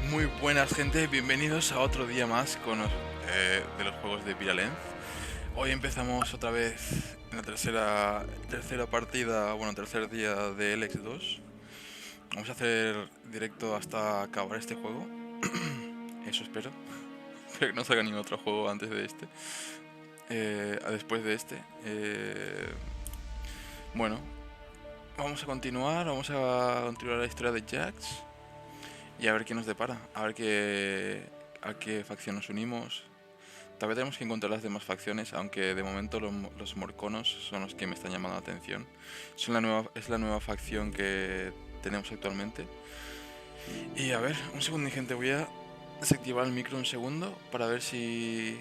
Muy buenas gente, bienvenidos a otro día más de los juegos de Viralent. Hoy empezamos otra vez en la tercera partida, bueno, tercer día de LX2. Vamos a hacer directo hasta acabar este juego. Eso espero. Espero que no salga ningún otro juego antes de este. Después de este. Bueno, vamos a continuar la historia de Jax. Y a ver qué nos depara, a ver a qué facción nos unimos. Tal vez tenemos que encontrar las demás facciones, aunque de momento los morconos son los que me están llamando la atención. Es la nueva facción que tenemos actualmente. Y a ver, un segundo gente, voy a desactivar el micro un segundo para ver si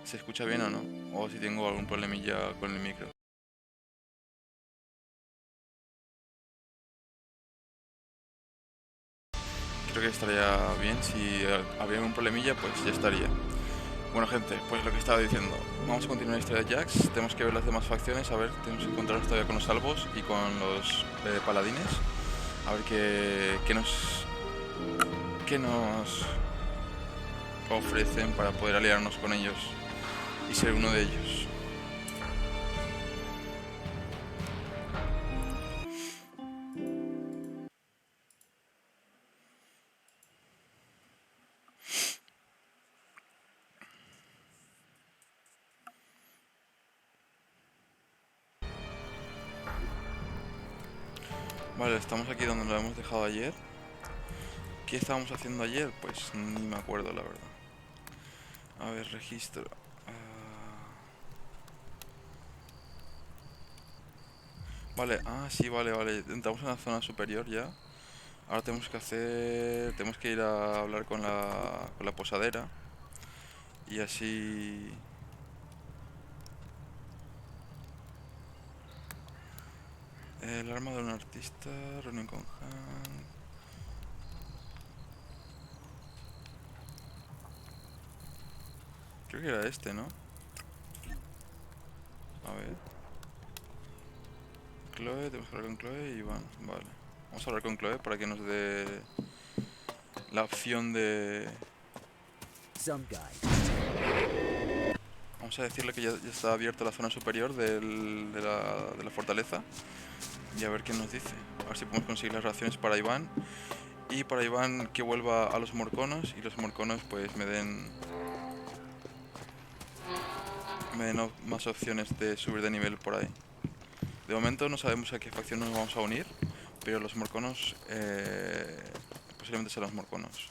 se escucha bien o no, o si tengo algún problemilla con el micro. Creo que estaría bien, si habría algún problemilla pues ya estaría. Bueno gente, pues lo que estaba diciendo, vamos a continuar la historia de Jax, tenemos que ver las demás facciones, a ver, tenemos que encontrarnos todavía con los salvos y con los paladines, a ver qué nos ofrecen para poder aliarnos con ellos y ser uno de ellos. Vale, estamos aquí donde lo hemos dejado ayer. ¿Qué estábamos haciendo ayer? Pues ni me acuerdo la verdad. A ver, registro. Vale, sí, vale. Entramos en la zona superior ya. Ahora tenemos que ir a hablar con la posadera. Y así... El arma de un artista, reunión con Han... Creo que era este, ¿no? A ver... Chloe, tenemos que hablar con Chloe y Iván, vale. Vamos a hablar con Chloe para que nos dé la opción de... Vamos a decirle que ya está abierta la zona superior de la fortaleza. Y a ver qué nos dice. A ver si podemos conseguir las raciones para Iván. Y para Iván que vuelva a los morconos. Y los morconos pues me den más opciones de subir de nivel por ahí. De momento no sabemos a qué facción nos vamos a unir. Pero los morconos... posiblemente sean los morconos.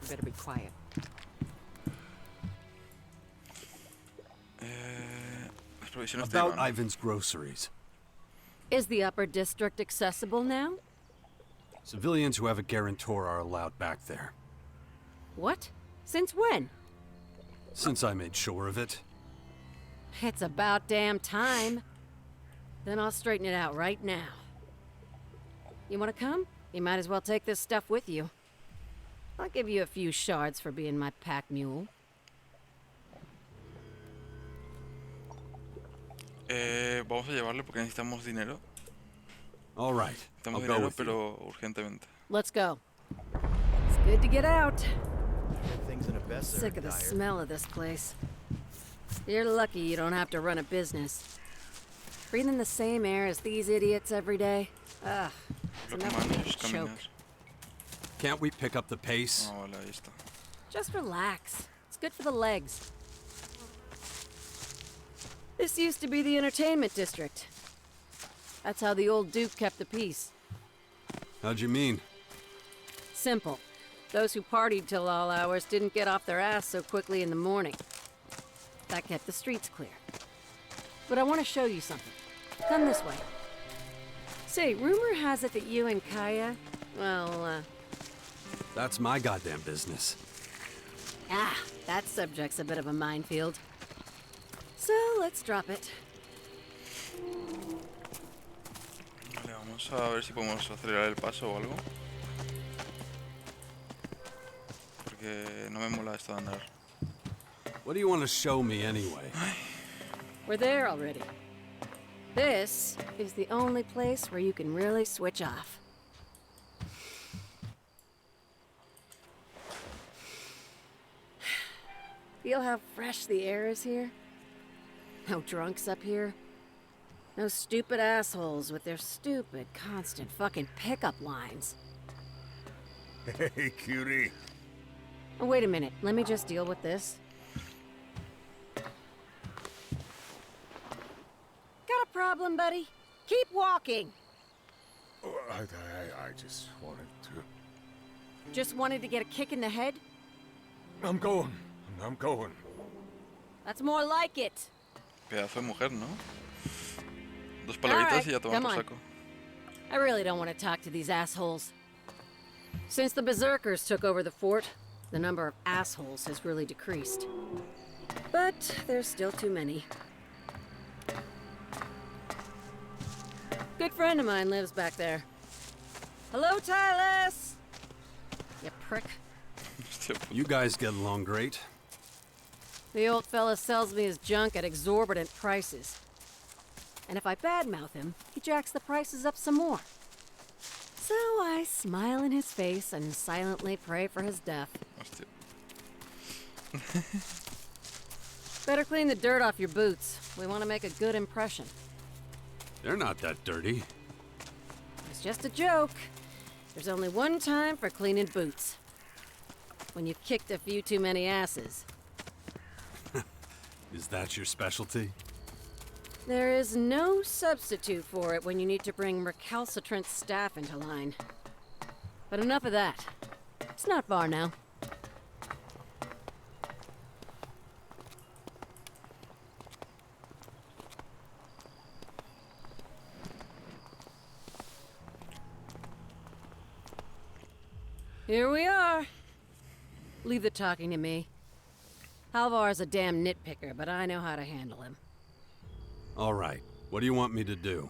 Better be quiet. Las provisiones de About Iván. Ivan's groceries. Is the upper district accessible now? Civilians who have a guarantor are allowed back there. What? Since when? Since I made sure of it. It's about damn time. Then I'll straighten it out right now. You wanna come? You might as well take this stuff with you. I'll give you a few shards for being my pack mule. Vamos a llevarle porque necesitamos dinero. All right. Necesitamos I'll go dinero, with you. pero urgentemente. Let's go. It's good to get out. Things in a best Sick of the smell of this place. You're lucky you don't have to run a business. Breathing the same air as these idiots every day. Ugh. It's Lo que enough más to es choke. caminar. Can't we pick up the pace? Vale, ahí está. Just relax. It's good for the legs. This used to be the entertainment district. That's how the old Duke kept the peace. How'd you mean? Simple. Those who partied till all hours didn't get off their ass so quickly in the morning. That kept the streets clear. But I want to show you something. Come this way. Say, rumor has it that you and Kaya, well, That's my goddamn business. that subject's a bit of a minefield. So, let's drop it. Vale, vamos a ver si podemos acelerar el paso o algo. Porque no me mola esto de andar. What do you want to show me anyway? We're there already. This is the only place where you can really switch off. Feel how fresh the air is here? No drunks up here. No stupid assholes with their stupid, constant fucking pickup lines. Hey, cutie. Oh, wait a minute. Let me just deal with this. Got a problem, buddy? Keep walking. Oh, I just wanted to... Just wanted to get a kick in the head? I'm going. I'm going. That's more like it. Pedazo de mujer, ¿no? Dos palabritas y ya toman por come on. saco. I really don't want to talk to these assholes. Since the Berserkers took over the fort, the number of assholes has really decreased. But there's still too many. Good friend of mine lives back there. Hello, Tyler! You prick. Hostia puta. You guys get along great. The old fella sells me his junk at exorbitant prices. And if I badmouth him, he jacks the prices up some more. So I smile in his face and silently pray for his death. Hostia. Better clean the dirt off your boots. We want to make a good impression. They're not that dirty. It's just a joke. There's only one time for cleaning boots. When you've kicked a few too many asses. Is that your specialty? There is no substitute for it when you need to bring recalcitrant staff into line. But enough of that. It's not far now. Here we are. Leave the talking to me. Halvar's a damn nitpicker, but I know how to handle him. All right. What do you want me to do?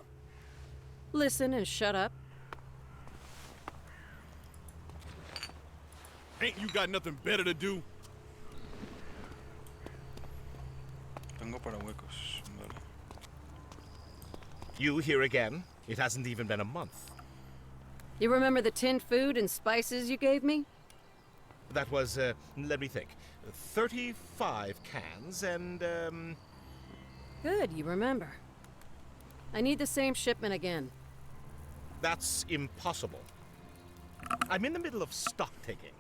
Listen and shut up. Ain't you got nothing better to do? Tengo para huecos. Vale. You here again? It hasn't even been a month. You remember the tinned food and spices you gave me? That was, let me think, 35 cans and, Good, you remember. I need the same shipment again. that's impossible. I'm in the middle of stock taking.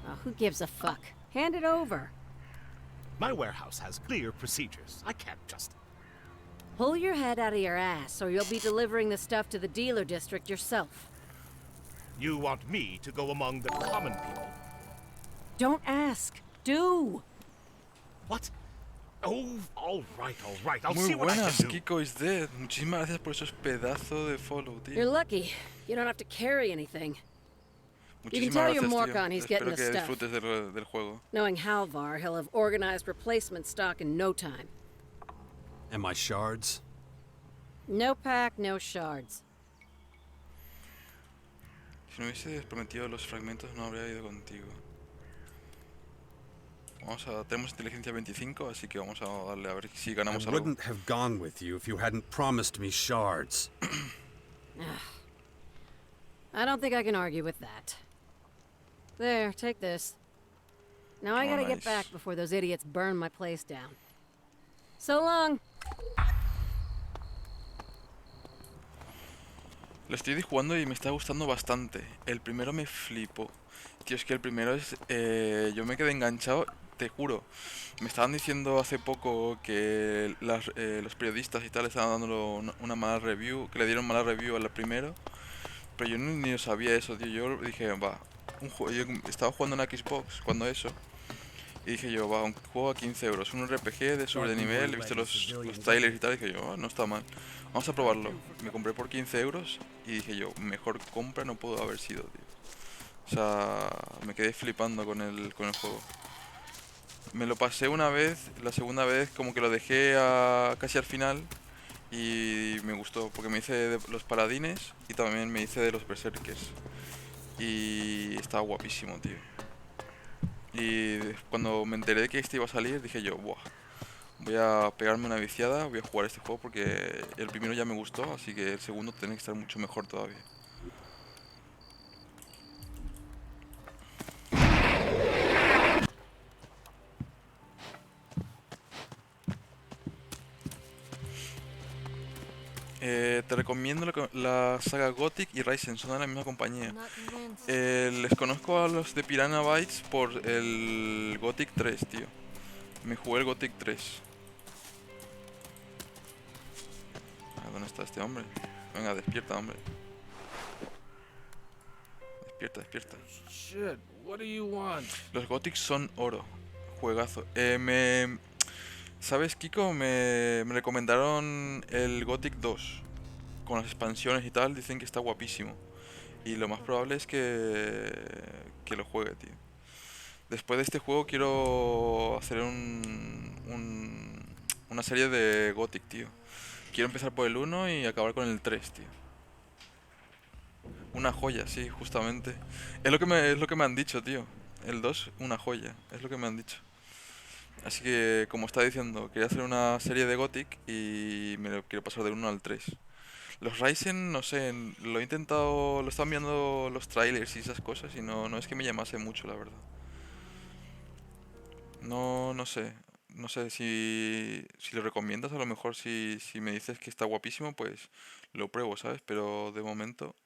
Oh, who gives a fuck? Hand it over. My warehouse has clear procedures. I can't just... Pull your head out of your ass, or you'll be delivering the stuff to the dealer district yourself. You want me to go among the common people? Don't ask. Do. What? Oh, all right. I'll Muy see what I buenas, can do. Kiko is dead. Muchísimas gracias por esos pedazos de follow, tío. You're lucky. You don't have to carry anything. You can Muchísimas tell your gracias, tío. Morcon he's getting Espero the que stuff. disfrutes del juego. Knowing Halvar, he'll have organized replacement stock in no time. And my shards? No pack, no shards. Si no hubiese prometido los fragmentos, no habría ido contigo. Tenemos inteligencia 25, así que vamos a darle a ver si ganamos I algo. wouldn't have gone with you if you hadn't promised me shards. I don't think I can argue with that. There, take this. Now I Oh, gotta nice. get back before those idiots burn my place down. So long. Lo estoy jugando y me está gustando bastante. El primero me flipó. Tío, es que el primero es... yo me quedé enganchado, te juro. Me estaban diciendo hace poco que los periodistas y tal estaban dando una mala review, que le dieron mala review al primero. Pero yo ni lo sabía eso, tío. Yo dije, va, yo estaba jugando en Xbox cuando eso. Y dije yo, va, un juego a 15 euros, un RPG de sobre de nivel, he visto los trailers y tal, y dije yo, no está mal. Vamos a probarlo. Me compré por 15 euros y dije yo, mejor compra no puedo haber sido, tío. O sea, me quedé flipando con el juego. Me lo pasé una vez, la segunda vez como que lo dejé casi al final y me gustó, porque me hice de los paladines y también me hice de los berserkers. Y estaba guapísimo, tío. Y cuando me enteré de que este iba a salir, dije yo, buah, Voy a pegarme una viciada, voy a jugar este juego porque el primero ya me gustó, así que el segundo tiene que estar mucho mejor todavía. Te recomiendo la saga Gothic y Ryzen, son de la misma compañía. Les conozco a los de Piranha Bytes por el Gothic 3, tío. Me jugué el Gothic 3. ¿Dónde está este hombre? Venga, despierta, hombre. Despierta, despierta. Shit, what do you want? Los Gothics son oro. Juegazo. ¿Sabes, Kiko? Me recomendaron el Gothic 2. Con las expansiones y tal, dicen que está guapísimo. Y lo más probable es que lo juegue, tío. Después de este juego quiero hacer una serie de Gothic, tío. Quiero empezar por el 1 y acabar con el 3, tío. Una joya, sí, justamente. Es lo que me han dicho, tío. El 2, una joya. Es lo que me han dicho. Así que, como estaba diciendo, quería hacer una serie de Gothic y me lo quiero pasar del 1 al 3. Los Ryzen, no sé, lo he intentado, lo están viendo los trailers y esas cosas y no es que me llamase mucho, la verdad. No sé. No sé si lo recomiendas, a lo mejor si me dices que está guapísimo, pues lo pruebo, ¿sabes? Pero de momento,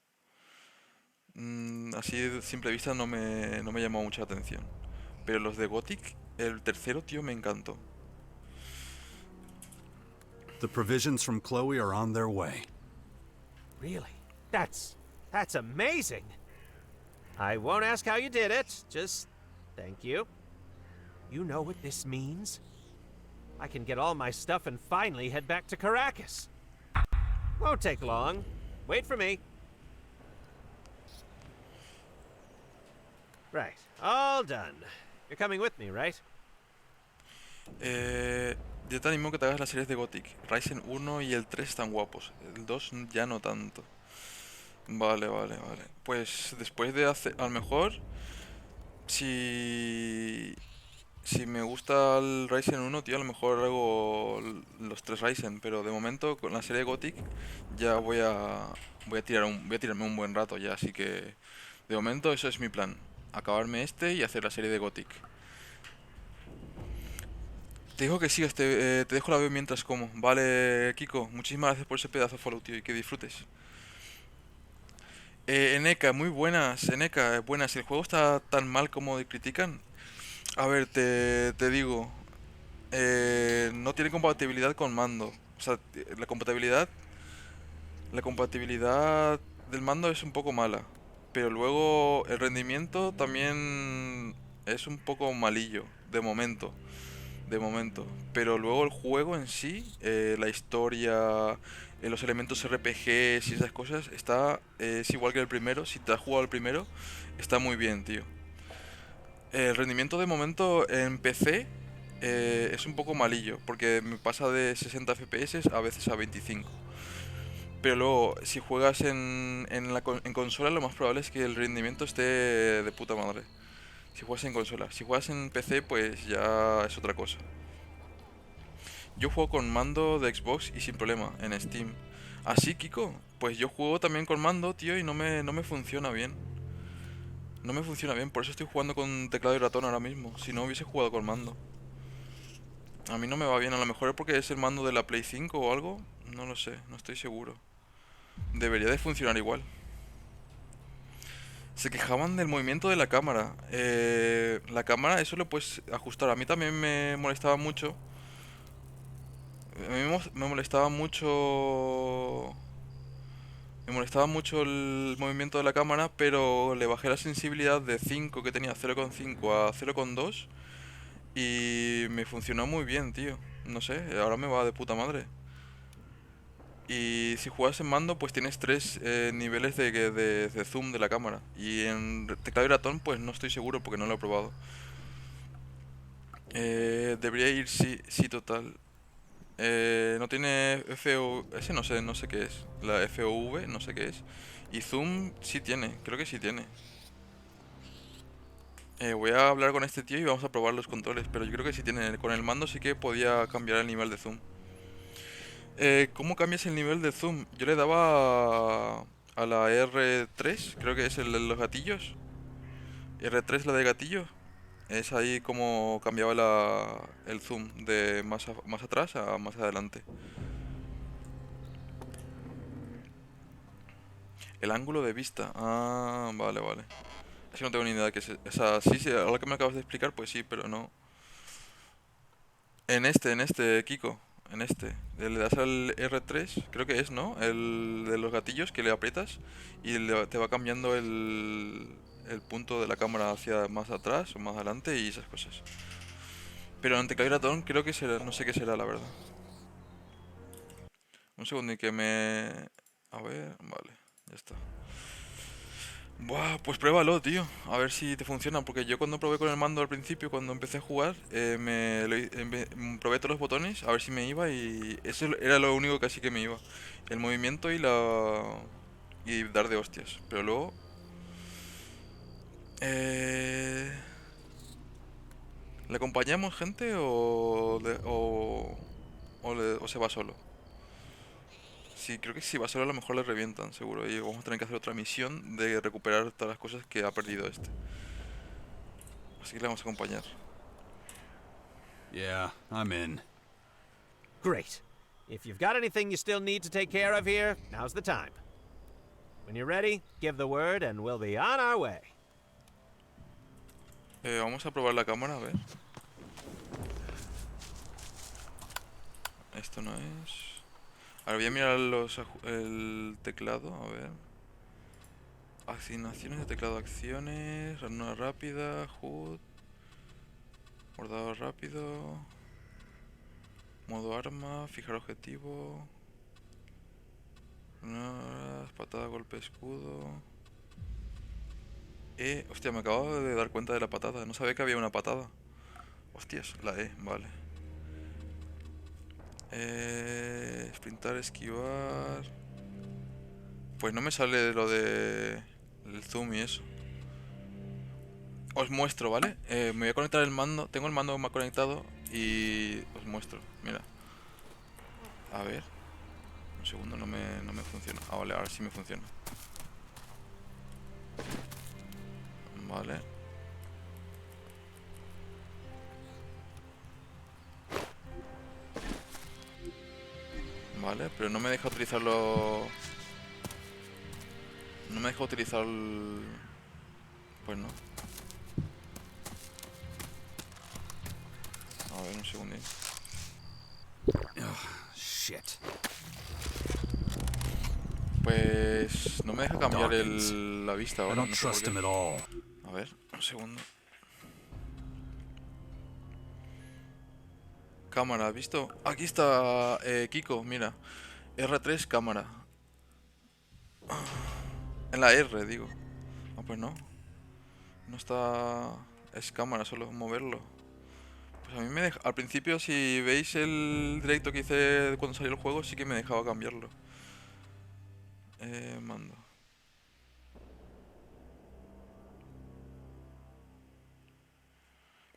así de simple vista no me llamó mucha atención. Pero los de Gothic, el tercero, tío, me encantó. The provisions from Chloe are on their way. Really? That's amazing. I won't ask how you did it. Just thank you. You know what this means? I can get all my stuff and finally head back to Caracas. Won't take long. Wait for me. Right. All done. You're coming with me, right? Yo te animo que te hagas las series de Gothic. Ryzen 1 y el 3 están guapos. El 2 ya no tanto. Vale. Pues después de hacer... A lo mejor... Si me gusta el Ryzen 1, tío, a lo mejor hago los 3 Ryzen. Pero de momento, con la serie Gothic, ya voy a tirarme un buen rato ya. Así que... De momento eso es mi plan. Acabarme este y hacer la serie de Gothic. Te digo que sigas, te dejo la veo mientras como. Vale, Kiko, muchísimas gracias por ese pedazo de follow, tío, y que disfrutes. Eneka, muy buenas, Eneka, buenas. ¿El juego está tan mal como critican? A ver, te digo, no tiene compatibilidad con mando. O sea, la compatibilidad del mando es un poco mala. Pero luego el rendimiento también es un poco malillo, de momento. De momento. Pero luego el juego en sí, la historia, los elementos RPGs y esas cosas, es igual que el primero. Si te has jugado el primero, está muy bien, tío. El rendimiento de momento en PC es un poco malillo, porque me pasa de 60 FPS a veces a 25. Pero luego, si juegas en consola, lo más probable es que el rendimiento esté de puta madre. Si juegas en consola. Si juegas en PC, pues ya es otra cosa. Yo juego con mando de Xbox y sin problema, en Steam. Así, Kiko, pues yo juego también con mando, tío, y no me funciona bien. No me funciona bien, por eso estoy jugando con teclado y ratón ahora mismo. Si no hubiese jugado con mando. A mí no me va bien, a lo mejor es porque es el mando de la Play 5 o algo. No lo sé, no estoy seguro. Debería de funcionar igual. Se quejaban del movimiento de la cámara. La cámara, eso lo puedes ajustar. A mí también me molestaba mucho. A mí me molestaba mucho. Me molestaba mucho el movimiento de la cámara, pero le bajé la sensibilidad de 5 que tenía 0,5 a 0,2 y me funcionó muy bien, tío. No sé, ahora me va de puta madre. Y si juegas en mando, pues tienes tres niveles de zoom de la cámara. Y en teclado y ratón, pues no estoy seguro porque no lo he probado. Debería ir, sí, total. No tiene FO... Ese no sé qué es. La FOV, no sé qué es. Y zoom sí tiene, creo que sí tiene. Voy a hablar con este tío y vamos a probar los controles, pero yo creo que si tiene con el mando sí que podía cambiar el nivel de zoom. ¿Cómo cambias el nivel de zoom? Yo le daba a la R3, creo que es el de los gatillos. R3 la de gatillo. Es ahí como cambiaba el zoom de más atrás a más adelante. El ángulo de vista. Ah, vale, vale. Es que no tengo ni idea de qué es. O sea, sí, sí, ahora que me acabas de explicar, pues sí, pero no. En este, Kiko. En este. Le das al R3, creo que es, ¿no? El de los gatillos que le aprietas y te va cambiando el punto de la cámara hacia más atrás o más adelante y esas cosas. Pero en teclado y ratón creo que será, no sé qué será, la verdad. Un segundo y que me... A ver, vale, ya está. Buah, pues pruébalo, tío. A ver si te funciona. Porque yo cuando probé con el mando al principio, cuando empecé a jugar, probé todos los botones a ver si me iba y eso era lo único que así que me iba. El movimiento y dar de hostias. Pero luego... Eh... ¿Le acompañamos gente o se va solo? Sí, creo que si va solo a lo mejor le revientan, seguro. Y vamos a tener que hacer otra misión de recuperar todas las cosas que ha perdido este. Así que le vamos a acompañar. Yeah, I'm in. Great. If you've got anything you still need to take care of here, now's the time. When you're ready, give the word and we'll be on our way. Vamos a probar la cámara, a ver. Esto no es... Ahora voy a mirar el teclado, a ver. Asignaciones de teclado, acciones, ranura rápida, HUD, bordado rápido, modo arma, fijar objetivo, patada, golpe, escudo. Hostia, me acabo de dar cuenta de la patada, no sabía que había una patada. Hostias, la E, vale. Sprintar, esquivar. Pues no me sale lo de el zoom y eso. Os muestro, ¿vale? Me voy a conectar el mando. Tengo el mando más conectado y os muestro. Mira. A ver. Un segundo, no me funciona. Ah, vale, ahora sí me funciona. Vale. Vale, pero no me deja utilizarlo. No me deja utilizar el... Pues no. A ver, un segundín. Shit. Pues... No me deja cambiar la vista I ahora. don't No sé por trust qué. him at all. A ver, un segundo. Cámara, ¿has visto? Aquí está Kiko, mira. R3 cámara. En la R, digo. Ah, pues no. No está... Es cámara, solo moverlo. Pues a mí me deja... Al principio, si veis el directo que hice cuando salió el juego, sí que me dejaba cambiarlo. Mando.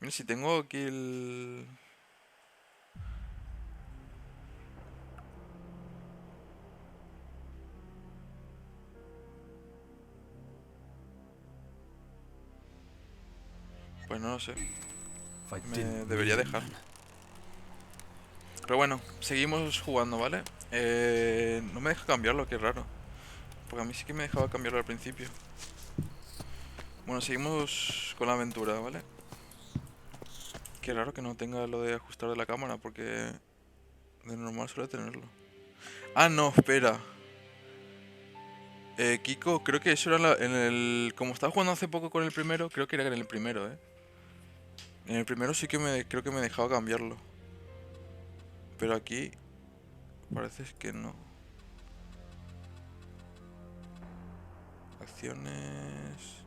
Mira, si tengo aquí el... Pues no lo sé. If I Me didn't debería win. dejar. Pero bueno, seguimos jugando, ¿vale? No me deja cambiarlo, qué raro. Porque a mí sí que me dejaba cambiarlo al principio. Bueno, seguimos con la aventura, ¿vale? Qué raro que no tenga lo de ajustar de la cámara, porque de normal suele tenerlo. Ah, no, espera. Kiko, creo que eso era en el... Como estaba jugando hace poco con el primero, creo que era en el primero, ¿eh? En el primero sí que creo que me dejaba cambiarlo. Pero aquí parece que no. Acciones...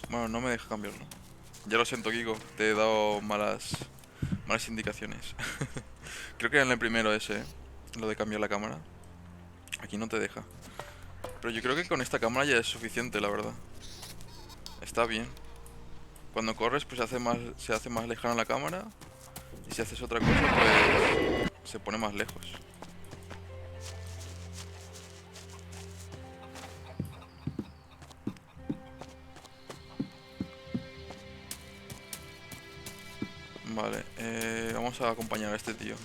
Bueno, no me deja cambiarlo. Ya lo siento, Kiko, te he dado malas indicaciones. Creo que era en el primero ese, lo de cambiar la cámara. Aquí no te deja. Pero yo creo que con esta cámara ya es suficiente, la verdad. Está bien. Cuando corres, pues se hace más lejana la cámara. Y si haces otra cosa, pues se pone más lejos. Vale, vamos a acompañar a este tío.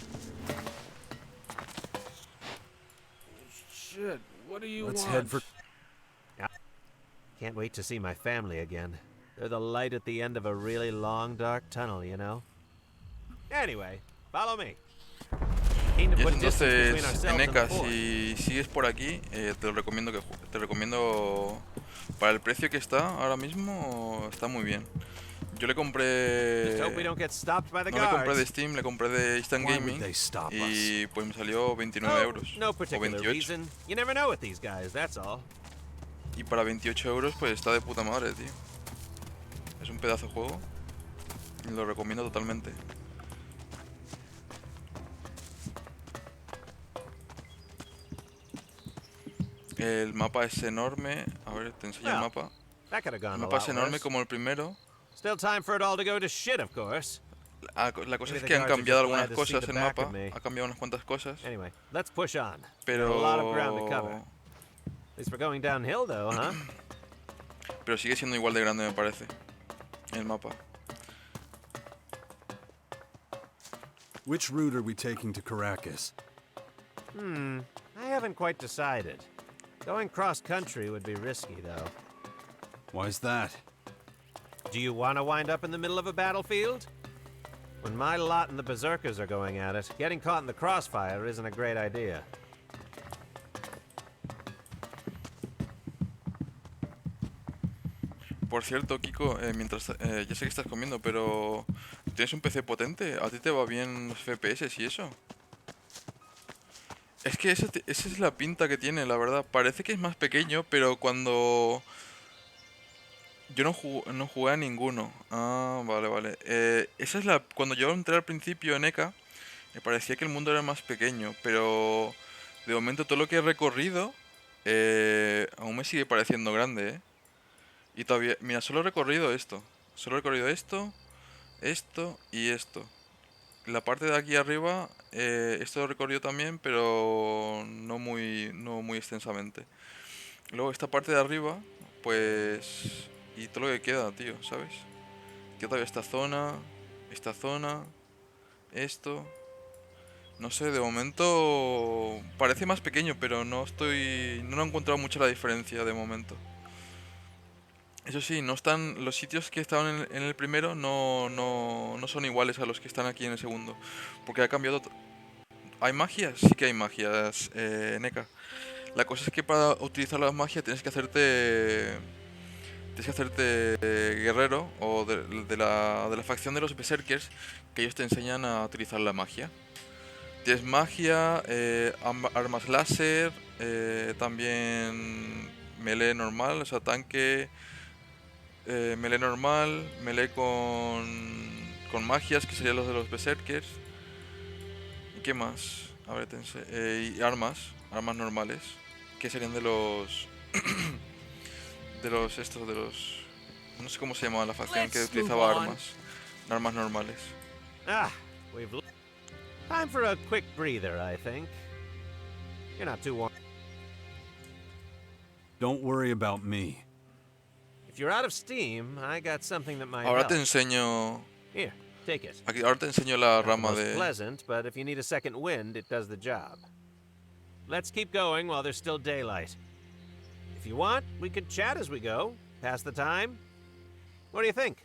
Shit, what do you Let's want? head for. Can't wait to see my family again. They're the light at the end of a really long, dark tunnel, you know? Anyway, follow me. Keen to Y put distance between entonces, ourselves and the Eneka, force. si sigues por aquí, te lo recomiendo te recomiendo para el precio que está ahora mismo, está muy bien. Yo le Just compré, hope we don't get stopped by the no le compré de guards. Steam, le compré de Instant Why would Gaming they stop y pues me salió 29 Oh, euros no o particular 28. reason. You never know with these guys, that's all. Y para 28 euros pues está de puta madre, tío. Es un pedazo de juego y lo recomiendo totalmente. El mapa es enorme. A ver, te enseño el Well, mapa. That could have El gone a mapa es lot enorme worse. como el primero. Still time for it all to go to shit, of course. La cosa Maybe es the que han guards are cambiado just glad algunas to see cosas the el back mapa. of me. Ha cambiado unas cuantas cosas. Anyway, let's push on. We got a lot of ground to cover. Pero... At least we're going downhill, though, huh? Pero sigue siendo igual de grande, me parece. El mapa. Which route are we taking to Caracas? I haven't quite decided. Going cross-country would be risky, though. Why's that? Do you want to wind up in the middle of a battlefield? When my lot and the berserkers are going at it, getting caught in the crossfire isn't a great idea. Por cierto, Kiko, mientras ya sé que estás comiendo, pero ¿tienes un PC potente? ¿A ti te va bien los FPS y eso? Es que esa es la pinta que tiene, la verdad. Parece que es más pequeño, pero cuando... Yo no jugué a ninguno. Ah, vale, vale. Esa es la... Cuando yo entré al principio en ECA, me parecía que el mundo era más pequeño, pero... De momento todo lo que he recorrido... aún me sigue pareciendo grande, ¿eh? Y todavía... Mira, solo he recorrido esto. Solo he recorrido esto, esto y esto. La parte de aquí arriba, esto lo he recorrido también, pero no muy extensamente. Luego esta parte de arriba, pues... Y todo lo que queda, tío, ¿sabes? Queda todavía esta zona, esto... No sé, de momento parece más pequeño, pero no he encontrado mucho la diferencia de momento. Eso sí, no están, los sitios que estaban en el primero no son iguales a los que están aquí en el segundo. Porque ha cambiado... ¿Hay magias? Sí que hay magias, NECA. La cosa es que para utilizar las magias tienes que hacerte guerrero o de la facción de los berserkers, que ellos te enseñan a utilizar la magia. Tienes magia, armas láser, también melee normal, o sea, tanque, melee normal, melee con magias, que serían los de los berserkers. ¿Y qué más? A ver, y armas normales, que serían de los... de los... No sé cómo se llamaba la facción que Let's utilizaba move on. armas normales. Ah, time for a quick breather, I think. You're not too warm. Don't worry about me. If you're out of steam, I got something that might Ahora help. te enseño... Here, take it. Ahora te enseño la Not the rama most de... pleasant, but if you need a second wind, it does the job. Let's keep going while there's still daylight. If you want, we could chat as we go. Pass the time. What do you think?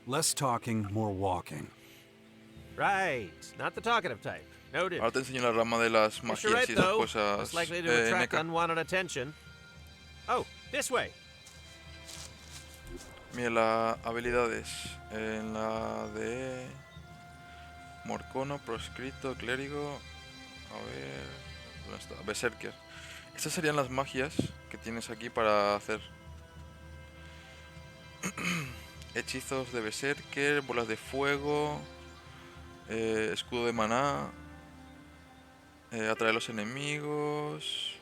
Less talking, more walking. Right. Not the talkative type. Noted. Ahora te enseño la rama de las Yes, magias you're right, y esas though. cosas. Less likely to attract NECA. unwanted attention. Oh, this way. Mira, las habilidades. En la de... Morcono, proscrito, clérigo... A ver... ¿Dónde está? Berserker. Estas serían las magias que tienes aquí para hacer. Hechizos de Berserker, bolas de fuego, escudo de maná, Atrae a los enemigos.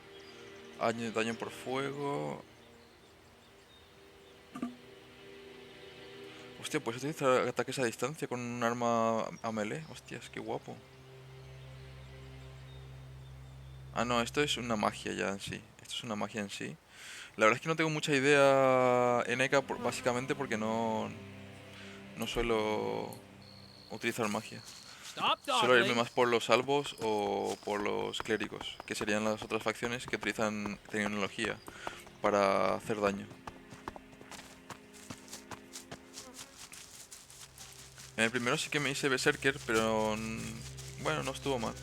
Daño por fuego. Hostia, puedes utilizar ataques a distancia con un arma a melee. Hostias, qué guapo. Ah, no, esto es una magia ya en sí. Esto es una magia en sí. La verdad es que no tengo mucha idea en ECA, básicamente porque no suelo utilizar magia. Suelo irme más por los salvos o por los clérigos, que serían las otras facciones que utilizan tecnología para hacer daño. En el primero sí que me hice Berserker, pero bueno, no estuvo mal.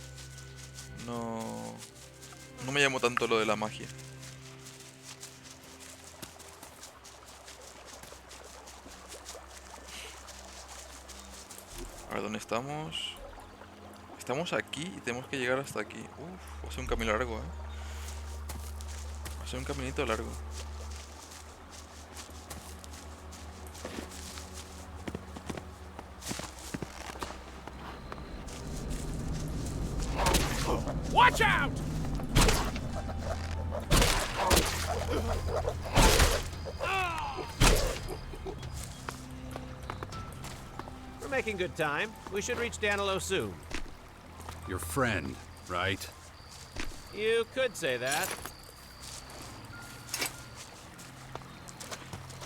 No me llamó tanto lo de la magia. A ver, ¿dónde estamos? Estamos aquí y tenemos que llegar hasta aquí. Uf, va a ser un camino largo, Va a ser un caminito largo. Watch out! We're making good time. We should reach Danilo soon. Your friend, right? You could say that.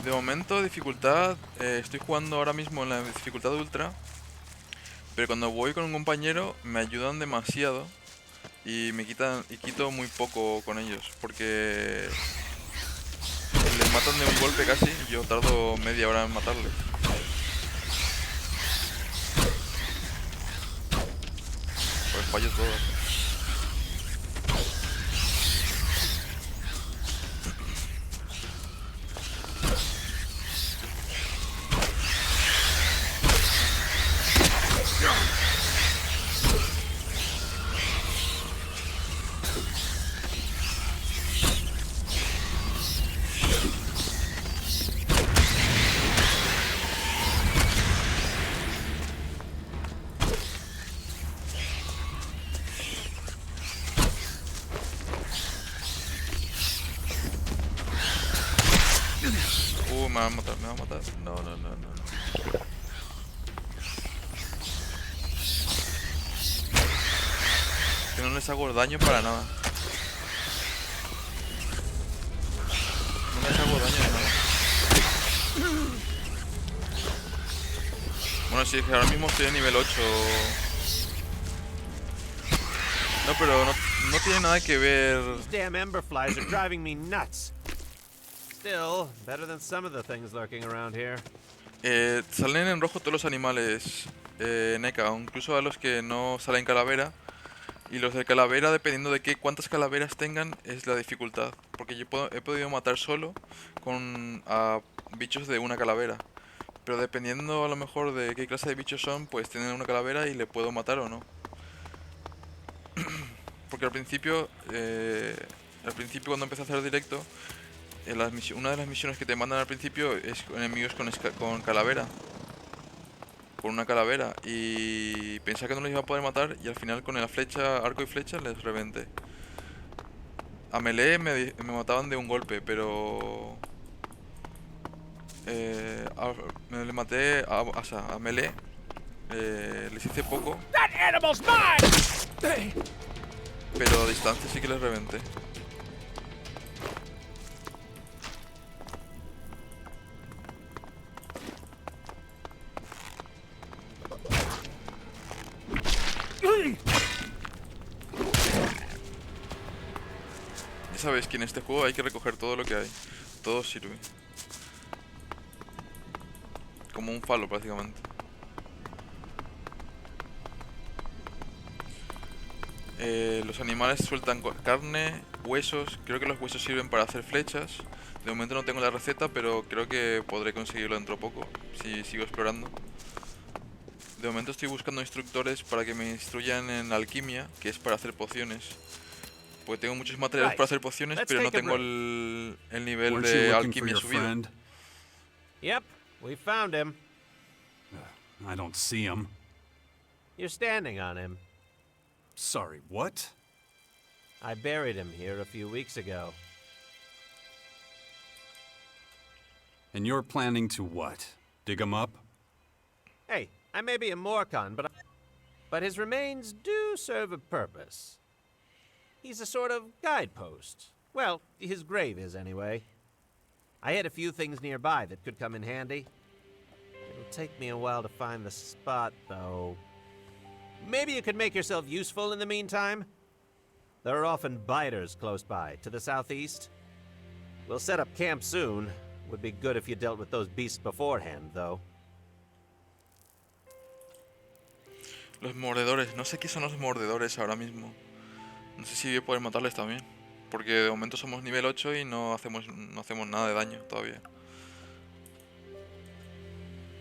De momento, dificultad. Estoy jugando ahora mismo en la dificultad ultra. Pero cuando voy con un compañero me ayudan demasiado. Y quito muy poco con ellos. Porque les matan de un golpe casi. Y yo tardo media hora en matarles. Pues fallo todo. Me va a matar, me va a matar. No. Que no les hago daño para nada. No les hago daño de nada. Bueno, sí, es que ahora mismo estoy en nivel 8. No, pero no tiene nada que ver. These damn ember flies are driving me nuts. Still, better than some of the things lurking around here. Salen en rojo todos los animales NECA, incluso a los que no salen calavera. Y los de calavera, dependiendo de cuántas calaveras tengan, es la dificultad. Porque yo he podido matar solo a bichos de una calavera. Pero dependiendo a lo mejor de qué clase de bichos son, pues tienen una calavera y le puedo matar o no. Porque al principio cuando empecé a hacer directo, una de las misiones que te mandan al principio es enemigos con calavera. Con una calavera. Y pensaba que no les iba a poder matar. Y al final con la flecha, arco y flecha, les reventé. A melee me mataban de un golpe, pero... me le maté a melee. Les hice poco. That animal's mine! Pero a distancia sí que les reventé. Ya sabes que en este juego hay que recoger todo lo que hay. Todo sirve. Como un falo prácticamente. Los animales sueltan carne, huesos. Creo que los huesos sirven para hacer flechas. De momento no tengo la receta, pero creo que podré conseguirlo dentro de poco, si sigo explorando. De momento estoy buscando instructores para que me instruyan en alquimia, que es para hacer pociones. Porque tengo muchos materiales para hacer pociones, pero no tengo el nivel de alquimia subido. Yep, we found him. I don't see him. You're standing on him. Sorry, what? I buried him here a few weeks ago. And you're planning to what? Dig him up? Hey, I may be a Morcon, but his remains do serve a purpose. He's a sort of guidepost. Well, his grave is anyway. I had a few things nearby that could come in handy. It'll take me a while to find the spot, though. Maybe you could make yourself useful in the meantime? There are often biters close by, to the southeast. We'll set up camp soon. Would be good if you dealt with those beasts beforehand, though. Los mordedores. No sé qué son los mordedores ahora mismo. No sé si voy a poder matarles también. Porque de momento somos nivel 8 y no hacemos nada de daño todavía.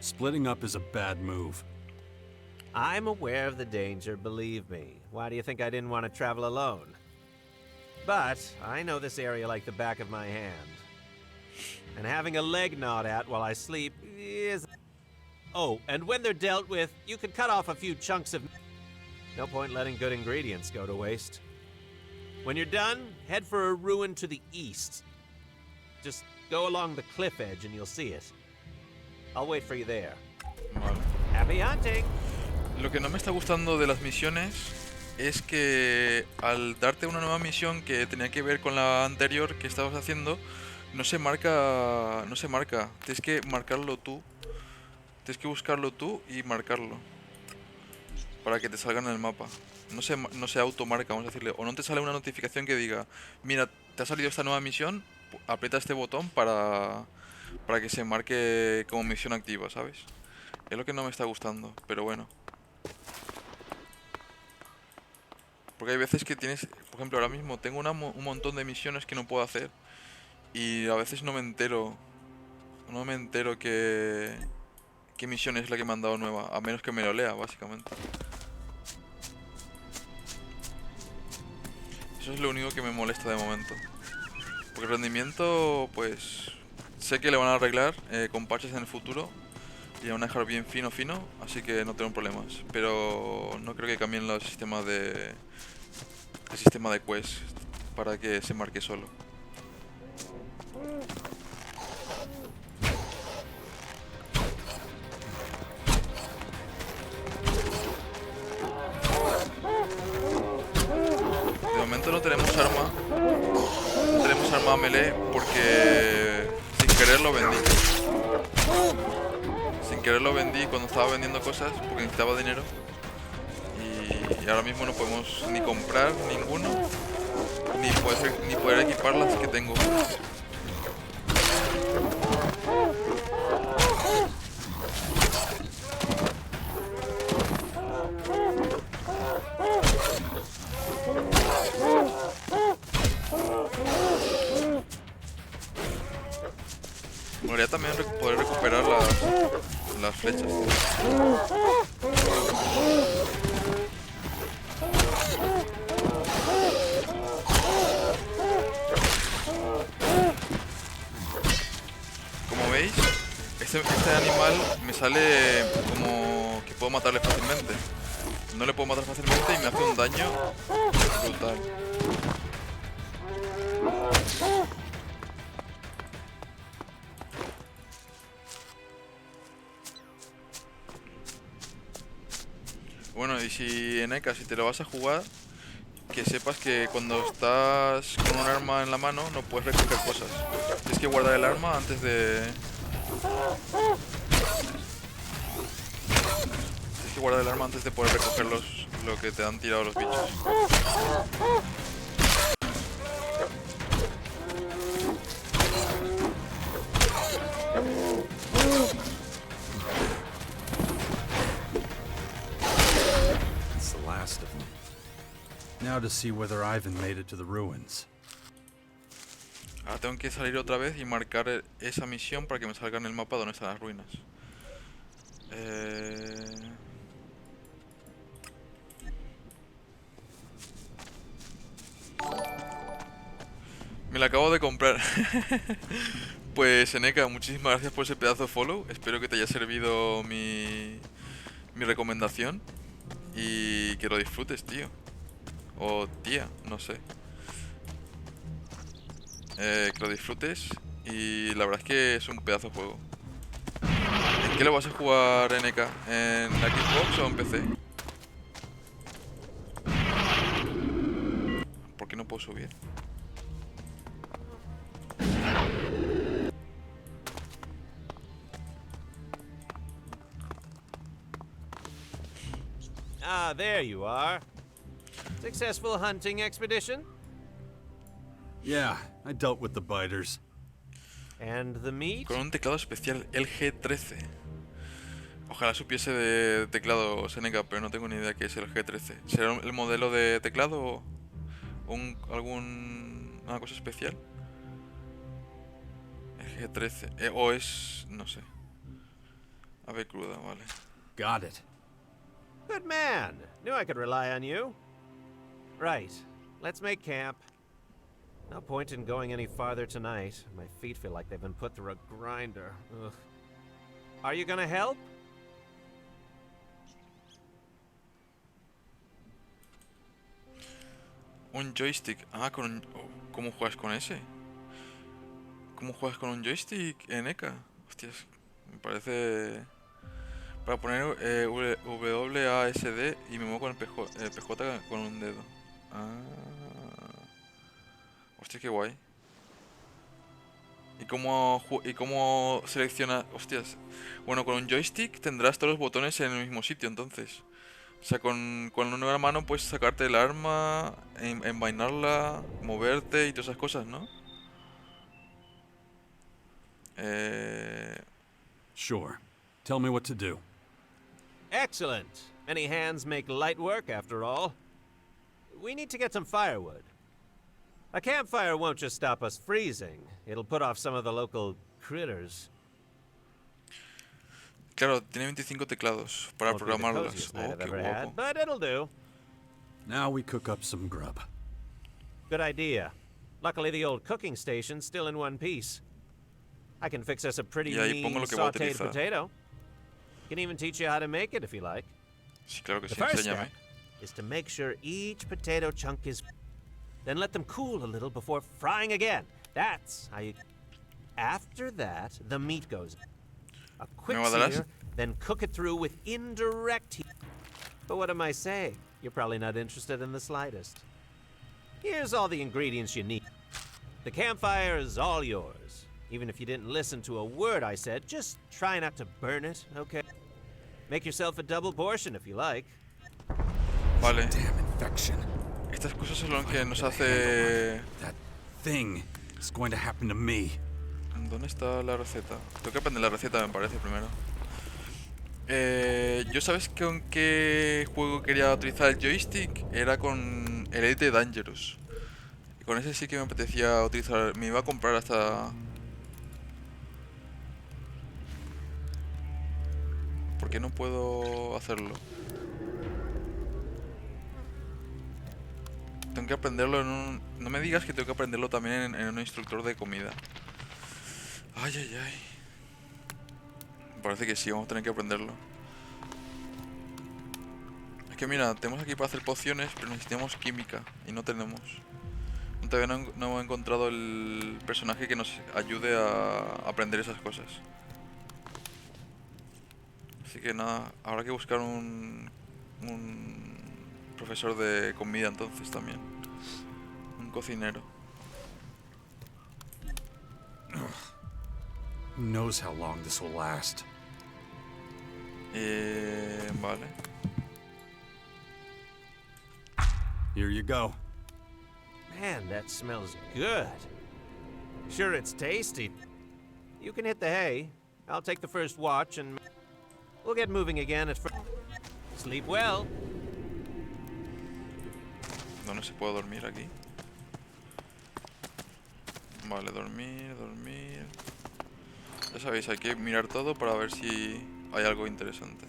Splitting up is a bad move. I'm aware of the danger, believe me. Why do you think I didn't want to travel alone? But I know this area like the back of my hand. And having a leg gnawed at while I sleep is... Oh, and when they're dealt with, you can cut off a few chunks of... No point letting good ingredients go to waste. When you're done, head for a ruin to the east. Just go along the cliff edge and you'll see it. I'll wait for you there. Vale. Happy hunting! Lo que no me está gustando de las misiones es que al darte una nueva misión que tenía que ver con la anterior que estabas haciendo, no se marca. Tienes que marcarlo tú. Tienes que buscarlo tú y marcarlo para que te salga en el mapa. No se automarca, vamos a decirle. O no te sale una notificación que diga: mira, te ha salido esta nueva misión, aprieta este botón para que se marque como misión activa, ¿sabes? Es lo que no me está gustando, pero bueno. Porque hay veces que tienes, por ejemplo, ahora mismo tengo un montón de misiones que no puedo hacer. Y a veces no me entero qué misión es la que me han dado nueva, a menos que me lo lea, básicamente. Eso es lo único que me molesta de momento. Porque el rendimiento, pues... sé que le van a arreglar con parches en el futuro. Y le van a dejar bien fino, así que no tengo problemas. Pero no creo que cambien el sistema de quest para que se marque solo. De momento no tenemos arma. No tenemos arma melee porque sin querer lo vendí. Sin querer lo vendí cuando estaba vendiendo cosas porque necesitaba dinero. Y ahora mismo no podemos ni comprar ninguno, ni poder equipar las que tengo. Me gustaría también poder recuperar las flechas. Como veis, este animal me sale como que puedo matarle fácilmente. No le puedo matar fácilmente y me hace un daño brutal. Bueno, y si Eneka, si te lo vas a jugar, que sepas que cuando estás con un arma en la mano no puedes recoger cosas. Tienes que guardar el arma antes de... Tienes que guardar el arma antes de poder recoger lo que te han tirado los bichos. Of them. Now to see whether Ivan made it to the ruins. Ahora tengo que salir otra vez y marcar esa misión para que me salga en el mapa donde están las ruinas. Me la acabo de comprar. Pues Eneka, muchísimas gracias por ese pedazo de follow. Espero que te haya servido mi recomendación. Y que lo disfrutes, tío. O tía, no sé. que lo disfrutes. Y la verdad es que es un pedazo de juego. ¿En qué lo vas a jugar, NK? ¿En la Xbox o en PC? ¿Por qué no puedo subir? Ah, there you are. Successful hunting expedition? Yeah, I dealt with the biters. And the meat? Con un teclado especial, el G13. Ojalá supiese de teclados NK, pero no tengo ni idea qué es el G13. ¿Será el modelo de teclado o alguna cosa especial? El G13. O es... no sé. Ave cruda, vale. Got it. Good man. Knew I could rely on you. Right. Let's make camp. No point in going any farther tonight. My feet feel like they've been put through a grinder. Ugh. Are you gonna help? Un joystick. Ah, con un... ¿Cómo juegas con ese? ¿Cómo juegas con un joystick, NK? Hostias, me parece... Para poner WASD y me muevo con el PJ con un dedo. Ah. Hostia, qué guay. ¿Y cómo selecciona? Hostias. Bueno, con un joystick tendrás todos los botones en el mismo sitio, entonces. O sea, con una mano puedes sacarte el arma, envainarla, moverte y todas esas cosas, ¿no? Sure. Tell me what to do. Excellent. Many hands make light work, after all. We need to get some firewood. A campfire won't just stop us freezing. It'll put off some of the local critters. Claro, tiene 25 teclados para Won't be the programarlas. coziest night Oh, I've qué ever guapo. had, but it'll do. Now we cook up some grub. Good idea. Luckily, the old cooking station's still in one piece. I can fix us a pretty Y ahí mean pongo lo que voy a sautéed utilizar. potato. Can even teach you how to make it if you like. Sí, claro que The sí, first enséñame. step is to make sure each potato chunk is... Then let them cool a little before frying again. That's how you... After that, the meat goes in. A quick ¿Me darás? sear, then cook it through with indirect heat. But what am I saying? You're probably not interested in the slightest. Here's all the ingredients you need. The campfire is all yours. Even if you didn't listen to a word I said, just try not to burn it, okay? Make yourself a double portion if you like. Vale. Damn infection. Estas cosas son lo que nos hace... That thing is going to happen to me. ¿Dónde está la receta? Tengo que aprender la receta, me parece, primero. Yo sabes con qué juego quería utilizar el joystick. Era con el Elite Dangerous. Y con ese sí que me apetecía utilizar. Me iba a comprar hasta... ¿Por qué no puedo hacerlo? Tengo que aprenderlo en un... No me digas que tengo que aprenderlo también en un instructor de comida. Ay, ay, ay. Parece que sí, vamos a tener que aprenderlo. Es que mira, tenemos aquí para hacer pociones, pero necesitamos química. Y no tenemos. Todavía no he encontrado el personaje que nos ayude a aprender esas cosas. Así que nada, habrá que buscar un profesor de comida entonces también. Un cocinero. Who knows how long this will last? Vale. Here you go. Man, that smells good. Sure, it's tasty. You can hit the hay. I'll take the first watch and we'll get moving again at first. Sleep well. ¿Dónde se puede dormir aquí? Vale, dormir, dormir. Ya sabéis, hay que mirar todo para ver si hay algo interesante.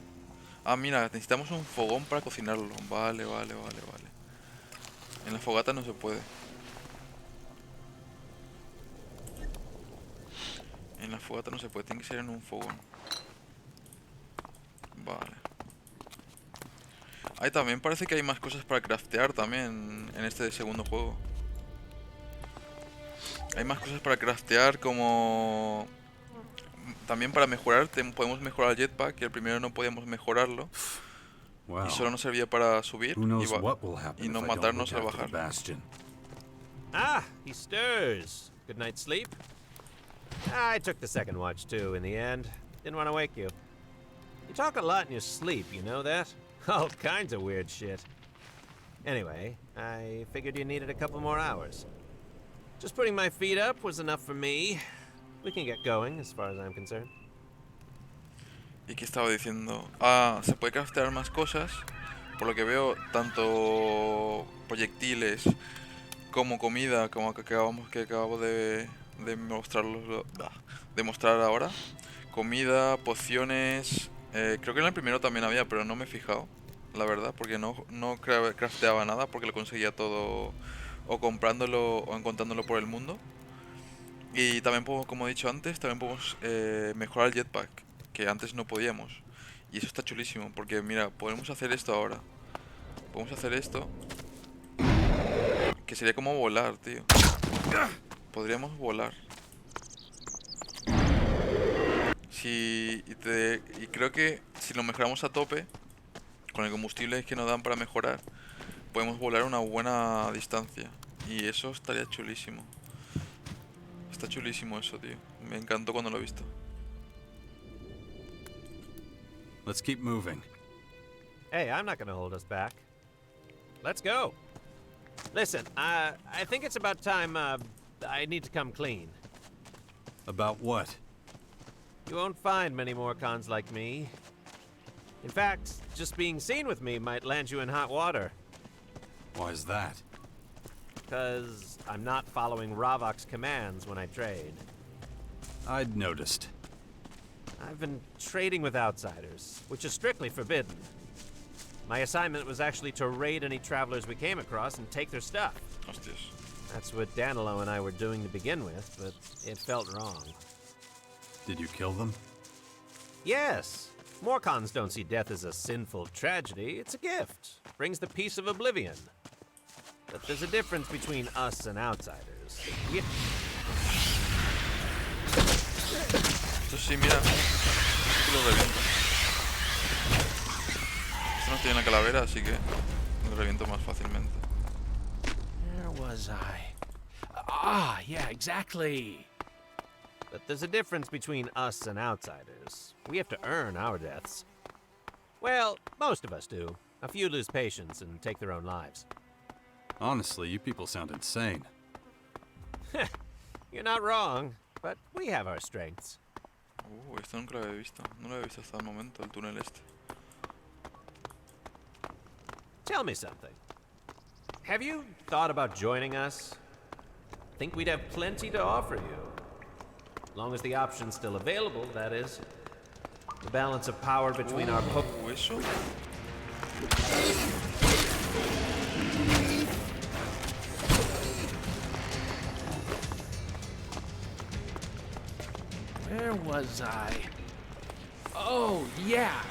Ah, mira, necesitamos un fogón para cocinarlo. Vale, vale, vale, vale. En la fogata no se puede. En la fogata no se puede, tiene que ser en un fogón. Vale. Ahí también parece que hay más cosas para craftear también en este segundo juego. Hay más cosas para craftear, como también para mejorar. Podemos mejorar el jetpack, que el primero no podíamos mejorarlo Wow. y solo nos servía para subir Who y, knows what will happen y no if I don't look matarnos al after the bajar. bastion. Ah, he stirs. Good night's sleep? I took the second watch too in the end. Didn't want to wake you. You talk a lot in your sleep, you know that? All kinds of weird shit. Anyway, I figured you needed a couple more hours. Just putting my feet up was enough for me. We can get going, as far as I'm concerned. ¿Y qué estaba diciendo? Ah, se puede craftear más cosas. Por lo que veo, tanto proyectiles como comida, como que acabo de mostrarlo, de mostrar ahora. Comida, pociones. Creo que en el primero también había, pero no me he fijado, la verdad, porque no crafteaba nada, porque lo conseguía todo o comprándolo o encontrándolo por el mundo. Y también, como he dicho antes, también podemos mejorar el jetpack, que antes no podíamos. Y eso está chulísimo, porque mira, podemos hacer esto ahora. Podemos hacer esto, que sería como volar, tío. Podríamos volar. Y creo que si lo mejoramos a tope, con el combustible que nos dan para mejorar, podemos volar una buena distancia. Y eso estaría chulísimo. Está chulísimo eso, tío. Me encantó cuando lo he visto. Let's keep moving. Hey, I'm not gonna hold us back. Let's go. Listen, I think it's about time, I need to come clean. About what? You won't find many more cons like me. In fact, just being seen with me might land you in hot water. Why is that? Because I'm not following Ravok's commands when I trade. I'd noticed. I've been trading with outsiders, which is strictly forbidden. My assignment was actually to raid any travelers we came across and take their stuff. Hostias. That's what Danilo and I were doing to begin with, but it felt wrong. Did you kill them? Yes. Morcons don't see death as a sinful tragedy. It's a gift. Brings the peace of oblivion. But there's a difference between us and outsiders. Esto sí, mira. Esto lo reviento. Esto no tiene una calavera, así que lo reviento más fácilmente. Where was I? Ah, yeah, exactly. But there's a difference between us and outsiders. We have to earn our deaths. Well, most of us do. A few lose patience and take their own lives. Honestly, you people sound insane. You're not wrong, but we have our strengths. Esto nunca lo había visto. No lo había visto hasta el momento, el túnel este. Tell me something. Have you thought about joining us? Think we'd have plenty to offer you. As long as the option's still available, that is. The balance of power between our ¿Eso? Where was I? Oh, yeah.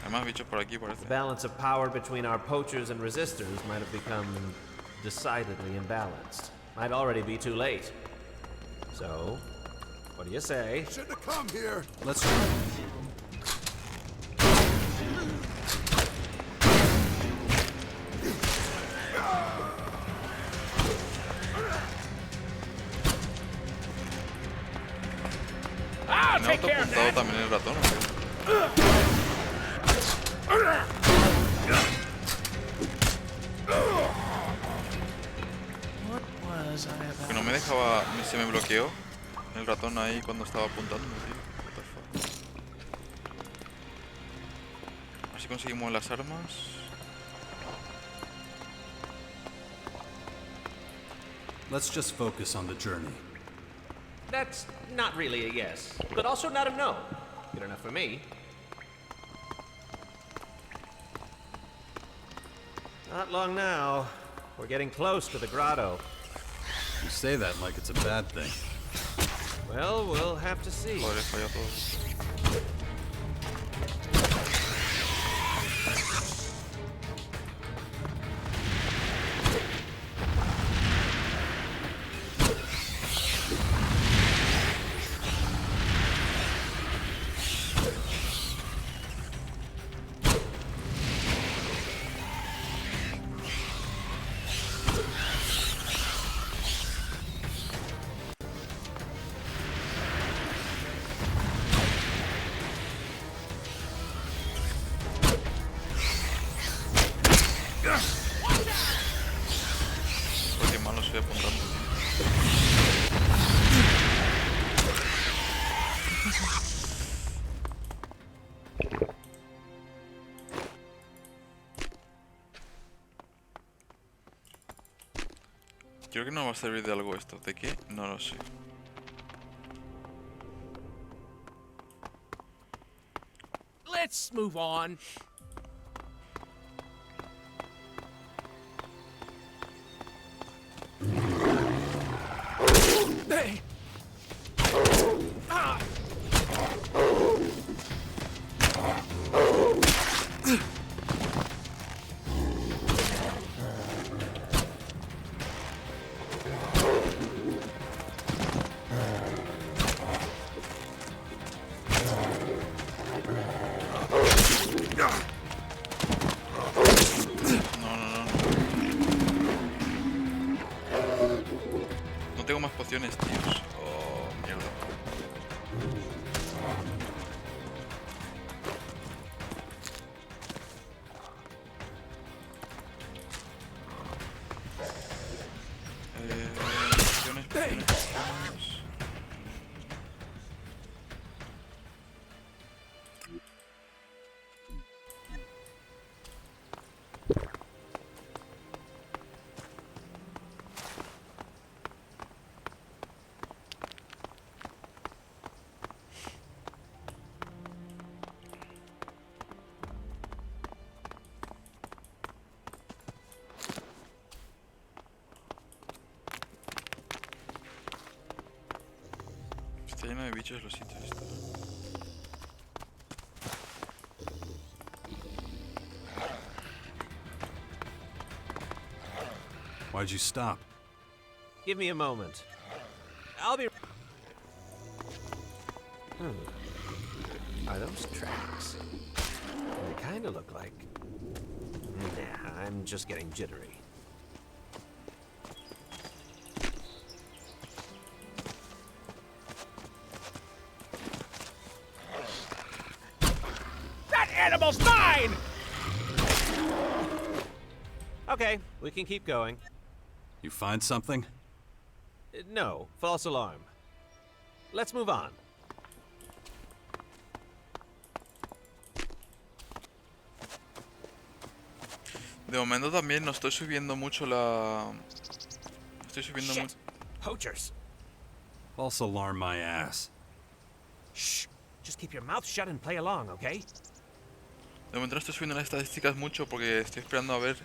Hay más bichos por aquí, The parece. balance of power between our poachers and resistors might have become decidedly imbalanced. Might already be too late. So, what do you say? Shouldn't have come here. Let's try. ¿Tiene autopuntado también el ratón o qué? What was I about? Que no me dejaba, se me bloqueó el ratón ahí cuando estaba apuntando, tío. What the fuck. Así conseguimos las armas. Let's just focus on the journey. That's not really a yes, but also not a no. Good enough for me. Not long now. We're getting close to the grotto. You say that like it's a bad thing. Well, we'll have to see. Joder, he fallado todo. Creo que no va a servir de algo esto. ¿De qué? No lo sé. Let's move on. Hey. Ah. No tengo más pociones, tíos. Oh, mierda. Pociones, pociones, pociones. Está lleno de bichos los sitios estos. Why'd you stop? Give me a moment. I'll be. Are those tracks? They kind of look like. Nah, I'm just getting jittery. That animal's mine! Okay, we can keep going. You find something? No, false alarm. Let's move on. De momento también no estoy subiendo mucho la... Estoy subiendo Shit. mucho... Poachers. False alarm my ass. Shh. Just keep your mouth shut and play along, okay? De momento no estoy subiendo las estadísticas mucho porque estoy esperando a ver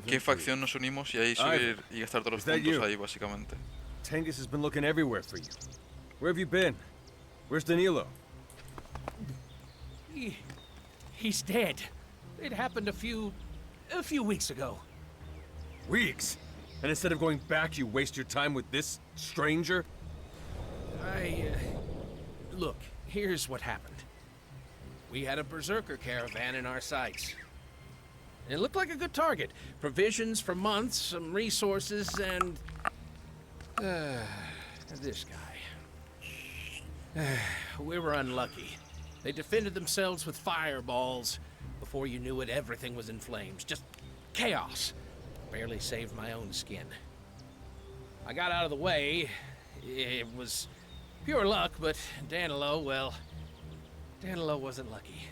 qué facción nos unimos y ahí subir y gastar todos los is that puntos you? ahí, básicamente. Tengus has been looking everywhere for you. Where have you been? Where's Danilo? He's dead. It happened a few weeks ago. Weeks? And instead of going back, you waste your time with this stranger? Look, here's what happened. We had a berserker caravan in our sights. It looked like a good target. Provisions for months, some resources, and... this guy. We were unlucky. They defended themselves with fireballs. Before you knew it, everything was in flames. Just chaos. Barely saved my own skin. I got out of the way. It was pure luck, but Danilo, well... Danilo wasn't lucky.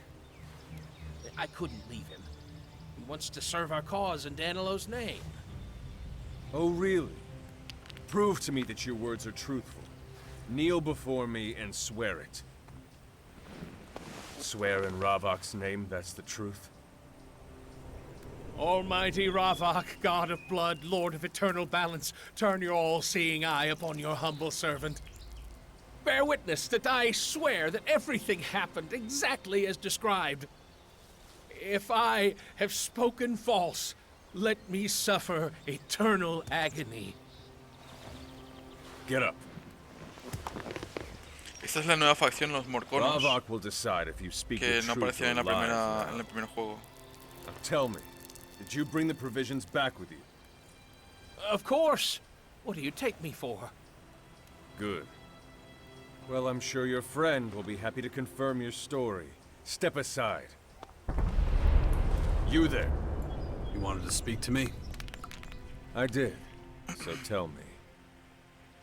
I couldn't leave him. He wants to serve our cause in Danilo's name. Oh, really? Prove to me that your words are truthful. Kneel before me and swear it. Swear in Ravok's name that's the truth? Almighty Ravok, God of blood, Lord of eternal balance, turn your all-seeing eye upon your humble servant. Bear witness that I swear that everything happened exactly as described. If I have spoken false, let me suffer eternal agony. Get up. Esta es la nueva facción, los Morconos, Ravok will decide if you speak que the no truth aparecían or lies. en el primer juego. Now tell me, did you bring the provisions back with you? Of course. What do you take me for? Good. Well, I'm sure your friend will be happy to confirm your story. Step aside. You there. You wanted to speak to me? I did. So tell me,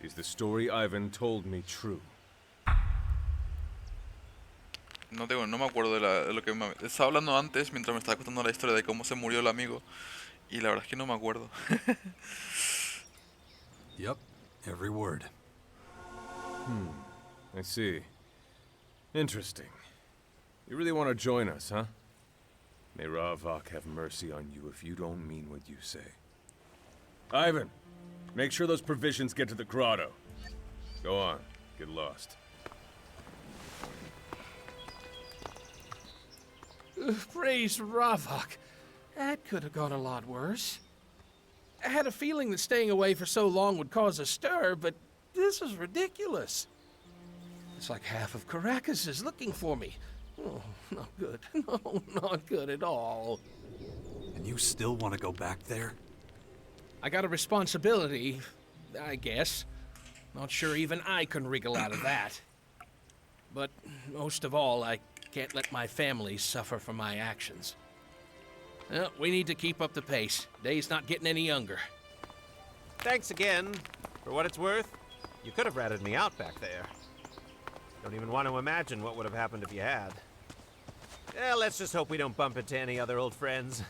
is the story Ivan told me true? No me acuerdo de lo que me... Estaba hablando antes mientras me estaba contando la historia de cómo se murió el amigo y la verdad es que no me acuerdo. Yep, every word. I see. Interesting. You really want to join us, huh? May Ravok have mercy on you if you don't mean what you say. Ivan, make sure those provisions get to the grotto. Go on, get lost. Praise Ravok. That could have gone a lot worse. I had a feeling that staying away for so long would cause a stir, but this is ridiculous. It's like half of Caracas is looking for me. Oh, not good. No, not good at all. And you still want to go back there? I got a responsibility, I guess. Not sure even I can wriggle out of that. But most of all, I can't let my family suffer for my actions. Well, we need to keep up the pace. Day's not getting any younger. Thanks again. For what it's worth, you could have ratted me out back there. Don't even want to imagine what would have happened if you had. Yeah, let's just hope we don't bump into any other old friends.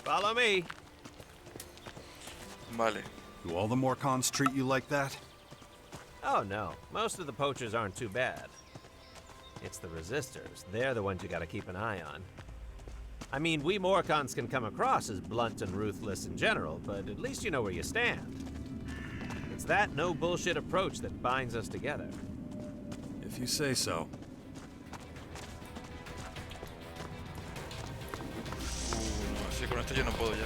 Follow me. Vale. Do all the Morcons treat you like that? Oh no, most of the poachers aren't too bad. It's the resistors. They're the ones you gotta keep an eye on. I mean, we Morcons can come across as blunt and ruthless in general, but at least you know where you stand. It's that no-bullshit approach that binds us together. If you say so. No, sí, con esto yo no puedo ya.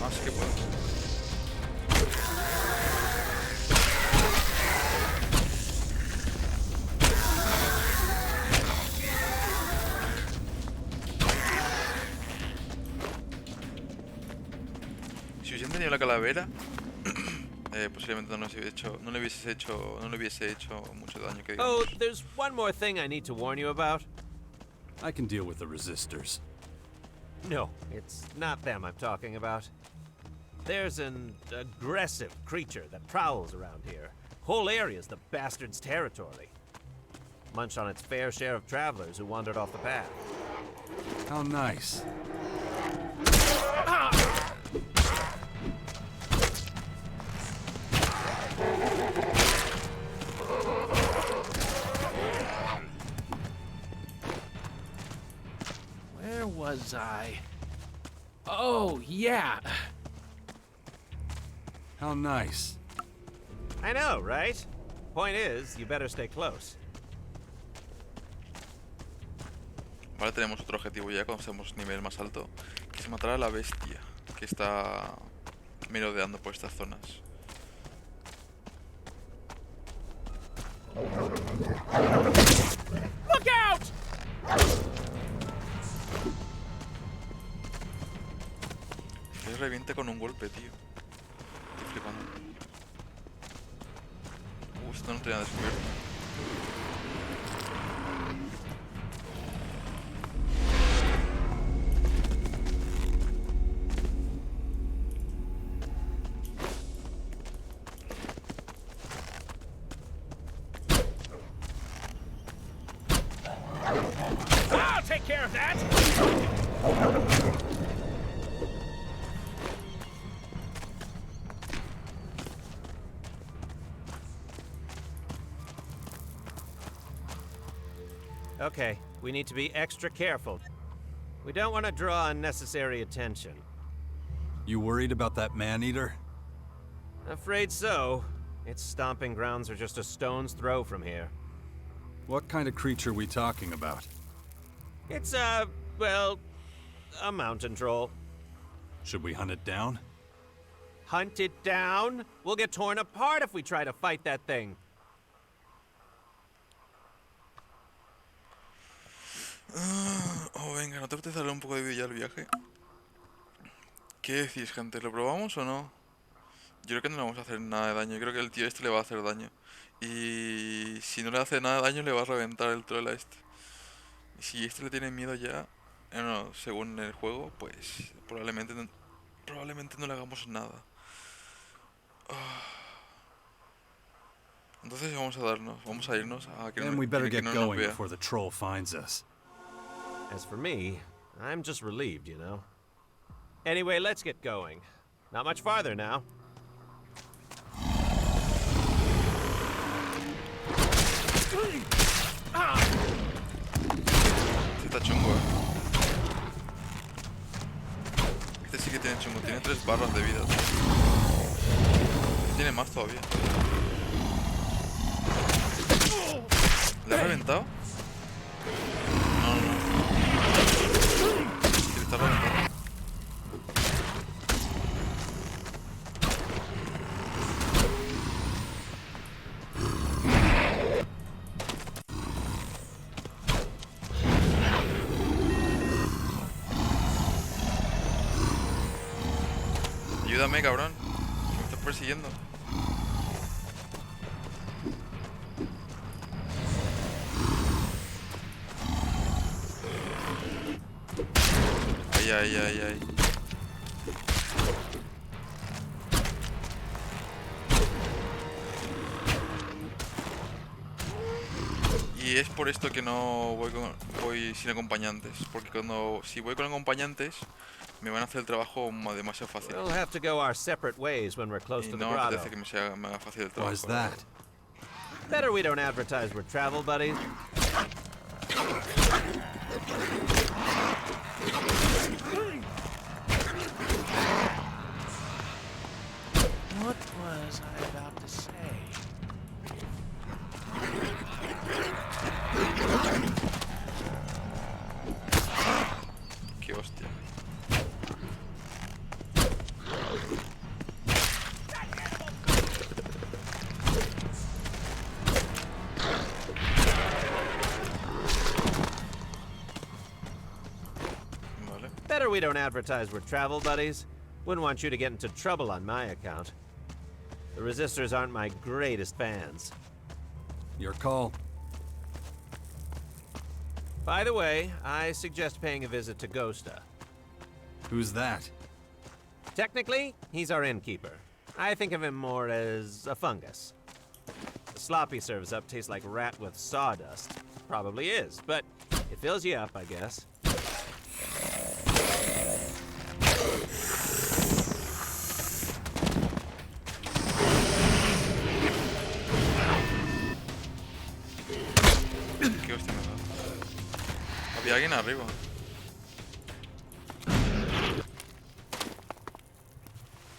Ah, sí que puedo. Si hubiesen tenido la calavera, posiblemente no le hubiese hecho mucho daño que Oh, digamos. there's one more thing I need to warn you about. I can deal with the resistors. No, it's not them I'm talking about. There's an aggressive creature that prowls around here. Whole area's the bastard's territory. Munch on its fair share of travelers who wandered off the path. How nice. Where was I? Oh, yeah. How nice. I know, right? Point is, you better stay close. Vale, tenemos otro objetivo ya cuando estemos nivel más alto, que es matar a la bestia que está merodeando por estas zonas. Look out! Que reviente con un golpe, tío. Estoy flipando. Esto no tenía descubierto. I'll take care of that! Okay, we need to be extra careful. We don't want to draw unnecessary attention. You worried about that man-eater? Afraid so. Its stomping grounds are just a stone's throw from here. What kind of creature we talking about? It's, well, a mountain troll. Should we hunt it down? Hunt it down? We'll get torn apart if we try to fight that thing. Oh, venga, ¿no te apetece darle un poco de vida ya al viaje? ¿Qué decís, gente? ¿Lo probamos o no? Yo creo que no le vamos a hacer nada de daño. Yo creo que el tío este le va a hacer daño. Y si no le hace nada de daño, le va a reventar el troll a este. Y si este le tiene miedo ya, no, según el juego, pues probablemente no le hagamos nada. Entonces vamos a irnos a que Then we better get no nos going vea. before the troll finds us. As for me, I'm just relieved, you know. Anyway, let's get going. Not much farther now. Este está chungo, Este sí que tiene chungo. Tiene 3 barras de vida. Tiene más todavía. ¿Le ha reventado? No, no. Sí, le está reventando. Ayúdame, cabrón. Me estás persiguiendo. Ay, ay, ay, ay. Y es por esto que no voy sin acompañantes. Porque si voy con acompañantes, me van a hacer el trabajo demasiado fácil. We'll have to go our separate ways when we're close Y to the no me grotto. apetece que me haga fácil el trabajo. Why's that? Better we don't advertise we're travel buddies. What was I about to say? Qué hostia. Vale. Better we don't advertise we're travel buddies. Wouldn't want you to get into trouble on my account. The resistors aren't my greatest fans. Your call. By the way, I suggest paying a visit to Ghosta. Who's that? Technically, he's our innkeeper. I think of him more as a fungus. The slop he serves up tastes like rat with sawdust. Probably is, but it fills you up, I guess. Qué hostia me da. Había alguien arriba.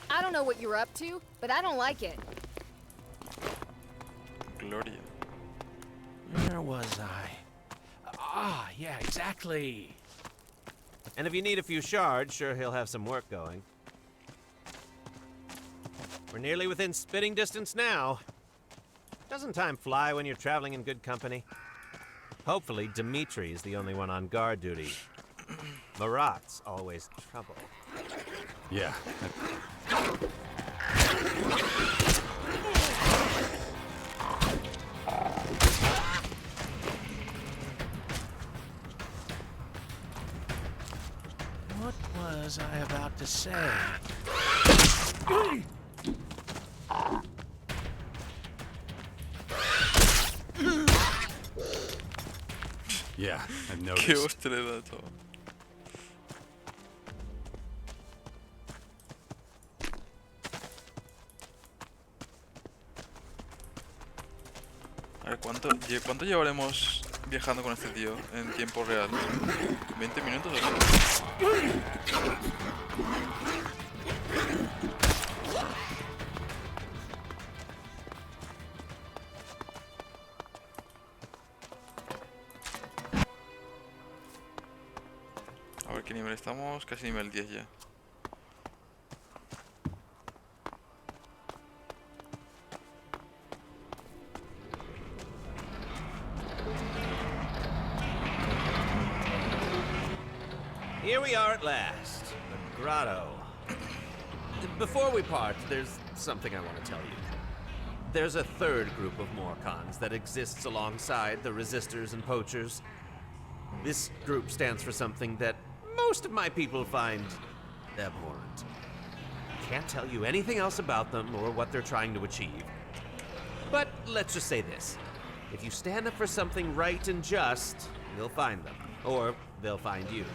I don't know what you're up to, but I don't like it. Gloria. Where was I? Ah, yeah, exactly. And if you need a few shards, sure he'll have some work going. We're nearly within spitting distance now. Doesn't time fly when you're traveling in good company? Hopefully, Dimitri is the only one on guard duty. Marat's always trouble. Yeah. What was I about to say? Yeah, I've Qué noticed. hostia le da todo. A ver, ¿cuánto llevaremos viajando con este tío en tiempo real? ¿20 minutos o qué? A ver qué nivel estamos, casi nivel 10 ya. Here we are at last, the grotto. Before we part, there's something I want to tell you. There's a third group of Morcons that exists alongside the resistors and poachers. This group stands for something that most of my people find abhorrent. Can't tell you anything else about them or what they're trying to achieve. But let's just say this. If you stand up for something right and just, you'll find them. Or they'll find you.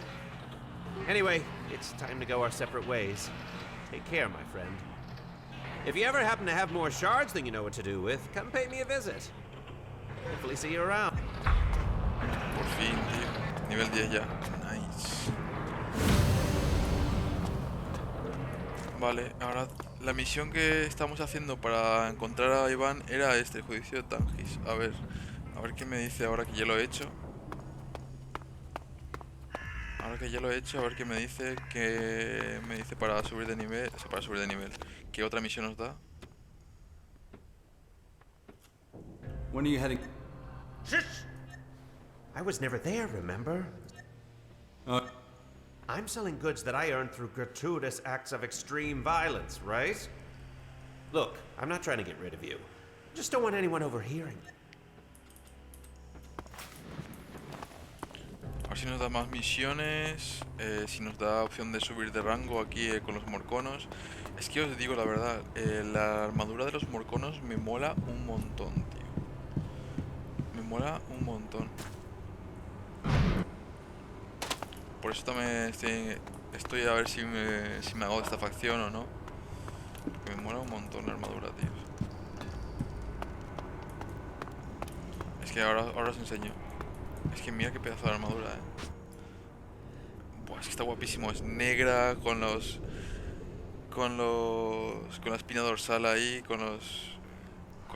Anyway, it's time to go our separate ways. Take care, my friend. If you ever happen to have more shards than you know what to do with, come pay me a visit. Hopefully see you around. Por fin, tío. Nivel 10 ya. Nice. Vale, ahora la misión que estamos haciendo para encontrar a Iván era el juicio de Tangis. A ver qué me dice ahora que ya lo he hecho. Ahora que ya lo he hecho, a ver qué me dice, para subir de nivel, o sea, para subir de nivel. ¿Qué otra misión nos da? When are you heading? Shush! I was never there, remember? I'm selling goods that I earned through gratuitous acts of extreme violence, right? Look, I'm not trying to get rid of you. Just don't want anyone overhearing. A ver si nos da más misiones, si nos da opción de subir de rango aquí con los morconos. Es que os digo la verdad, la armadura de los morconos me mola un montón, tío. Me mola un montón. Por eso también estoy a ver si me hago de esta facción o no. Me mola un montón la armadura, tío. Es que ahora os enseño. Es que mira qué pedazo de armadura, Buah, es que está guapísimo. Es negra con la espina dorsal ahí, con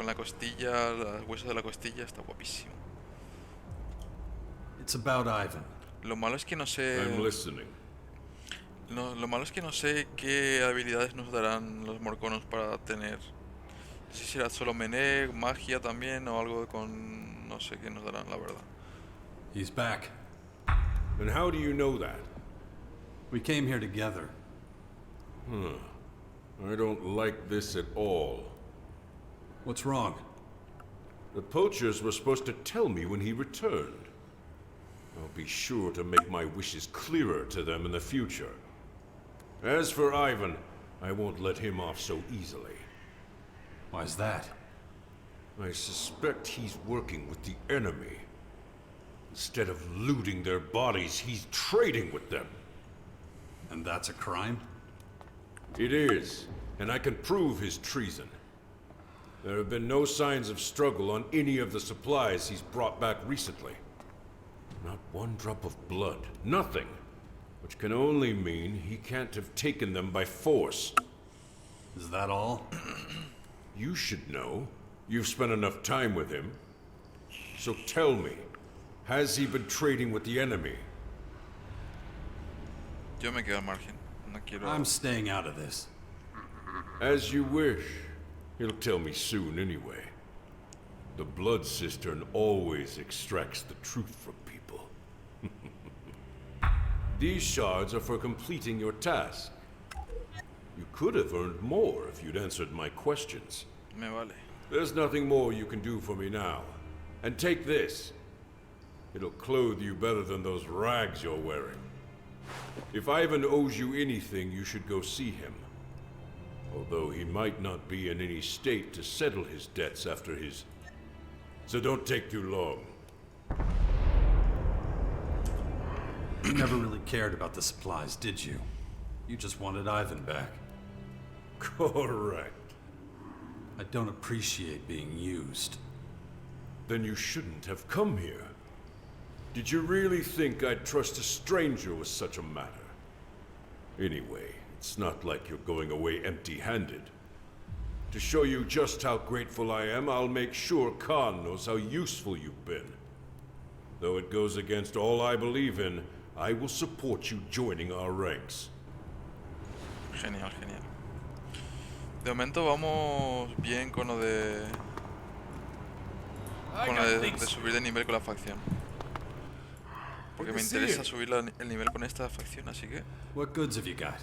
la costilla, los huesos de la costilla. Está guapísimo. It's about Ivan. Lo malo es que no sé. I'm listening. Lo malo es que no sé qué habilidades nos darán los morconos para tener. No sé si será solo melee, magia también o algo con... No sé qué nos darán, la verdad. He's back. And how do you know that? We came here together. I don't like this at all. What's wrong? The poachers were supposed to tell me when he returned. I'll be sure to make my wishes clearer to them in the future. As for Ivan, I won't let him off so easily. Why's that? I suspect he's working with the enemy. Instead of looting their bodies, he's trading with them. And that's a crime? It is, and I can prove his treason. There have been no signs of struggle on any of the supplies he's brought back recently. Not one drop of blood, nothing. Which can only mean he can't have taken them by force. Is that all? You should know. You've spent enough time with him. So tell me, has he been trading with the enemy? Yo me quedo al margen. No quiero... I'm staying out of this. As you wish. He'll tell me soon anyway. The blood cistern always extracts the truth from people. These shards are for completing your task. You could have earned more if you'd answered my questions. Me vale. There's nothing more you can do for me now. And take this. It'll clothe you better than those rags you're wearing. If Ivan owes you anything, you should go see him. Although he might not be in any state to settle his debts after his... So don't take too long. You never really cared about the supplies, did you? You just wanted Ivan back. Correct. I don't appreciate being used. Then you shouldn't have come here. Did you really think I'd trust a stranger with such a matter? Anyway, it's not like you're going away empty-handed. To show you just how grateful I am, I'll make sure Khan knows how useful you've been. Though it goes against all I believe in, I will support you joining our ranks. Genial, genial. De momento vamos bien con lo de... de subir de nivel con la facción. Porque me interesa subir el nivel con esta facción, así que... What goods have you got?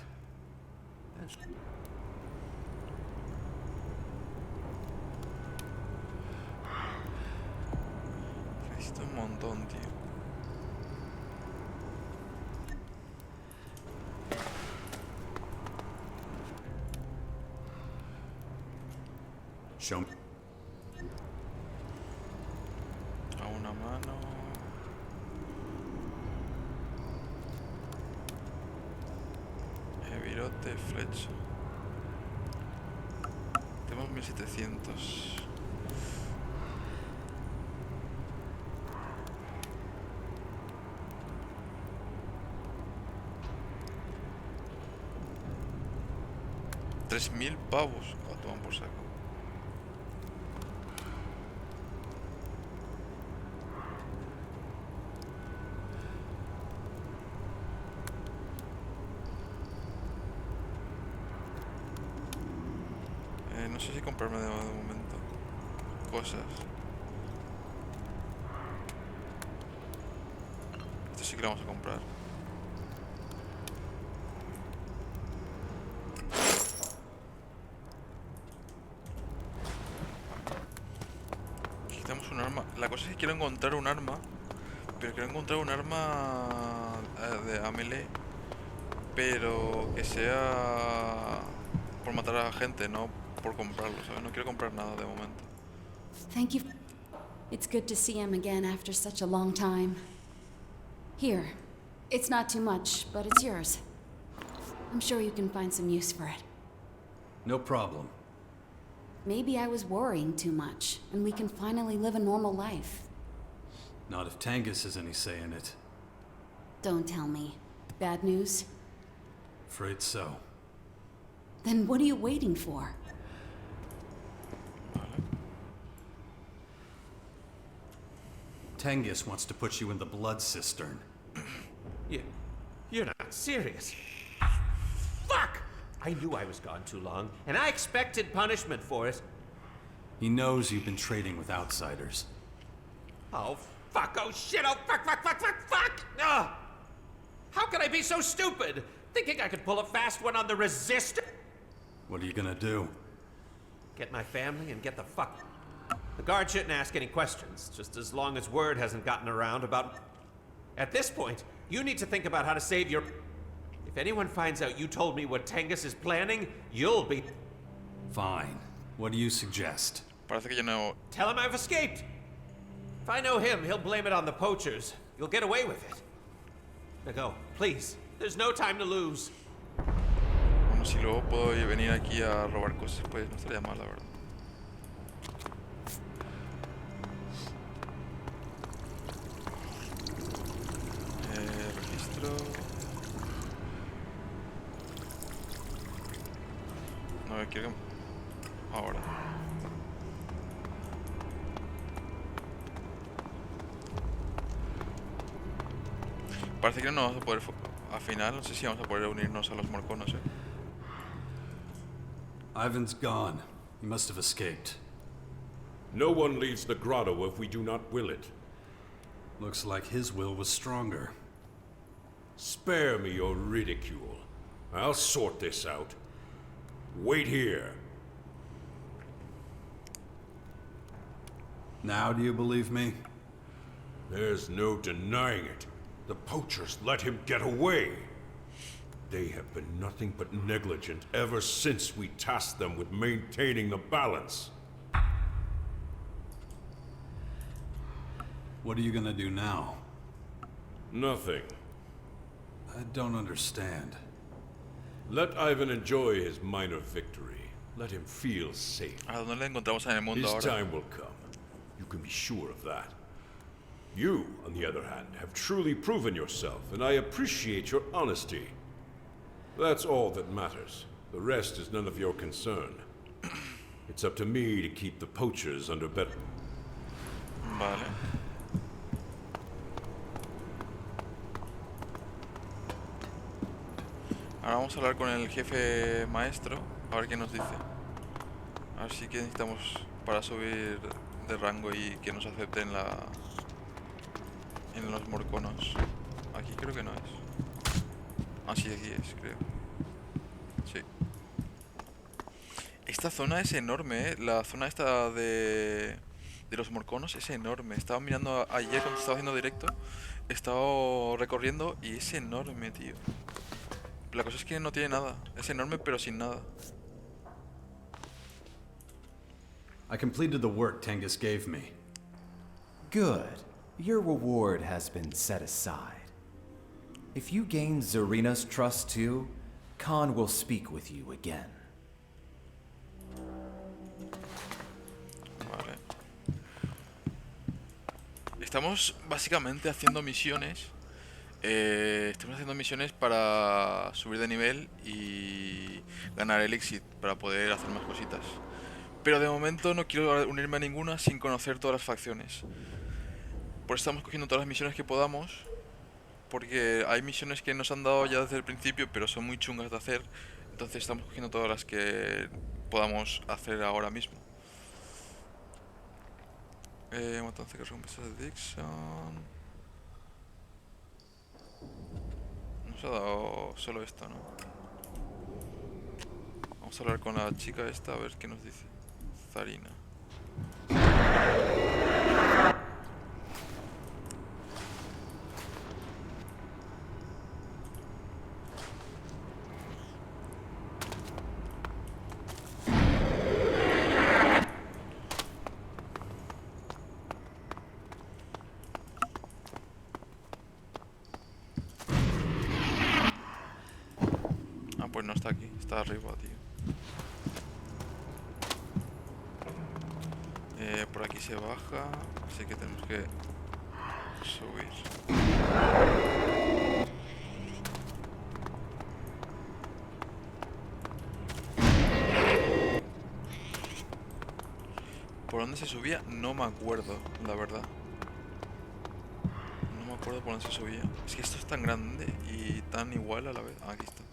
Necesito un montón, tío. Show me. A una mano... Virote, flecha. Tenemos 1700. 3000 pavos. A tomar por saco. No sé si comprarme de momento cosas. Esto sí que lo vamos a comprar. Quitamos un arma. La cosa es que quiero encontrar un arma, pero quiero encontrar un arma de melee, pero que sea por matar a la gente, no por comprarlo, ¿sabes? No quiero comprar nada de momento. Thank you. It's good to see him again after such a long time. Here. It's not too much, but it's yours. I'm sure you can find some use for it. No problem. Maybe I was worrying too much, and we can finally live a normal life. Not if Tangus has any say in it. Don't tell me. Bad news? Afraid so. Then what are you waiting for? Tangus wants to put you in the blood cistern. You're not serious. Fuck! I knew I was gone too long, and I expected punishment for it. He knows you've been trading with outsiders. Oh, fuck! Oh, shit! Oh, fuck! Ugh! How could I be so stupid? Thinking I could pull a fast one on the resistor? What are you gonna do? Get my family and get the fuck. The guard shouldn't ask any questions, just as long as word hasn't gotten around about... At this point, you need to think about how to save your... If anyone finds out you told me what Tangus is planning, you'll be... Fine. What do you suggest? Parece que yo no. Tell him I've escaped. If I know him, he'll blame it on the poachers. You'll get away with it. Now go, please. There's no time to lose. Bueno, si luego puedo venir aquí a robar cosas, pues no estaría mal, la verdad. Registro. No, quiero que... Ahora. Parece que no vamos a poder... Al final, no sé si vamos a poder unirnos a los morconos, ¿eh? Ivan's gone. He must have escaped. No one leaves the grotto if we do not will it. Looks like his will was stronger. Spare me your ridicule. I'll sort this out. Wait here. Now do you believe me? There's no denying it. The poachers let him get away. They have been nothing but negligent ever since we tasked them with maintaining the balance. What are you gonna do now? Nothing. I don't understand. Let Ivan enjoy his minor victory. Let him feel safe. ¿A dónde le encontramos en el mundo His ahora? time will come. You can be sure of that. You, on the other hand, have truly proven yourself, and I appreciate your honesty. That's all that matters. The rest is none of your concern. It's up to me to keep the poachers under better... Vale. Ahora vamos a hablar con el jefe maestro, a ver qué nos dice. A ver si que necesitamos para subir de rango y que nos acepten en los morconos. Aquí creo que no es. Ah, sí, aquí es, creo. Sí. Esta zona es enorme, ¿eh? La zona esta de los morconos es enorme. Estaba mirando ayer cuando estaba haciendo directo. He estado recorriendo y es enorme, tío. La cosa es que no tiene nada. Es enorme pero sin nada. I completed the work Tangus gave me. Good. Your reward has been set aside. If you gain Zarina's trust too, Khan will speak with you again. Vale. Estamos básicamente haciendo misiones Estamos haciendo misiones para subir de nivel y ganar el exit para poder hacer más cositas. Pero de momento no quiero unirme a ninguna sin conocer todas las facciones. Por eso estamos cogiendo todas las misiones que podamos. Porque hay misiones que nos han dado ya desde el principio, pero son muy chungas de hacer. Entonces estamos cogiendo todas las que podamos hacer ahora mismo. Matanza que recompensas de Dixon. Nos ha dado solo esto, ¿no? Vamos a hablar con la chica esta a ver qué nos dice. Zarina. Pues no está aquí, está arriba, tío. Por aquí se baja, así que tenemos que subir. ¿Por dónde se subía? No me acuerdo, la verdad. No me acuerdo por dónde se subía. Es que esto es tan grande y tan igual a la vez. Ah, aquí está.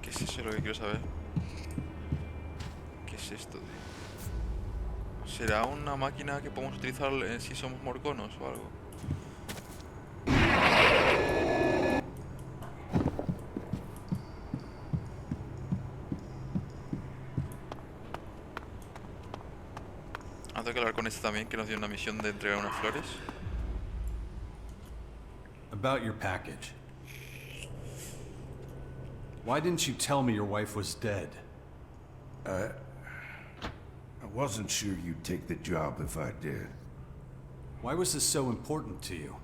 ¿Qué es eso lo que quiero saber? ¿Qué es esto, tío? ¿Será una máquina que podemos utilizar si somos morconos o algo? Tengo que hablar con este también, que nos dio una misión de entregar unas flores. About your package. Why didn't you tell me your wife was dead? I wasn't sure you'd take the job if I did. Why was this so important to you?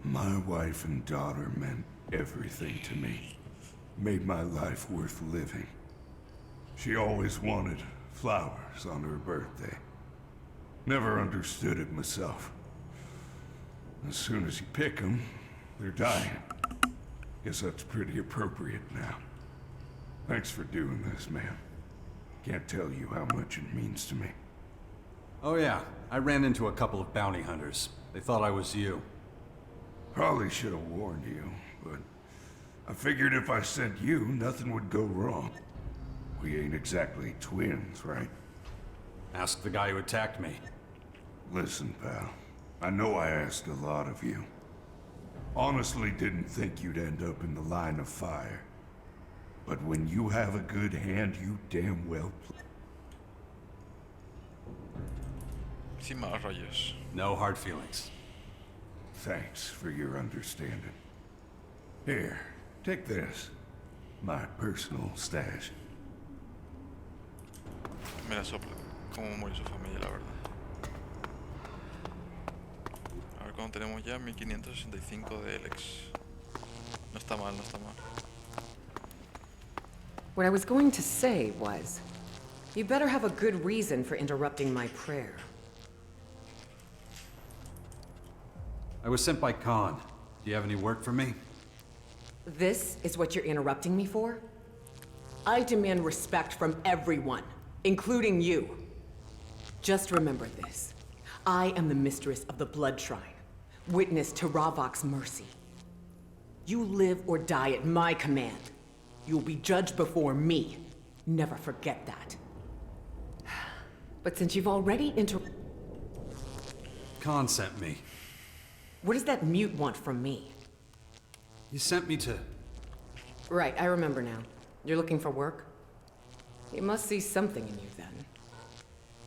My wife and daughter meant everything to me. Made my life worth living. She always wanted flowers on her birthday. Never understood it myself. As soon as you pick them, they're dying. Guess that's pretty appropriate now. Thanks for doing this, man. Can't tell you how much it means to me. Oh yeah, I ran into a couple of bounty hunters. They thought I was you. Probably should have warned you, but I figured if I sent you, nothing would go wrong. We ain't exactly twins, right? Ask the guy who attacked me. Listen, pal. I know I asked a lot of you. Honestly didn't think you'd end up in the line of fire. But when you have a good hand, you damn well play. Sin malos rollos. No hard feelings. Thanks for your understanding. Here, take this. My personal stash. Me la sopla. Cómo murió su familia, la verdad. A ver cuándo tenemos ya 1565 de Elex. No está mal, no está mal. What I was going to say was, you better have a good reason for interrupting my prayer. I was sent by Khan. Do you have any work for me? This is what you're interrupting me for? I demand respect from everyone, including you. Just remember this. I am the mistress of the Blood Shrine, witness to Ravok's mercy. You live or die at my command. You'll be judged before me. Never forget that. But since you've already Khan sent me. What does that mute want from me? He sent me to... Right, I remember now. You're looking for work? He must see something in you then.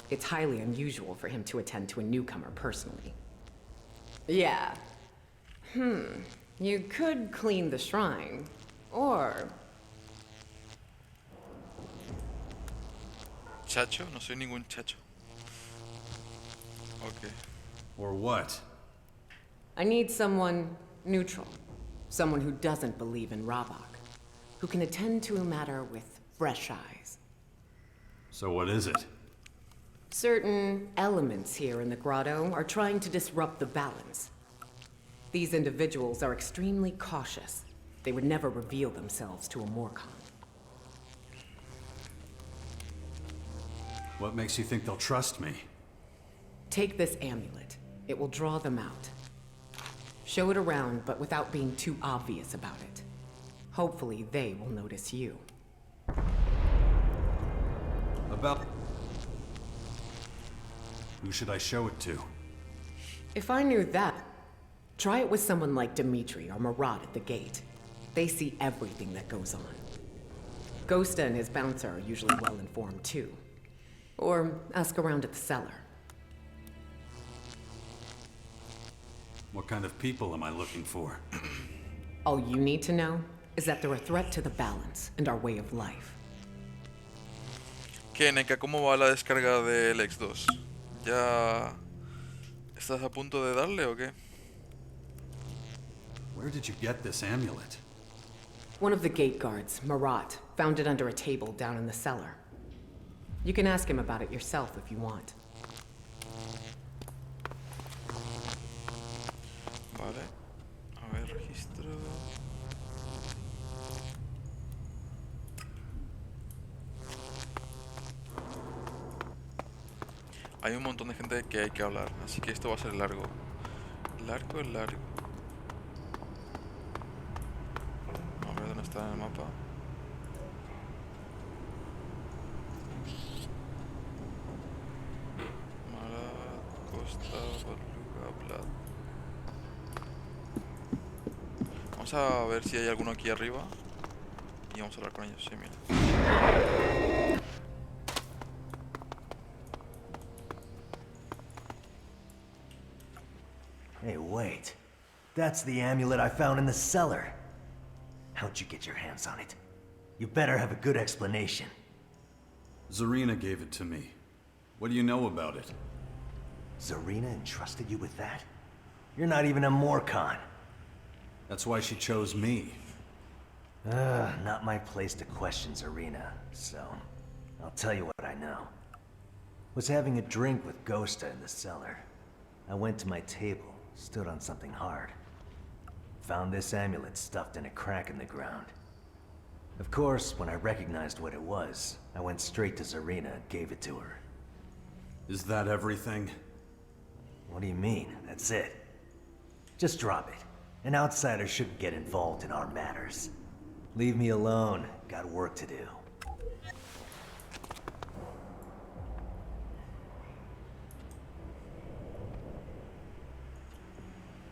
It's highly unusual for him to attend to a newcomer personally. Yeah. You could clean the shrine, or... Chacho, no soy ningún chacho. Okay. Or what? I need someone neutral. Someone who doesn't believe in Ravok, who can attend to a matter with fresh eyes. So what is it? Certain elements here in the grotto are trying to disrupt the balance. These individuals are extremely cautious. They would never reveal themselves to a Morcon. What makes you think they'll trust me? Take this amulet. It will draw them out. Show it around, but without being too obvious about it. Hopefully, they will notice you. About... Who should I show it to? If I knew that, try it with someone like Dimitri or Marat at the gate. They see everything that goes on. Ghosta and his bouncer are usually well informed too. Or ask around at the cellar. What kind of people am I looking for? All you need to know is that they're a threat to the balance and our way of life. ¿Qué, Neka? ¿Cómo va la descarga del X2? ¿Ya estás a punto de darle o qué? Where did you get this amulet? One of the gate guards, Marat, found it under a table down in the cellar. You can ask him about it yourself if you want. Vale. A ver, registro. Hay un montón de gente que hay que hablar, así que esto va a ser largo. Largo, largo. A ver dónde está en el mapa. Marat, Costa, Barluga, Plat. Vamos a ver si hay alguno aquí arriba. Y vamos a hablar con ellos, sí, mira. Hey, wait. That's the amulet I found in the cellar. How'd you get your hands on it? You better have a good explanation. Zarina gave it to me. What do you know about it? Zarina entrusted you with that? You're not even a Morcon. That's why she chose me. Not my place to question Zarina, so I'll tell you what I know. Was having a drink with Ghosta in the cellar. I went to my table, stood on something hard. Found this amulet stuffed in a crack in the ground. Of course, when I recognized what it was, I went straight to Zarina and gave it to her. Is that everything? What do you mean? That's it? Just drop it. An outsider shouldn't get involved in our matters. Leave me alone. Got work to do.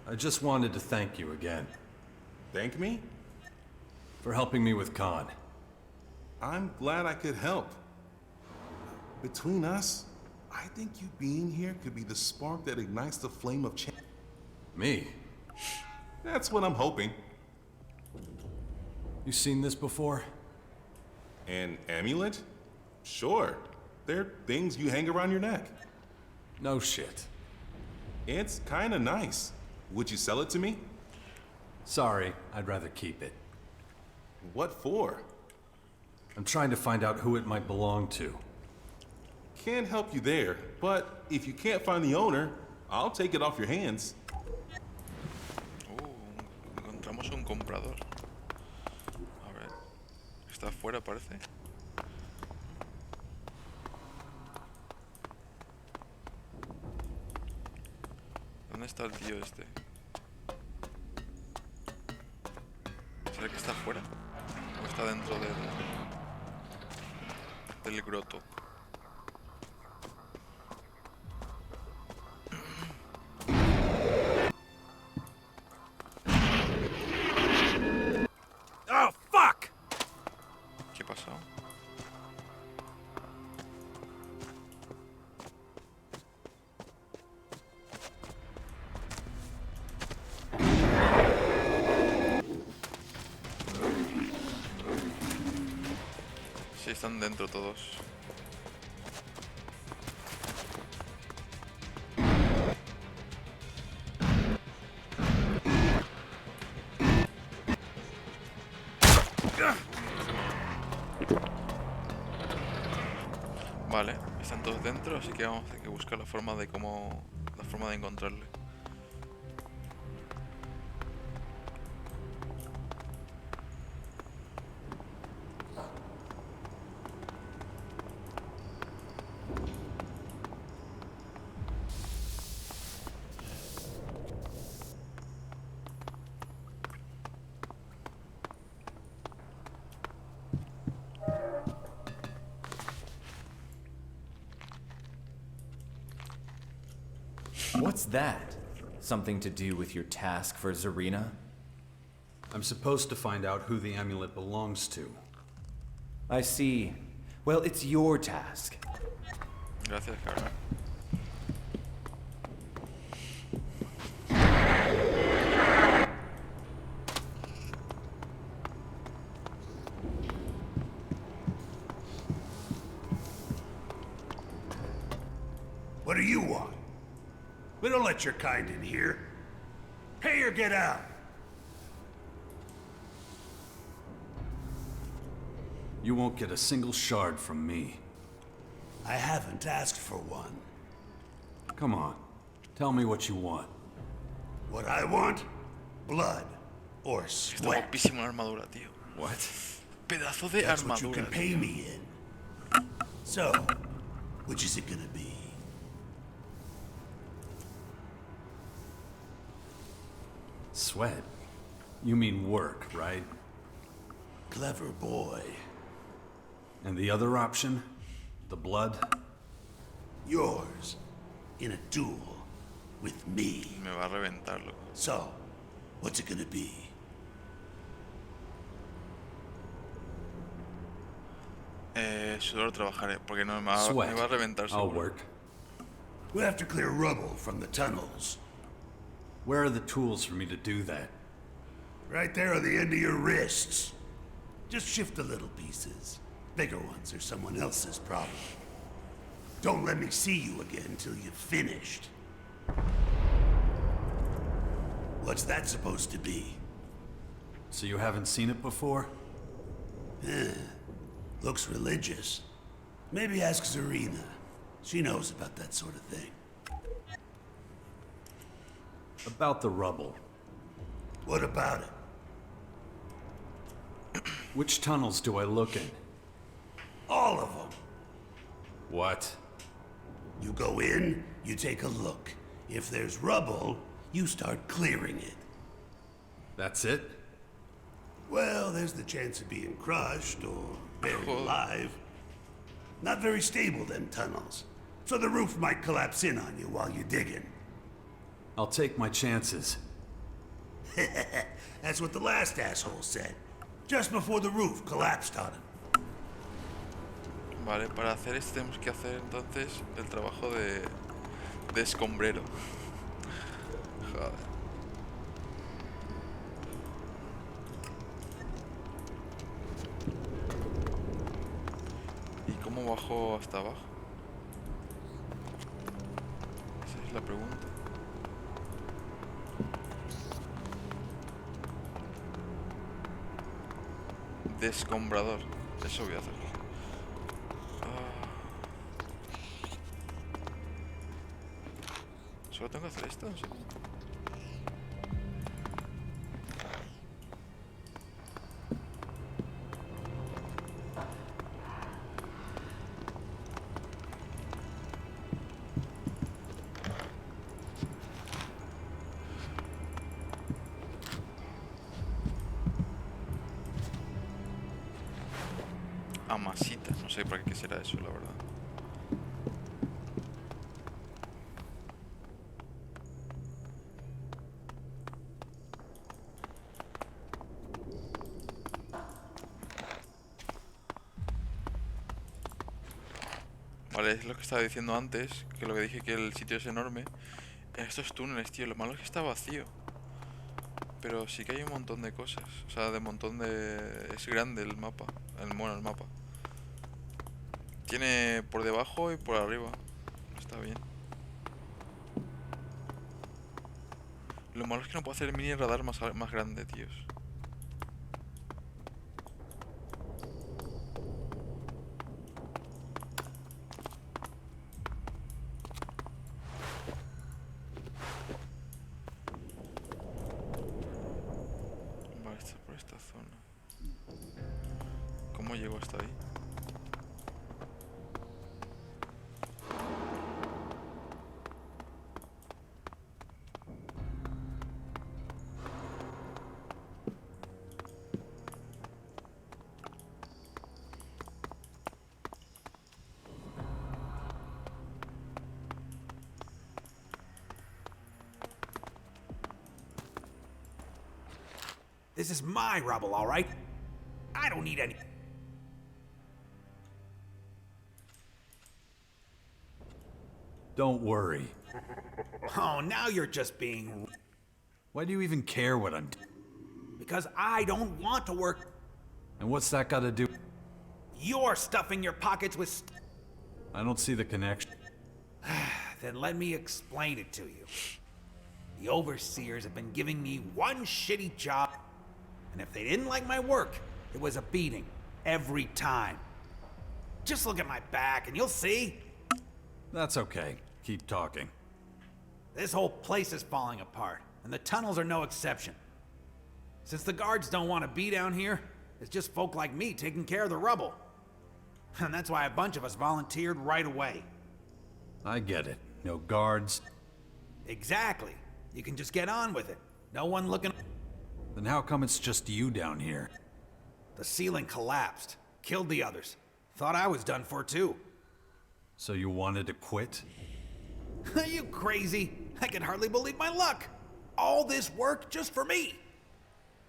I just wanted to thank you again. Thank me? For helping me with Khan. I'm glad I could help. Between us, I think you being here could be the spark that ignites the flame of change. Me? That's what I'm hoping. You seen this before? An amulet? Sure. They're things you hang around your neck. No shit. It's kinda nice. Would you sell it to me? Sorry, I'd rather keep it. What for? I'm trying to find out who it might belong to. Can't help you there, but if you can't find the owner, I'll take it off your hands. Encontramos un comprador. A ver. Está afuera, parece. ¿Dónde está el tío este? ¿Será que está afuera? ¿O está dentro del groto? Oh, fuck! ¿Qué pasó? Sí, están dentro todos. Vale, están todos dentro, así que vamos a tener que buscar la forma de cómo... La forma de encontrarle. What's that? Something to do with your task for Zarina? I'm supposed to find out who the amulet belongs to. I see. Well, it's your task. Gracias, Carmen. What do you want? We don't let your kind in here. Pay or get out. You won't get a single shard from me. I haven't asked for one. Come on, tell me what you want. What I want? Blood or Está sweat. guapísima la armadura, tío. What? Pedazo de That's what you can armadura. pay me in. So, which is it gonna be? Sweat? You mean work, right? Clever boy. And the other option? The blood? Yours. In a duel. With me. Me va a reventar, loco. So, what's it gonna be? Sudor trabajaré, porque no me va, Sweat. me va a reventar I'll seguro. work. We have to clear rubble from the tunnels. Where are the tools for me to do that? Right there on the end of your wrists. Just shift the little pieces. Bigger ones are someone else's problem. Don't let me see you again till you've finished. What's that supposed to be? So you haven't seen it before? Looks religious. Maybe ask Zarina. She knows about that sort of thing. About the rubble. What about it? Which tunnels do I look in? All of them. What? You go in, you take a look. If there's rubble, you start clearing it. That's it? Well, there's the chance of being crushed or buried alive. Not very stable, them tunnels. So the roof might collapse in on you while you're digging. I'll take my chances. That's what the last asshole said. Just before the roof collapsed on him. Vale, para hacer esto tenemos que hacer entonces el trabajo de escombrero. Joder. ¿Y cómo bajo hasta abajo? Esa es la pregunta. Descombrador. Eso voy a hacer. ¿Solo tengo que hacer esto? ¿Sí? Amasita, no sé para qué será eso, la verdad. Vale, es lo que estaba diciendo antes, que lo que dije que el sitio es enorme. En estos túneles, tío, lo malo es que está vacío. Pero sí que hay un montón de cosas. O sea, de montón de... Es grande el mapa. Bueno, el mapa. Tiene por debajo y por arriba. Está bien. Lo malo es que no puedo hacer el mini radar más grande, tíos. algo está ahí. This is my rubble, all right? I don't need any. Don't worry. Oh, now you're just being... Why do you even care what I'm doing? Because I don't want to work. And what's that got to do? You're stuffing your pockets with... I don't see the connection. Then let me explain it to you. The overseers have been giving me one shitty job, and if they didn't like my work, it was a beating. Every time. Just look at my back and you'll see. That's okay. Keep talking. This whole place is falling apart, and the tunnels are no exception. Since the guards don't want to be down here, it's just folk like me taking care of the rubble. And that's why a bunch of us volunteered right away. I get it. No guards. Exactly. You can just get on with it. No one looking... Then how come it's just you down here? The ceiling collapsed. Killed the others. Thought I was done for too. So you wanted to quit? Are you crazy? I can hardly believe my luck. All this work just for me.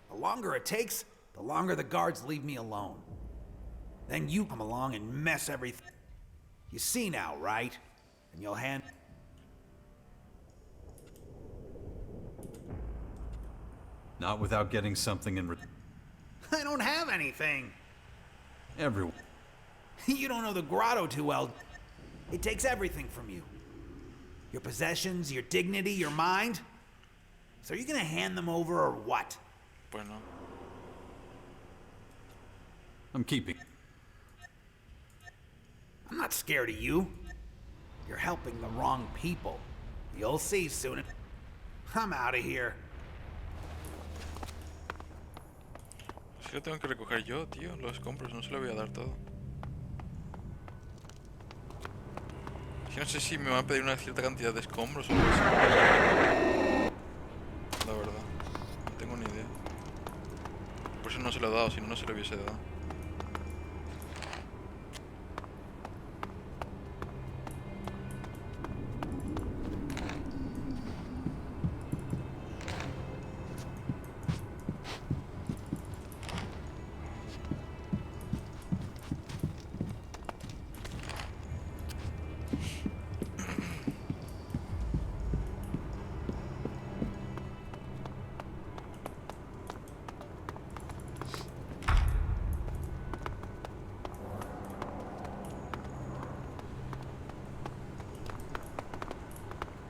The longer it takes, the longer the guards leave me alone. Then you come along and mess everything. You see now, right? And you'll hand... Not without getting something in return. I don't have anything. Everyone. You don't know the grotto too well. It takes everything from you. Your possessions, your dignity, your mind. So are you gonna hand them over or what? Bueno. I'm keeping. I'm not scared of you. You're helping the wrong people. You'll see soon. I'm out of here. Es que lo tengo que recoger yo, tío. Los escombros, no se lo voy a dar todo. Es que no sé si me van a pedir una cierta cantidad de escombros o algo así. La verdad, no tengo ni idea. Por eso no se lo he dado, si no, no se lo hubiese dado.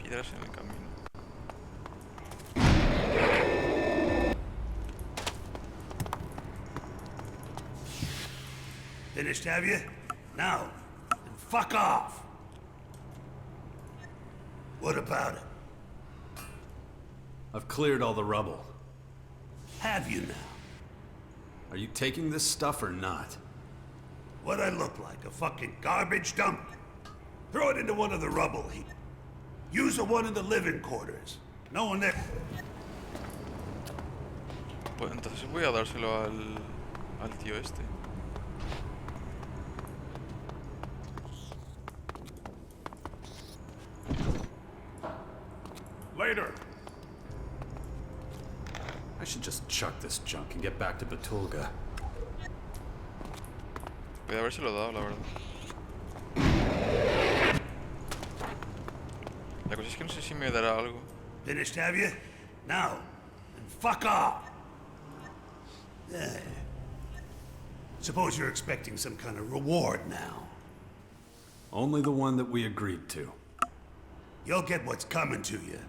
Piedras en el camino. Finished, have you? Now, then fuck off. What about it? I've cleared all the rubble. Have you now? Are you taking this stuff or not? What I look like, a fucking garbage dump? Throw it into one of the rubble heaps. Use the one in the living quarters. No one there. Pues entonces voy a dárselo al tío este. Later. I should just chuck this junk and get back to Batulga. Voy a habérselo dado, la verdad. La cosa es que no sé si me dará algo. Finished, have you? Now, then fuck off. Suppose you're expecting some kind of reward now. Only the one that we agreed to. You'll get what's coming to you.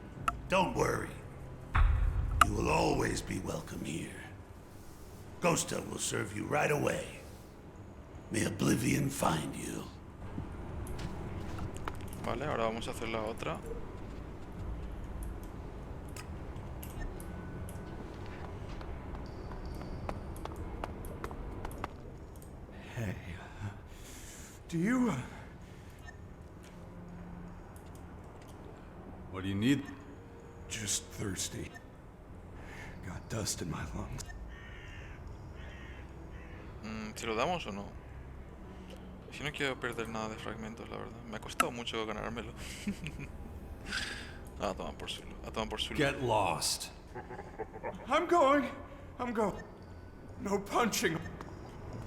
Don't worry. You will always be welcome here. Ghosta will serve you right away. May Oblivion find you. Vale, ahora vamos a hacer la otra. Do you... What do you need? Just thirsty. Got dust in my lungs. ¿Si lo damos o no? Si no quiero perder nada de fragmentos, la verdad. Me ha costado mucho ganármelo. A tomar por suelo. A tomar por suelo. Get lost. I'm going. No punching.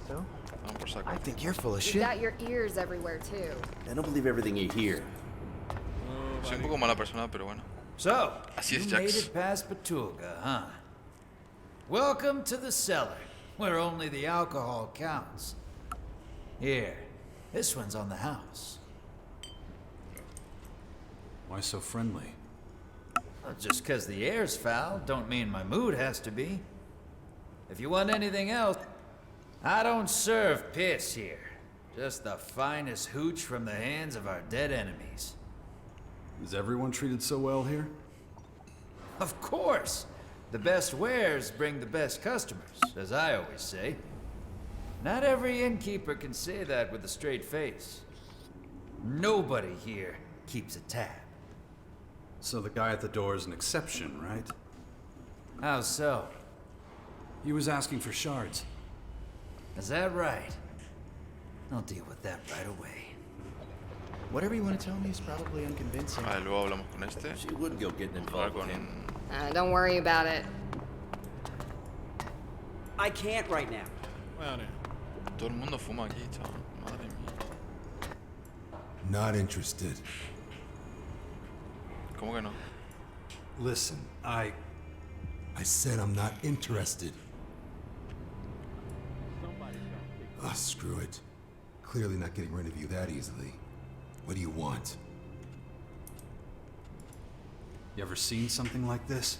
So? Vamos por saco. I think you're full of You shit. got your ears everywhere, too. I don't believe everything you hear. Soy un poco mala persona, pero bueno. So, Así es, you made Jax. it past Petulga, huh? Welcome to the cellar, where only the alcohol counts. Here, this one's on the house. Why so friendly? Well, just 'cause the air's foul don't mean my mood has to be. If you want anything else, I don't serve piss here. Just the finest hooch from the hands of our dead enemies. Is everyone treated so well here? Of course! The best wares bring the best customers, as I always say. Not every innkeeper can say that with a straight face. Nobody here keeps a tab. So the guy at the door is an exception, right? How so? He was asking for shards. Is that right? I'll deal with that right away. Whatever you want to tell me is probably unconvincing. Vale, luego hablamos con este. She wouldn't go getting Hablar involved with con... him. Don't worry about it. I can't right now. Well, no. Todo el mundo fuma aquí, chaval. Madre mía. Not interested. ¿Cómo que no? Listen, I said I'm not interested. Ah, screw it. Clearly not getting rid of you that easily. What do you want? You ever seen something like this?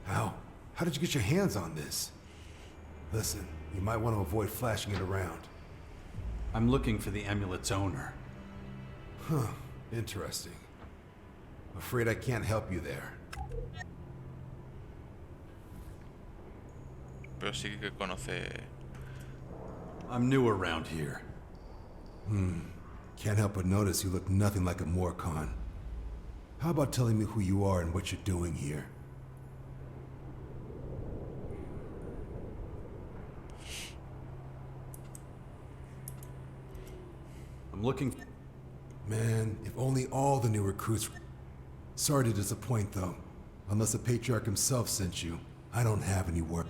How? How did you get your hands on this? Listen, you might want to avoid flashing it around. I'm looking for the amulet's owner. Huh. Interesting. Afraid I can't help you there. Pero sí que conoce... I'm new around here. Can't help but notice you look nothing like a Morcon. How about telling me who you are and what you're doing here? I'm looking... Man, if only all the new recruits... Sorry to disappoint, though. Unless the Patriarch himself sent you, I don't have any work.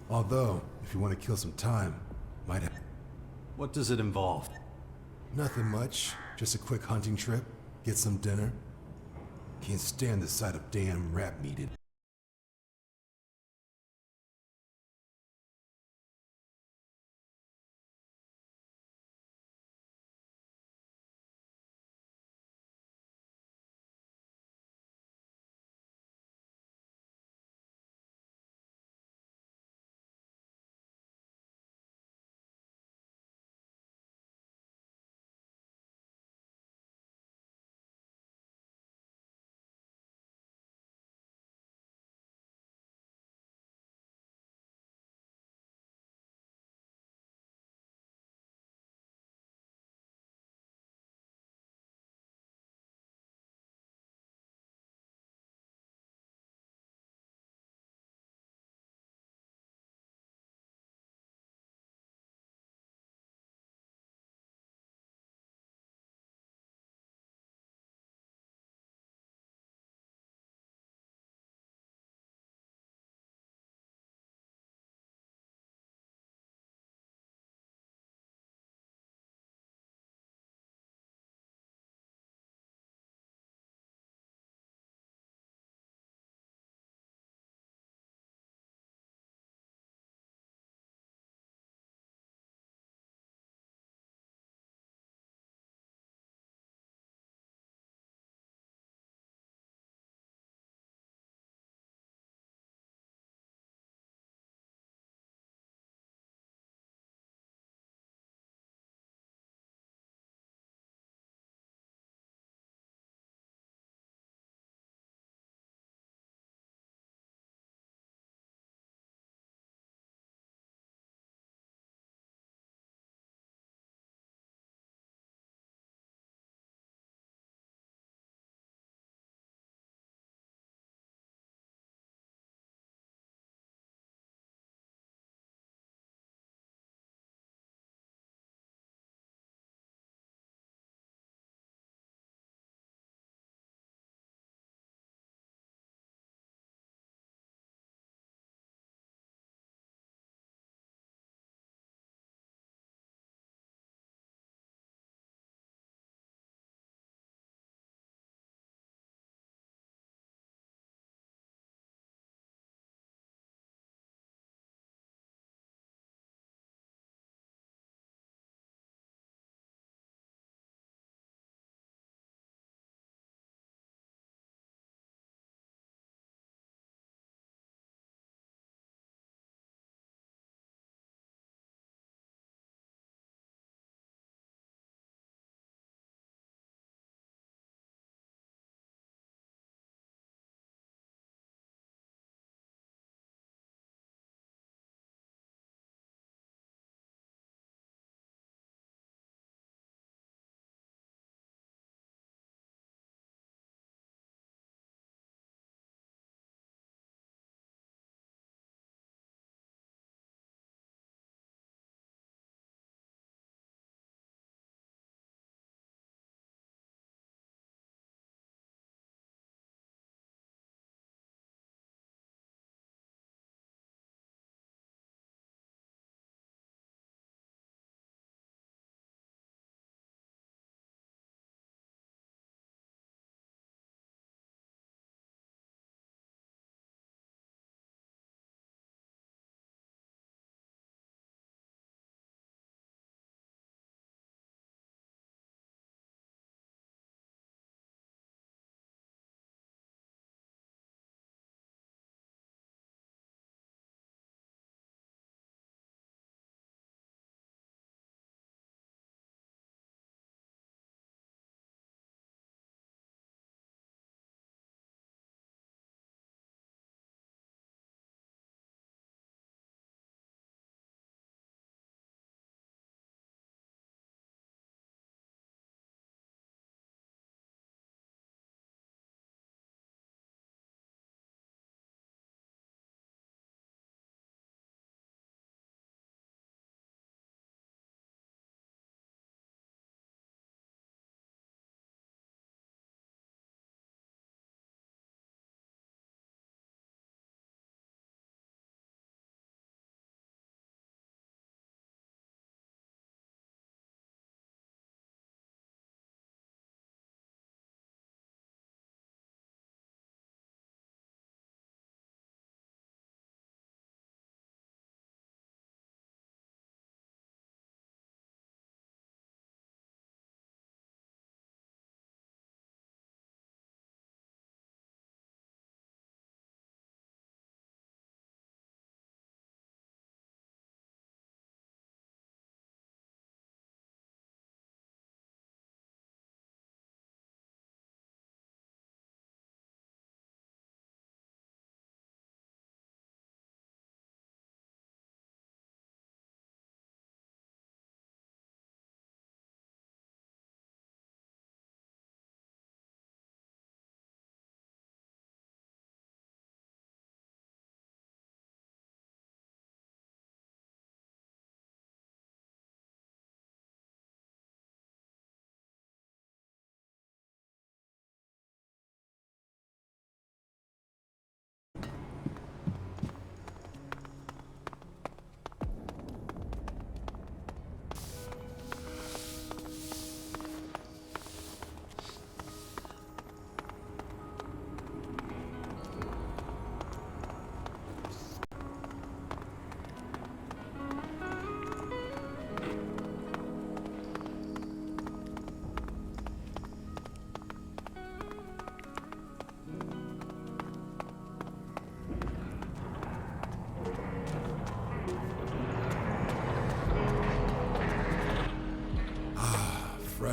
Although, if you want to kill some time, might have... What does it involve? Nothing much. Just a quick hunting trip. Get some dinner. Can't stand the sight of damn rat meat.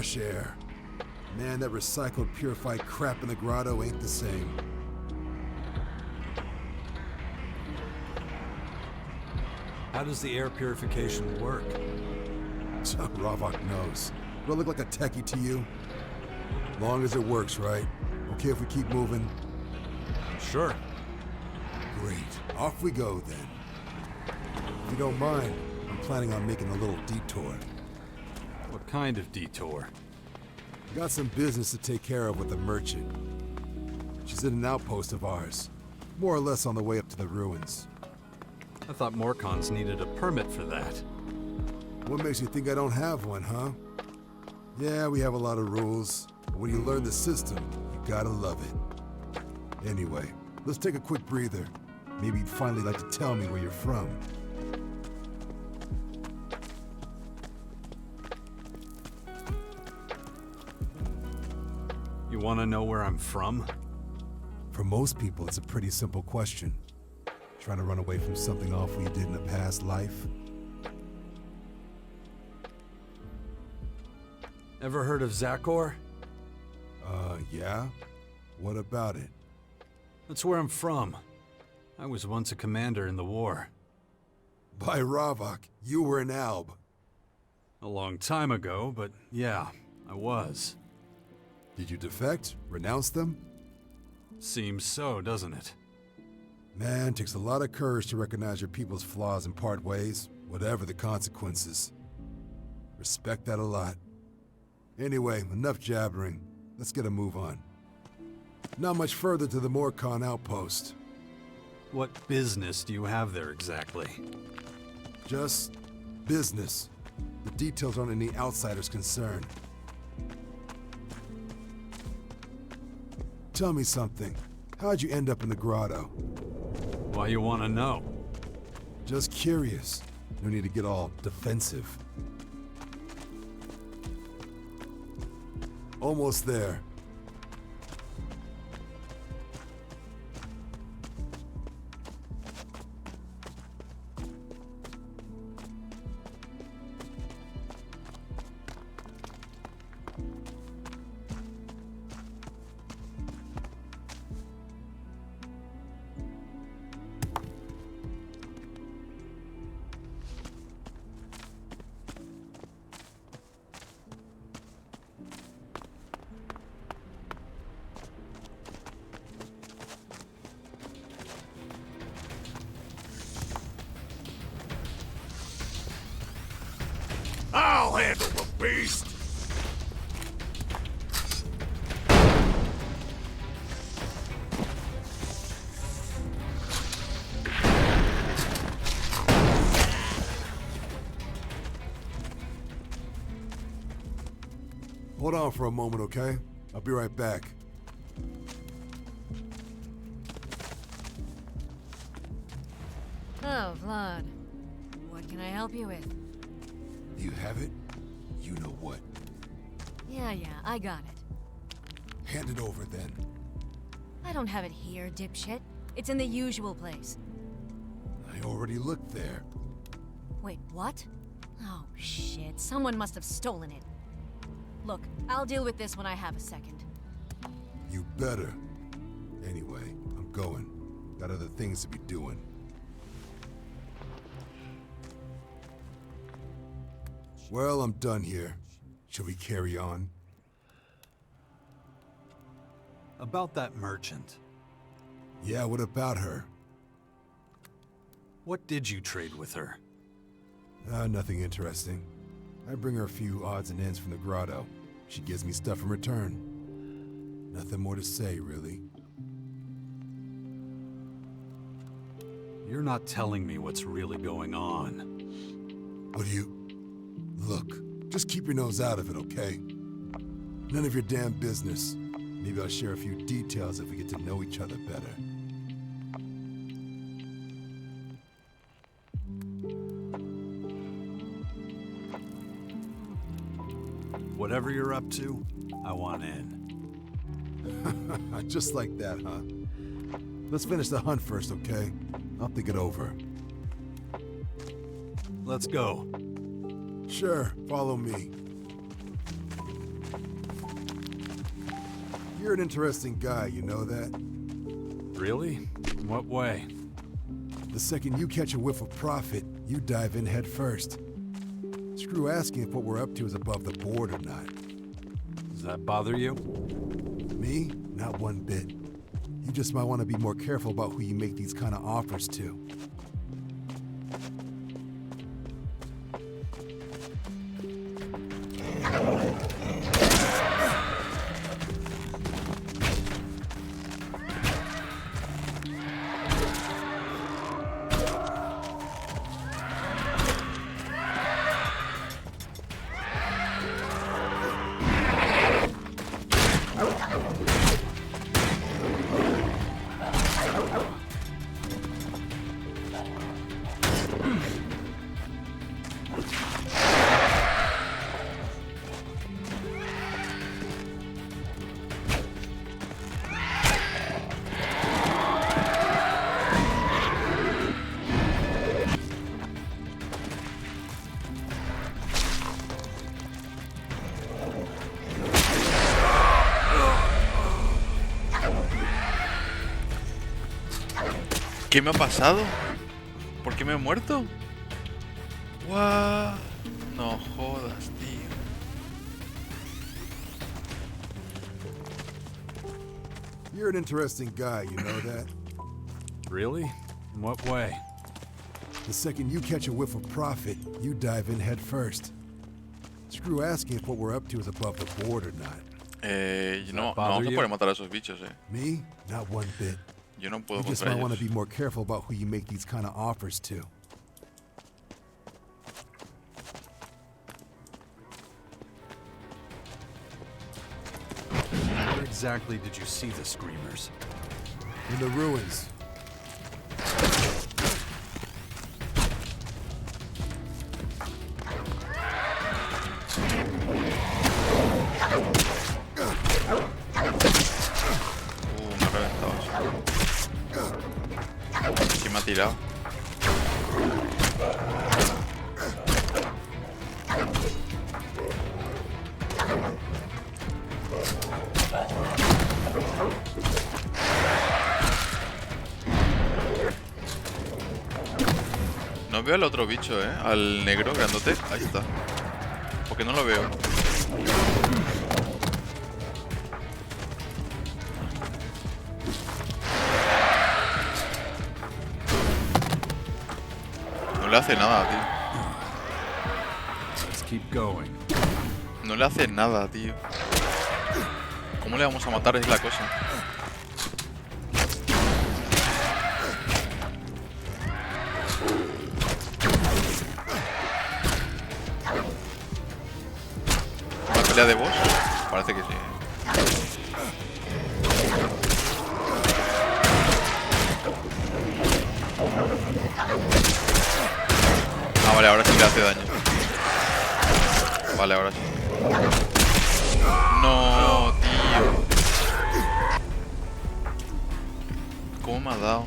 fresh air. Man, that recycled, purified crap in the grotto ain't the same. How does the air purification work? Ravok knows. Do I look like a techie to you? Long as it works, right? Okay if we keep moving? Sure. Great. Off we go, then. If you don't mind, I'm planning on making a little detour. What kind of detour? Got some business to take care of with a merchant. She's in an outpost of ours. More or less on the way up to the ruins. I thought Morcons needed a permit for that. What makes you think I don't have one, huh? Yeah, we have a lot of rules, but when you learn the system, you gotta love it. Anyway, let's take a quick breather. Maybe you'd finally like to tell me where you're from. You want to know where I'm from? For most people, it's a pretty simple question. Trying to run away from something awful you did in a past life? Ever heard of Zakor? Yeah? What about it? That's where I'm from. I was once a commander in the war. By Ravok, you were an Alb. A long time ago, but yeah, I was. Did you defect? Renounce them? Seems so, doesn't it? Man, takes a lot of courage to recognize your people's flaws and part ways, whatever the consequences. Respect that a lot. Anyway, enough jabbering. Let's get a move on. Not much further to the Morcon outpost. What business do you have there exactly? Just business. The details aren't any outsider's concern. Tell me something. How'd you end up in the grotto? Why you want to know? Just curious. No need to get all defensive. Almost there. I'll handle the beast! Hold on for a moment, okay? I'll be right back. Oh, Vlad. What can I help you with? You have it? You know what? Yeah, I got it. Hand it over then. I don't have it here, dipshit. It's in the usual place. I already looked there. Wait, what? Oh, shit. Someone must have stolen it. Look, I'll deal with this when I have a second. You better. Anyway, I'm going. Got other things to be doing. Well, I'm done here. Shall we carry on? About that merchant. Yeah, what about her? What did you trade with her? Nothing interesting. I bring her a few odds and ends from the grotto. She gives me stuff in return. Nothing more to say, really. You're not telling me what's really going on. What do you... Look, just keep your nose out of it, okay? None of your damn business. Maybe I'll share a few details if we get to know each other better. Whatever you're up to, I want in. Just like that, huh? Let's finish the hunt first, okay? I'll think it over. Let's go. Sure, follow me. You're an interesting guy, you know that? Really? In what way? The second you catch a whiff of profit, you dive in head first. Screw asking if what we're up to is above the board or not. Does that bother you? Me? Not one bit. You just might want to be more careful about who you make these kind of offers to. ¿Qué me ha pasado? ¿Por qué me he muerto? What? No jodas, tío. You're an interesting guy, you know that? Really? In what way? The second you catch a whiff of profit, you dive in head first. Screw asking if what we're up to is above the board or not. No vamos a poder matar a esos bichos, Me? Not one bit. Yo no puedo You just contra might want to ellos. be more careful about who you make these kind of offers to. Where exactly did you see the screamers? In the ruins. Me ha reventado eso. Sí me ha tirado. No veo al otro bicho, al negro grandote. Ahí está. Porque no lo veo. No le hace nada, tío. Let's keep going. No le hace nada, tío. ¿Cómo le vamos a matar? Es la cosa. ¿Una pelea de boss? Parece que sí. Ah, vale, ahora sí le hace daño. Vale, ahora sí. No, tío. ¿Cómo me ha dado?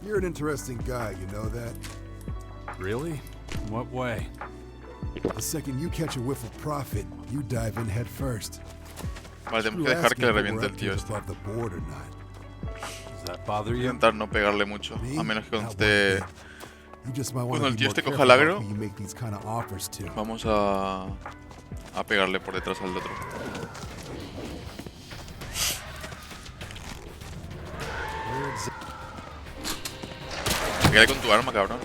You're an interesting guy, you know that? Really? In what way? The second you catch a whiff of profit, you dive in head first. Vale, tenemos que dejar que le reviente el tío este. Above the board or not. Does that bother you? Intentar no pegarle mucho, a menos que cuando esté... You just might want Cuando to el be tío more este coja careful el about agro, who you make these kind of offers to. vamos a pegarle por detrás al otro. Pégale con tu arma, cabrón.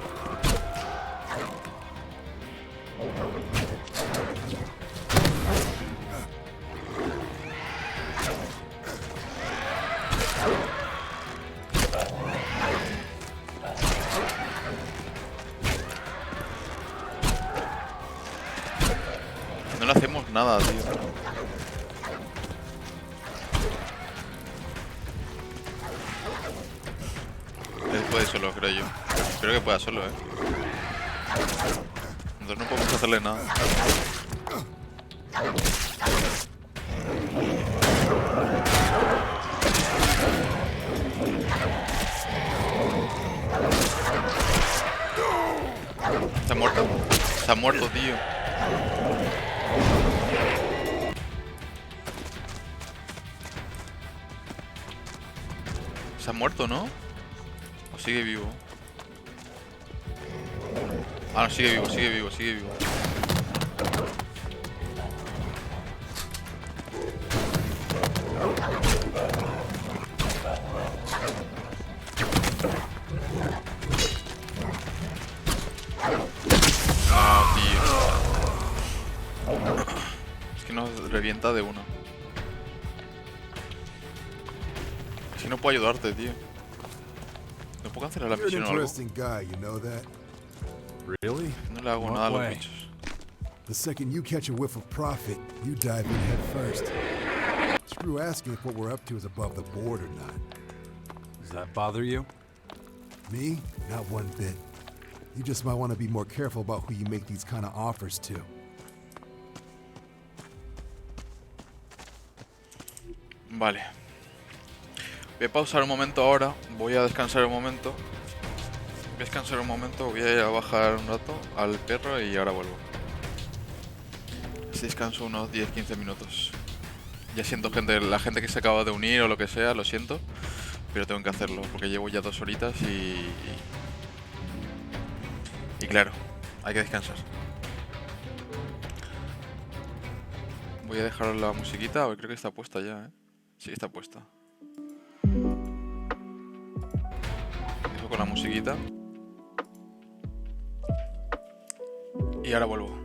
No le hacemos nada, tío. Él puede solo, creo yo. Creo que pueda solo, Entonces no podemos hacerle nada. ¿Está muerto? Está muerto, tío. Se ha muerto, ¿no? ¿O sigue vivo? Ah, no, sigue vivo, sigue vivo, sigue vivo. Ah, tío. Es que nos revienta de una. Es que no puedo ayudarte, tío. ¿No puedo cancelar la You're an misión o algo? interesting guy, you know that? Really? No le hago nada a los bichos. The second you catch a whiff of profit, you dive in head first. Screw asking if what we're up to is above the board or not. Does that bother you? Me? Not one bit. You just might want to be more careful about who you make these kind of offers to. Vale. Voy a pausar un momento ahora. Voy a descansar un momento. Voy a descansar un momento. Voy a ir a bajar un rato al perro y ahora vuelvo. Si descanso unos 10-15 minutos. Ya siento gente, la gente que se acaba de unir o lo que sea, lo siento. Pero tengo que hacerlo porque llevo ya 2 horitas y claro, hay que descansar. Voy a dejar la musiquita, creo que está puesta ya, ¿eh? Sí, está puesta. Dejo con la musiquita. Y ahora vuelvo.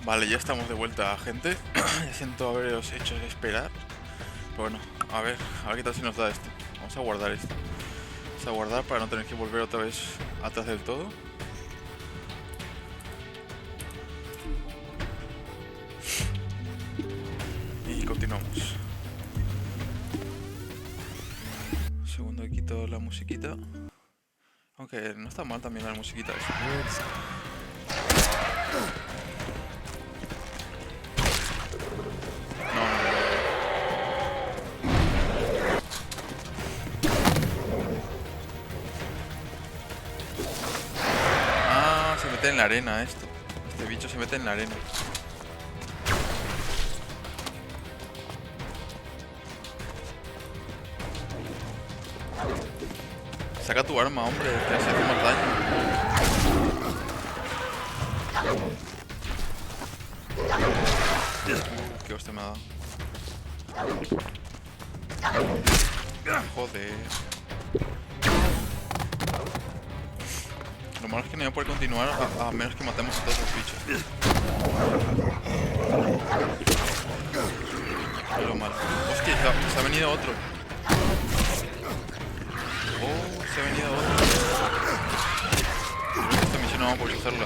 Vale, ya estamos de vuelta, gente. Ya siento haberos hecho esperar. Pero bueno, a ver qué tal se nos da esto. Vamos a guardar esto. Vamos a guardar para no tener que volver otra vez atrás del todo. Y continuamos. Un segundo, quito la musiquita. Aunque no está mal también la musiquita esa. Se mete en la arena esto. Este bicho se mete en la arena. Saca tu arma, hombre, que así hace más daño. Qué hostia me ha dado. Joder. Lo malo es que no voy a poder continuar a menos que matemos a todos los bichos. Es lo malo. Hostia, se ha venido otro. Oh, se ha venido otro. Creo que esta misión no vamos a poder hacerla.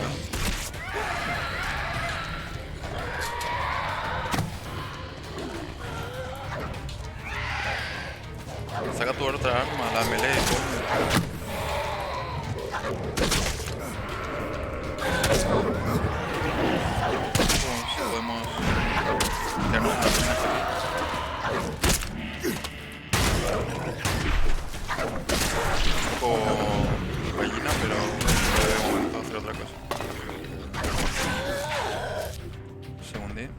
Saca tu otra arma, la melee, coño. Podemos quedarnos en la zona un poco gallina, pero de momento hacer otra cosa. Un segundín.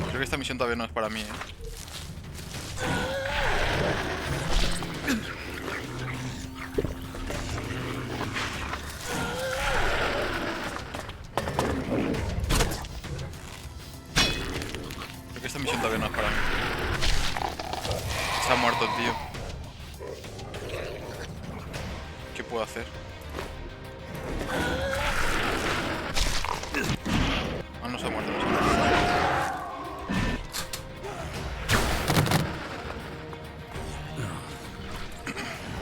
Creo que esta misión todavía no es para mí, Creo que esta misión todavía no es para mí. Se ha muerto el tío. ¿Qué puedo hacer? Ah, no se ha muerto, no se ha muerto.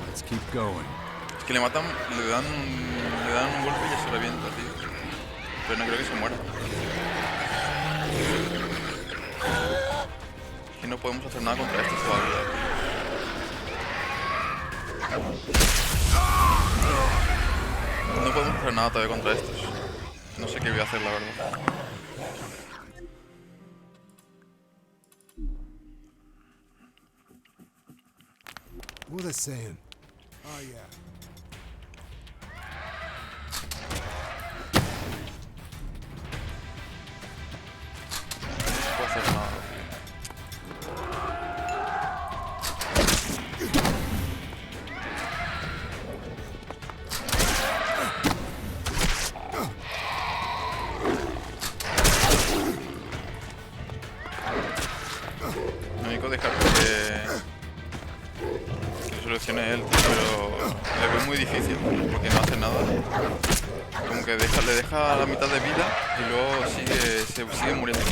Let's keep going. Es que le matan, le dan un golpe y ya se revienta, tío. Pero no creo que se muera. Es que no podemos hacer nada contra esto todavía, tío. No podemos hacer nada todavía contra estos. No sé qué voy a hacer, la verdad. What are they saying? Oh, yeah. No puedo hacer nada, tío. Lo único dejar que lo solucione él, pero le veo muy difícil porque no hace nada. Como que le deja la mitad de vida y luego sigue muriendo.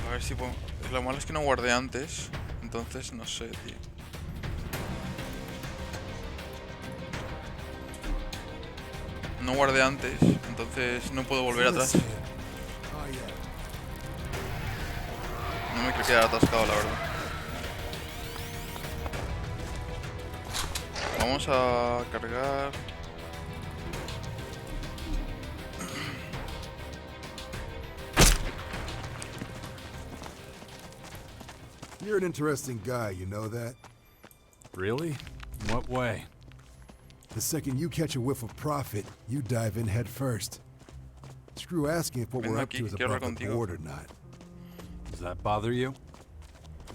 A ver si puedo... Lo malo es que no guardé antes, entonces no sé, tío. No guardé antes, entonces no puedo volver atrás. No me quiero quedar atascado, la verdad. Vamos a cargar. You're an interesting guy, you know that? Really? In what way? The second you catch a whiff of profit, you dive in head first. Screw asking if what we're up to is above the board or not. Does that bother you?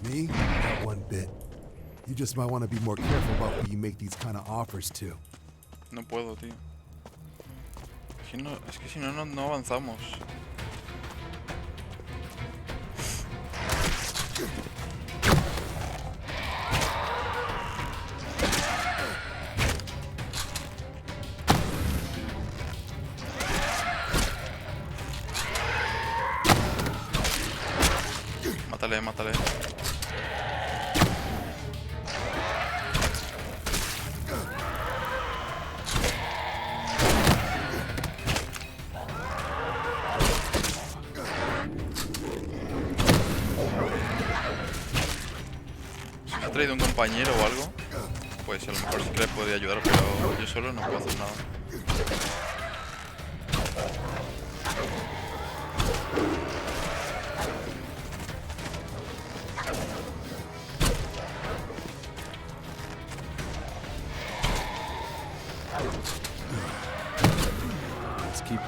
Me? Not one bit. You just might want to be more careful about who you make these kind of offers to. No puedo, tío. Es que si no, no avanzamos. Mátale. Si se ha traído un compañero o algo, pues a lo mejor sí que le podría ayudar, pero yo solo no puedo hacer nada.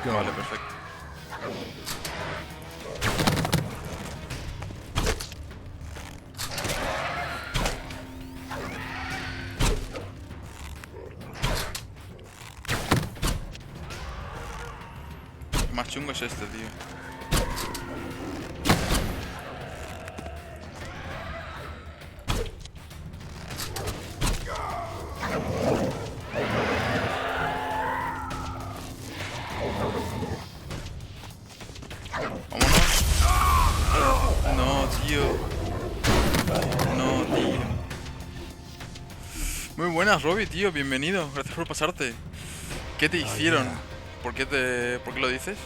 Vale, perfecto. El más chungo es este, tío. Muy buenas, Robbie, tío, bienvenido. Gracias por pasarte. ¿Qué te hicieron? ¿Por qué lo dices?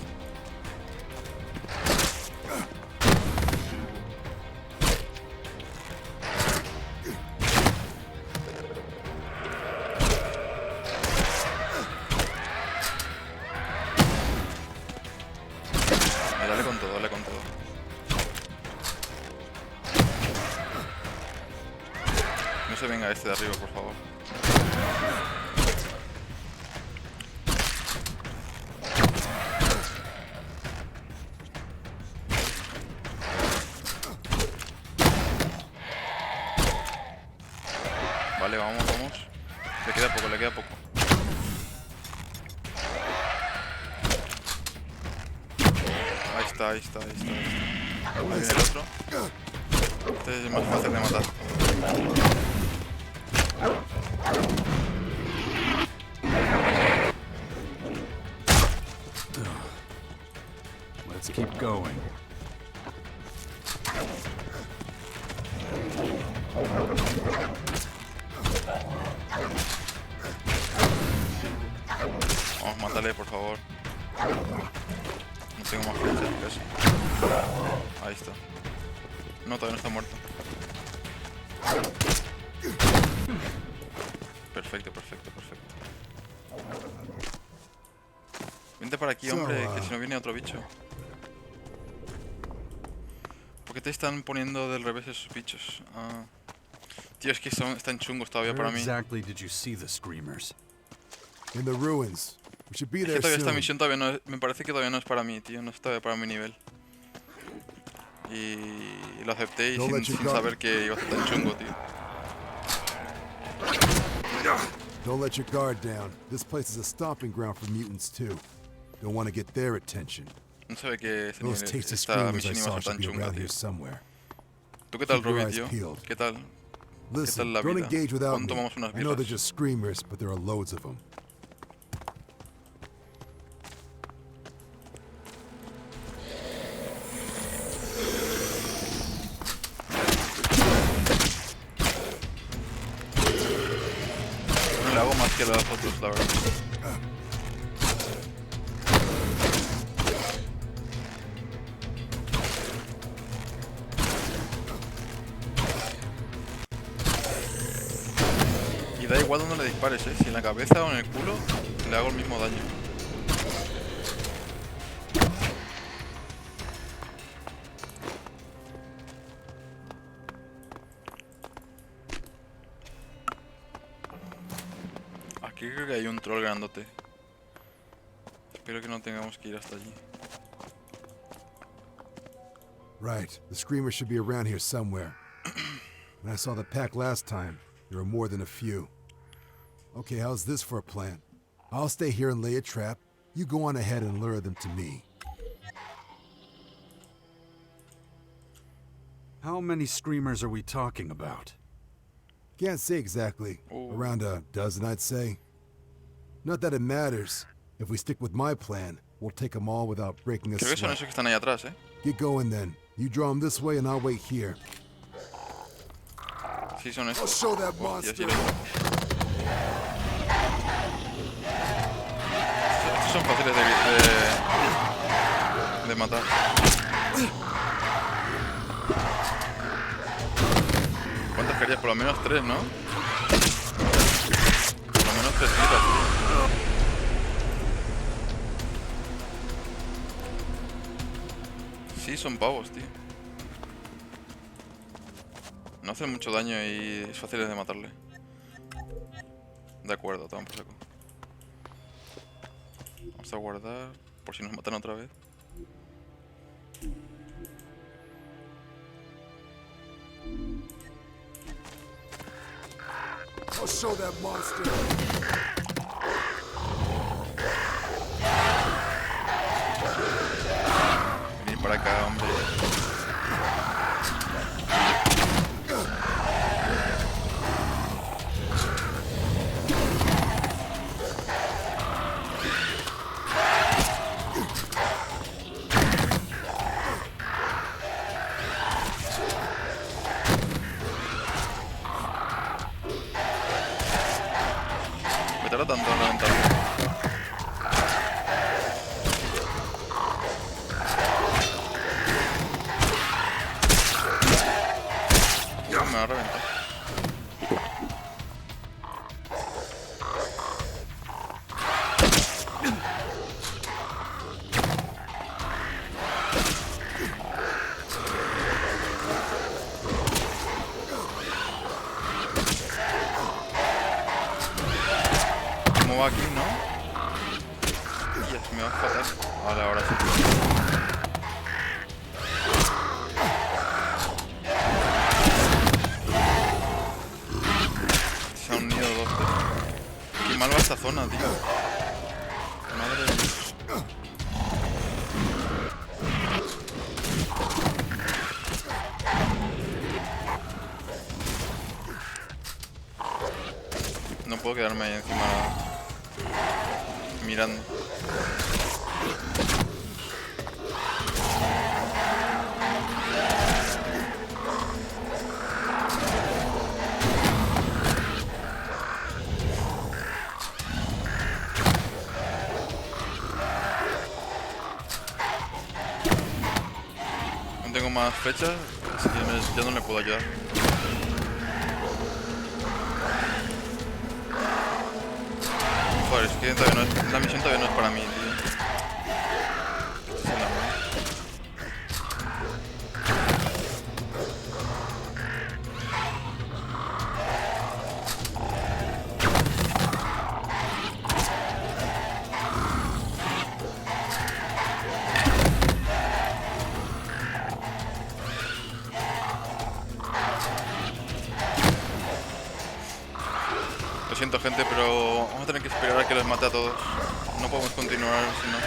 Dale con todo, dale con todo. No se venga este de arriba, por favor. Vale, vamos. Le queda poco. Ahí está. Ahí viene el otro. Este es más fácil de matar. Let's keep going. Vamos, mátale, por favor. No tengo más flechas casi. Ahí está. No, todavía no está muerto. Perfecto. Vente para aquí, hombre, que si no viene otro bicho. ¿Por qué te están poniendo del revés esos bichos? Ah. Tío, es que están chungos todavía para mí. Exactly did you see the screamers? In the ruins. We should be Es there que todavía soon. esta misión todavía no me parece que todavía no es para mí, tío, no está todavía para mi nivel. Y lo acepté y sin saber que iba a ser tan chungo, tío. Don't let your guard down. This place is a stomping ground for mutants too. Don't want to get their attention. No sabe que Those tasty esta screamers I misión iba saw a ser should tan be chunga, around tío. here somewhere. ¿Tú qué tal, Keep your Robbie, eyes tío? peeled. ¿Qué tal? Listen, la don't vida? engage without ¿Cuándo me. tomamos unas I know they're birras? just screamers, but there are loads of them. No le hago más que las otras, la verdad. Y da igual donde le dispares, si en la cabeza o en el culo, le hago el mismo daño. Aquí creo que hay un troll grandote. Espero que no tengamos que ir hasta allí. Right. The screamers should be around here somewhere. When I saw the pack last time, there were more than a few. Okay, how's this for a plan? I'll stay here and lay a trap. You go on ahead and lure them to me. How many screamers are we talking about? Can't say exactly. Around a dozen, I'd say. Not that it matters. If we stick with my plan, we'll take them all without breaking a Creo que son sweat. esos que están ahí atrás, Get going then. You draw them this way and I'll wait here. Sí, son I'll estos. show that Hostia, monster. sí, estos son fáciles de matar. ¿Cuántas querías? Por lo menos 3, ¿no? Por lo menos 3 vidas, tío. Sí, son pavos, tío. No hacen mucho daño y es fácil de matarle. De acuerdo, toma por saco. Vamos a guardar por si nos matan otra vez. I'll show that monster. Venid para acá, hombre. Me tarda tanto en reventarlo. Me va a reventar. ¿Cómo va aquí, no? Yes, me va fatal. Vale, ahora sí. Se han unido dos. Qué mal va esta zona, tío. Madre de Dios. No puedo quedarme ahí encima mirando. No tengo más flechas, así que ya no le puedo ayudar. Joder, es que todavía no es, la misión todavía no es para mí, tío. Esta es la mala. Lo siento, gente, pero vamos a tener que esperar a que los mate a todos. No podemos continuar si no.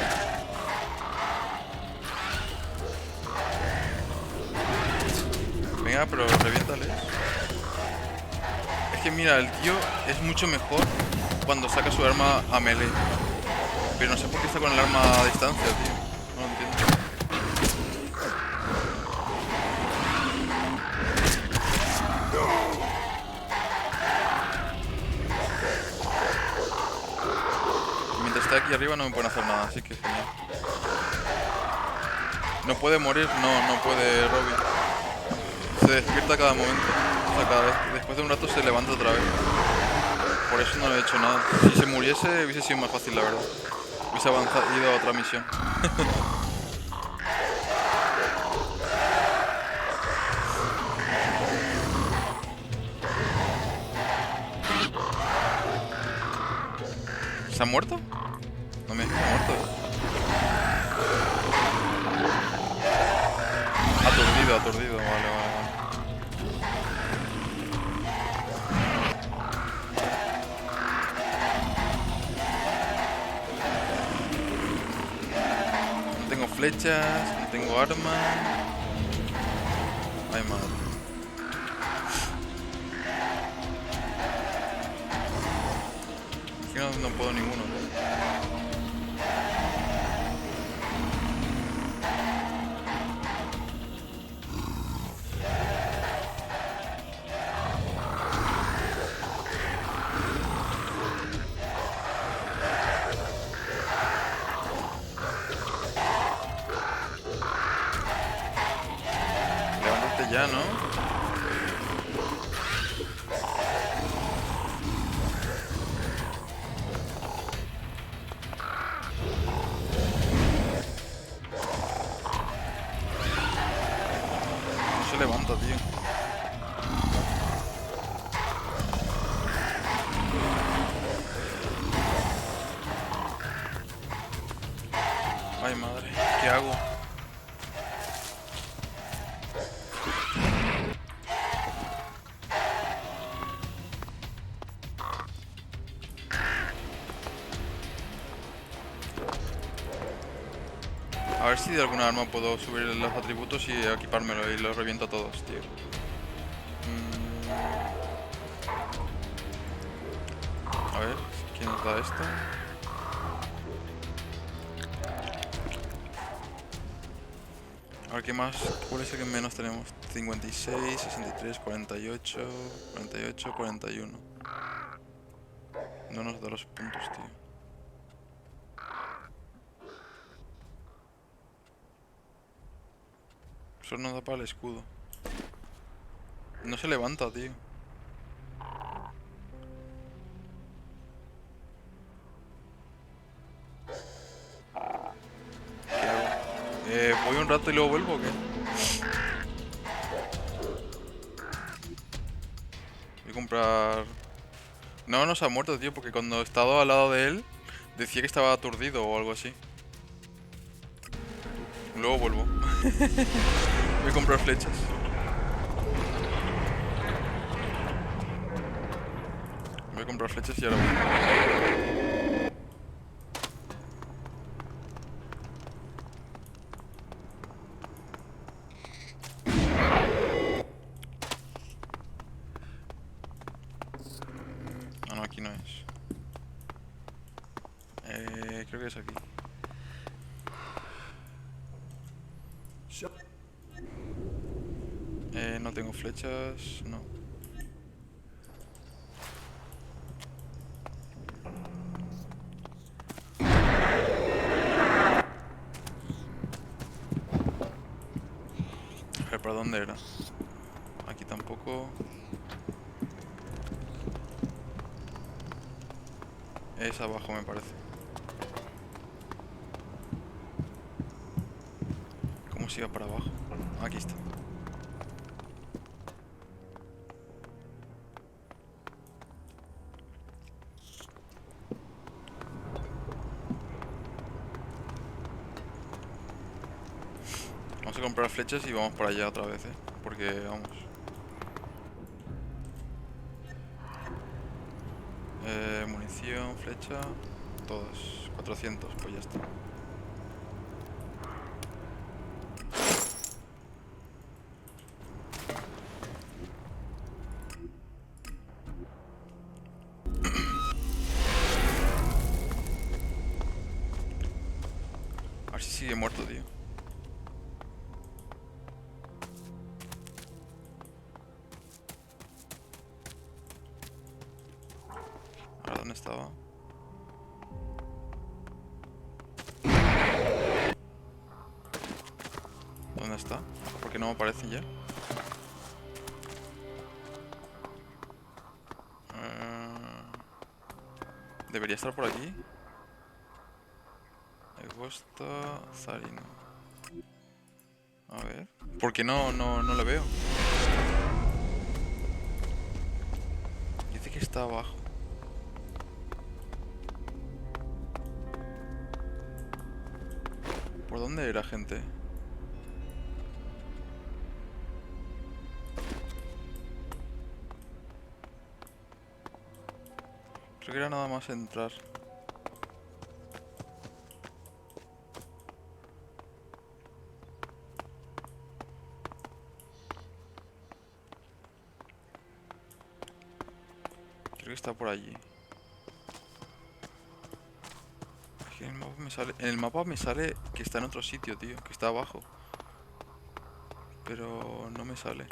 Venga, pero reviéntales. Es que mira, el tío es mucho mejor cuando saca su arma a melee. Pero no sé por qué está con el arma a distancia, tío. No lo entiendo. Mientras esté aquí arriba no me pueden hacer nada, así que genial. ¿No puede morir? No puede Robin. Se despierta a cada momento. O sea, cada vez. Después de un rato se levanta otra vez. Por eso no le he hecho nada. Si se muriese hubiese sido más fácil, la verdad. Hubiese avanzado, ido a otra misión. ¿Se ha muerto? No me digas que se ha muerto. Aturdido, vale. No tengo flechas, no tengo arma. Ay, madre. Es que no puedo ninguno. Levántate ya, ¿no? No se levanta, tío. Ay, madre, ¿qué hago? A ver si de alguna arma puedo subir los atributos y equipármelo y los reviento a todos, tío. A ver, ¿quién nos da esto? A ver, ¿qué más? ¿Cuál es el que menos tenemos? 56, 63, 48, 48, 41. No nos da los puntos, tío. Solo nos da para el escudo. No se levanta, tío. ¿Qué hago? ¿Voy un rato y luego vuelvo o qué? Voy a comprar... No se ha muerto, tío, porque cuando he estado al lado de él decía que estaba aturdido o algo así. Luego vuelvo. Voy a comprar flechas. Voy a comprar flechas y ahora voy. Ah, no, aquí no es. Creo que es aquí. No tengo flechas, no. A ver, ¿para dónde era? Aquí tampoco. Es abajo, me parece. ¿Cómo se iba para abajo? Aquí está. Vamos a comprar flechas y vamos para allá otra vez, porque vamos. Munición, flecha, todos. 400, pues ya está. A ver si sigue muerto, tío. Ahora, ¿dónde estaba? ¿Dónde está? ¿Por qué no me aparece ya? Debería estar por aquí. Agosto, Zarino. A ver. ¿Por qué no le veo? Dice que está abajo. ¿Por dónde era, gente? Creo que era nada más entrar. Creo que está por allí. Es que en el mapa me sale que está en otro sitio, tío. Que está abajo. Pero no me sale.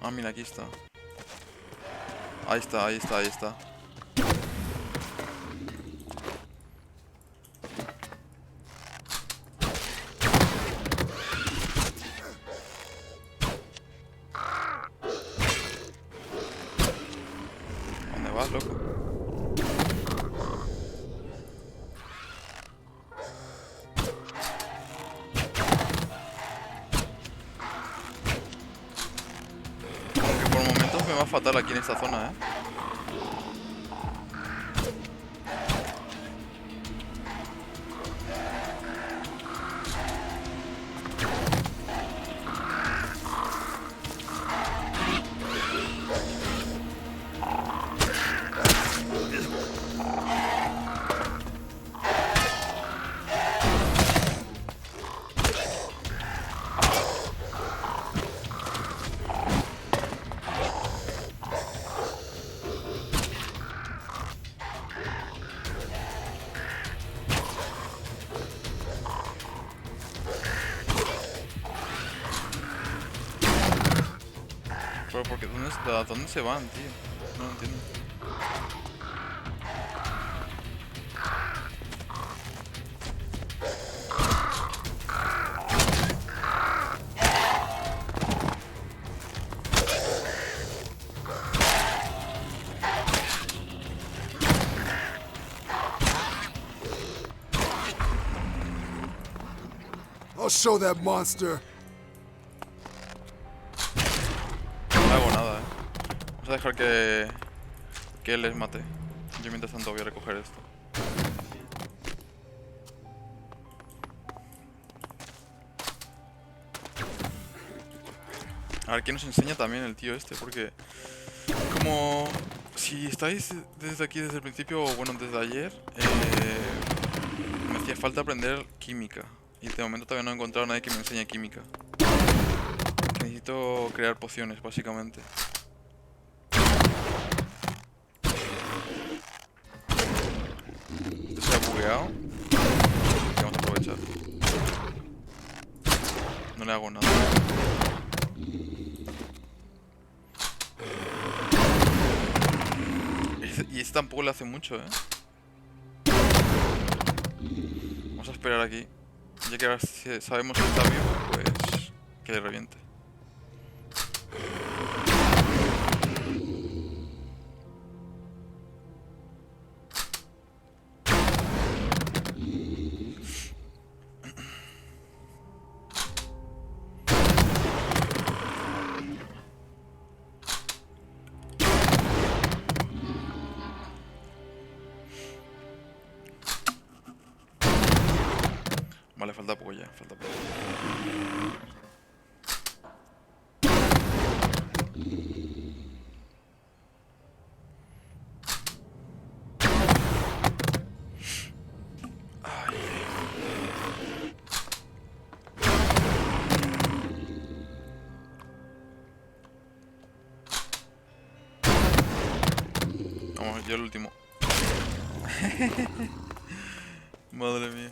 Ah, mira, aquí está. Ahí está, ahí está, ahí está. ¿Dónde vas, loco? Aunque por momentos me va fatal aquí en esta zona, ¿eh? Pero porque ¿dónde se van, tío? No lo entiendo. I'll show that monster. No hago nada, ¿eh? Vamos a dejar que él les mate. Yo mientras tanto voy a recoger esto. A ver qué nos enseña también el tío este, porque como si estáis desde aquí desde el principio, o bueno, desde ayer, me hacía falta aprender química. Y de momento todavía no he encontrado a nadie que me enseñe química. Necesito crear pociones, básicamente. Se ha bugueado. Vamos a aprovechar. No le hago nada. Y este tampoco le hace mucho, ¿eh? Vamos a esperar aquí. Ya que ahora sabemos que está vivo, pues que le reviente. Vale, falta poco ya, falta poco. Vamos, yo el último. Madre mía.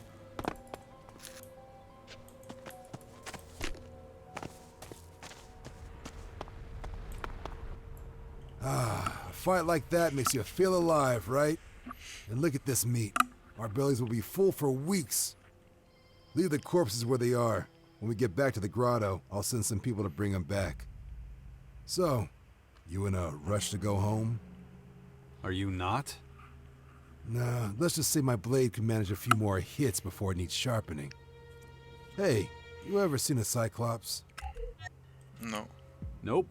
A fight like that makes you feel alive, right? And look at this meat. Our bellies will be full for weeks. Leave the corpses where they are. When we get back to the grotto, I'll send some people to bring them back. So, you in a rush to go home? Are you not? Nah, let's just say my blade can manage a few more hits before it needs sharpening. Hey, you ever seen a Cyclops? No. Nope.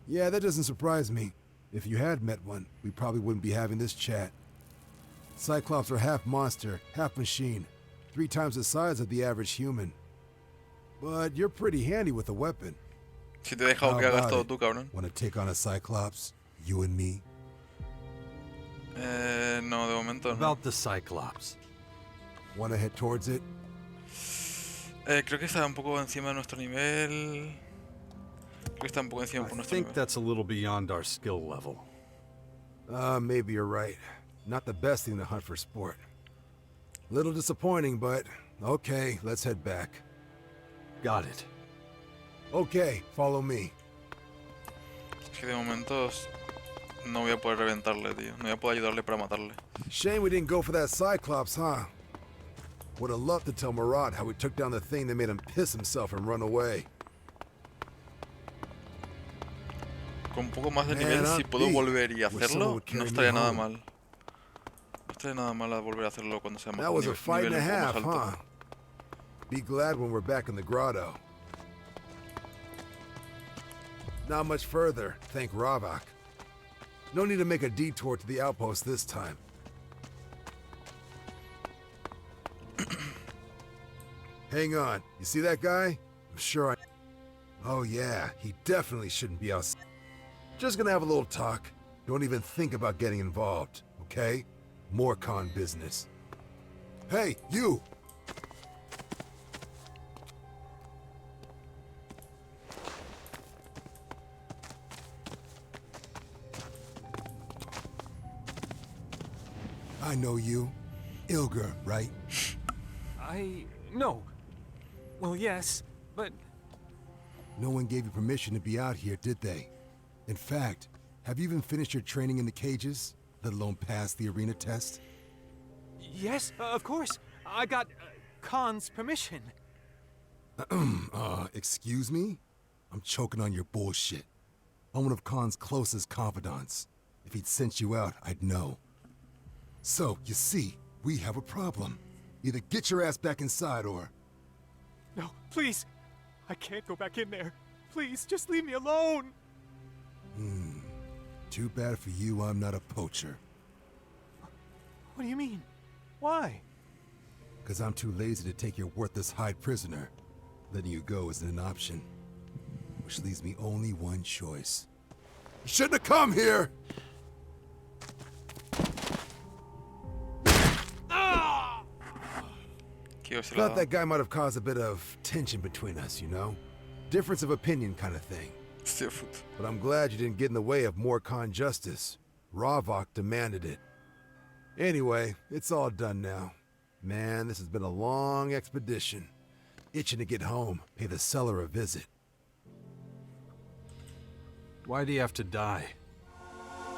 Yeah, that doesn't surprise me. If you had met one, we probably wouldn't be having this chat. Cyclops are half monster, half machine. 3 times the size of the average human. But you're pretty handy with a weapon. Si te he dejado que hagas todo tú, cabrón. Want to take on a Cyclops? You and me? No, de momento no. About the Cyclops. Want to head towards it? Creo que está un poco encima de nuestro nivel. Creo que está un poco encima por I nuestro think nivel. that's a little beyond our skill level. Maybe you're right. Not the best thing to hunt for sport. Little disappointing, but okay, let's head back. Got it. Okay, follow me. Es que de momentos no voy a poder reventarle, tío. No voy a poder ayudarle para matarle. Shame we didn't go for that Cyclops, huh? Would have loved to tell Marat how we took down the thing that made him piss himself and run away. Con un poco más de nivel, si puedo volver y hacerlo, no estaría nada mal. No estaría nada mal a volver a hacerlo cuando sea más That was a fight and a half, alto. huh? Be glad when we're back in the grotto. Not much further, thank Ravak. No need to make a detour to the outpost this time. Hang on, you see that guy? I'm sure I... Oh yeah, he definitely shouldn't be outside. Just gonna have a little talk. Don't even think about getting involved, okay? More con business. Hey, you! I know you. Ilger, right? No. Well, yes, but... No one gave you permission to be out here, did they? In fact, have you even finished your training in the cages? Let alone pass the arena test? Yes, of course. I got Khan's permission. Excuse me? I'm choking on your bullshit. I'm one of Khan's closest confidants. If he'd sent you out, I'd know. So, you see, we have a problem. Either get your ass back inside or... No, please. I can't go back in there. Please, just leave me alone. Too bad for you I'm not a poacher. What do you mean? Why? Because I'm too lazy to take your worthless hide prisoner. Letting you go isn't an option. Which leaves me only one choice. You shouldn't have come here! Thought that guy might have caused a bit of tension between us, you know? Difference of opinion kind of thing. But I'm glad you didn't get in the way of more Khan justice. Ravok demanded it. Anyway, it's all done now. Man, this has been a long expedition. Itching to get home, pay the seller a visit. Why do you have to die?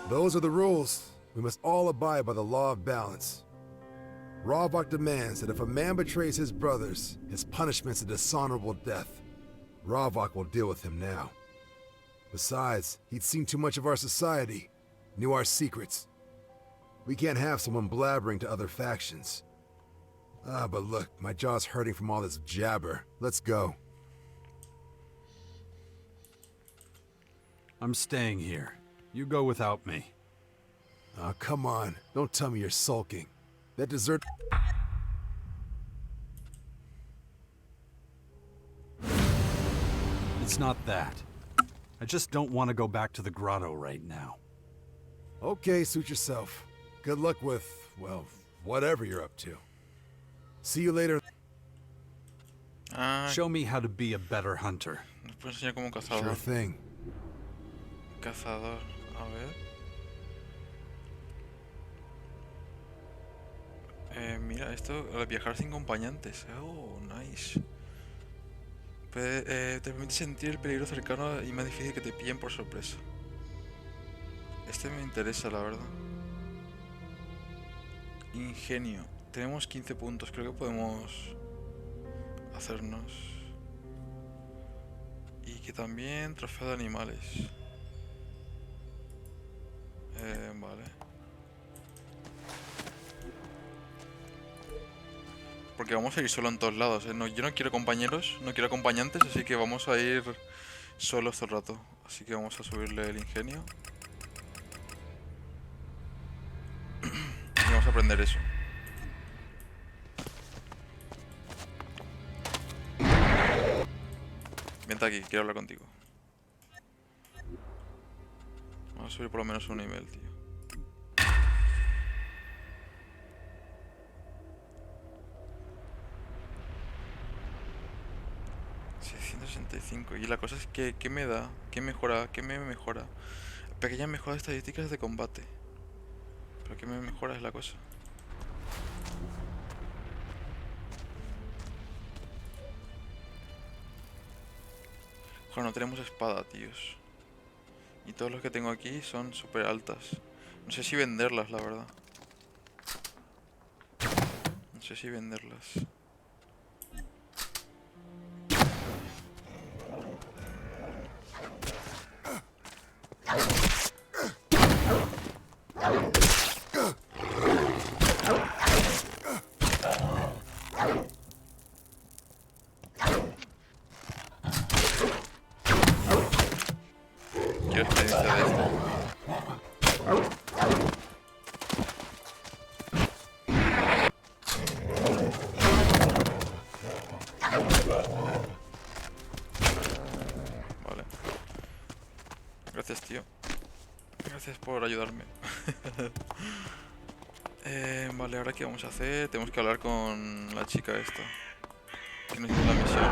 Those are the rules. We must all abide by the law of balance. Ravok demands that if a man betrays his brothers, his punishment's a dishonorable death. Ravok will deal with him now. Besides, he'd seen too much of our society, knew our secrets. We can't have someone blabbering to other factions. But look, my jaw's hurting from all this jabber. Let's go. I'm staying here. You go without me. Come on. Don't tell me you're sulking. That dessert... It's not that. I just don't want to go back to the grotto right now. Okay, suit yourself. Good luck with, well, whatever you're up to. See you later. Show me how to be a better hunter. Nos puede enseñar como cazador. Sure thing. Cazador. A ver. Mira, esto, al viajar sin acompañantes. Oh, nice. Te permite sentir el peligro cercano y más difícil que te pillen por sorpresa. Este me interesa, la verdad. Ingenio. Tenemos 15 puntos. Creo que podemos hacernos. Y que también trofeo de animales. Vale. Porque vamos a ir solo en todos lados, ¿eh? No, yo no quiero compañeros, no quiero acompañantes, así que vamos a ir solos todo el rato. Así que vamos a subirle el ingenio. Y vamos a aprender eso. Vente aquí, quiero hablar contigo. Vamos a subir por lo menos un nivel, tío. Y la cosa es que, ¿qué me da? ¿Qué mejora? ¿Qué me mejora? Pequeñas mejoras estadísticas de combate. ¿Pero qué me mejora es la cosa? Joder, no tenemos espada, tíos. Y todos los que tengo aquí son súper altas. No sé si venderlas, la verdad. No sé si venderlas. Quiero experiencia de esto. Vale. Gracias, tío. Gracias por ayudarme. Vale, ahora qué vamos a hacer. Tenemos que hablar con la chica esta que nos hizo la misión.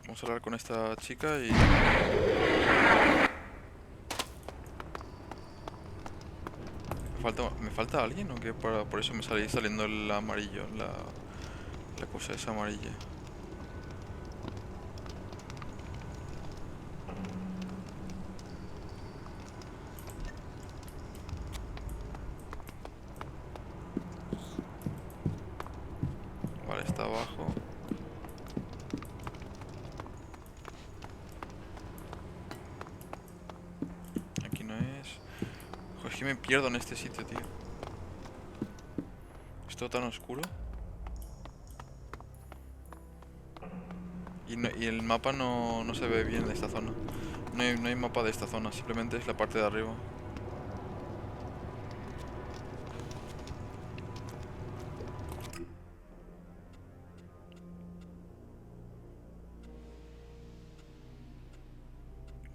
Vamos a hablar con esta chica y... ¿Me falta alguien o qué? Por eso me salí saliendo el amarillo, la cosa esa amarilla. Vale, está abajo. Aquí no es. Joder, es que me pierdo en este sitio, tío. Es todo tan oscuro. Y el mapa no se ve bien de esta zona. No hay mapa de esta zona, simplemente es la parte de arriba.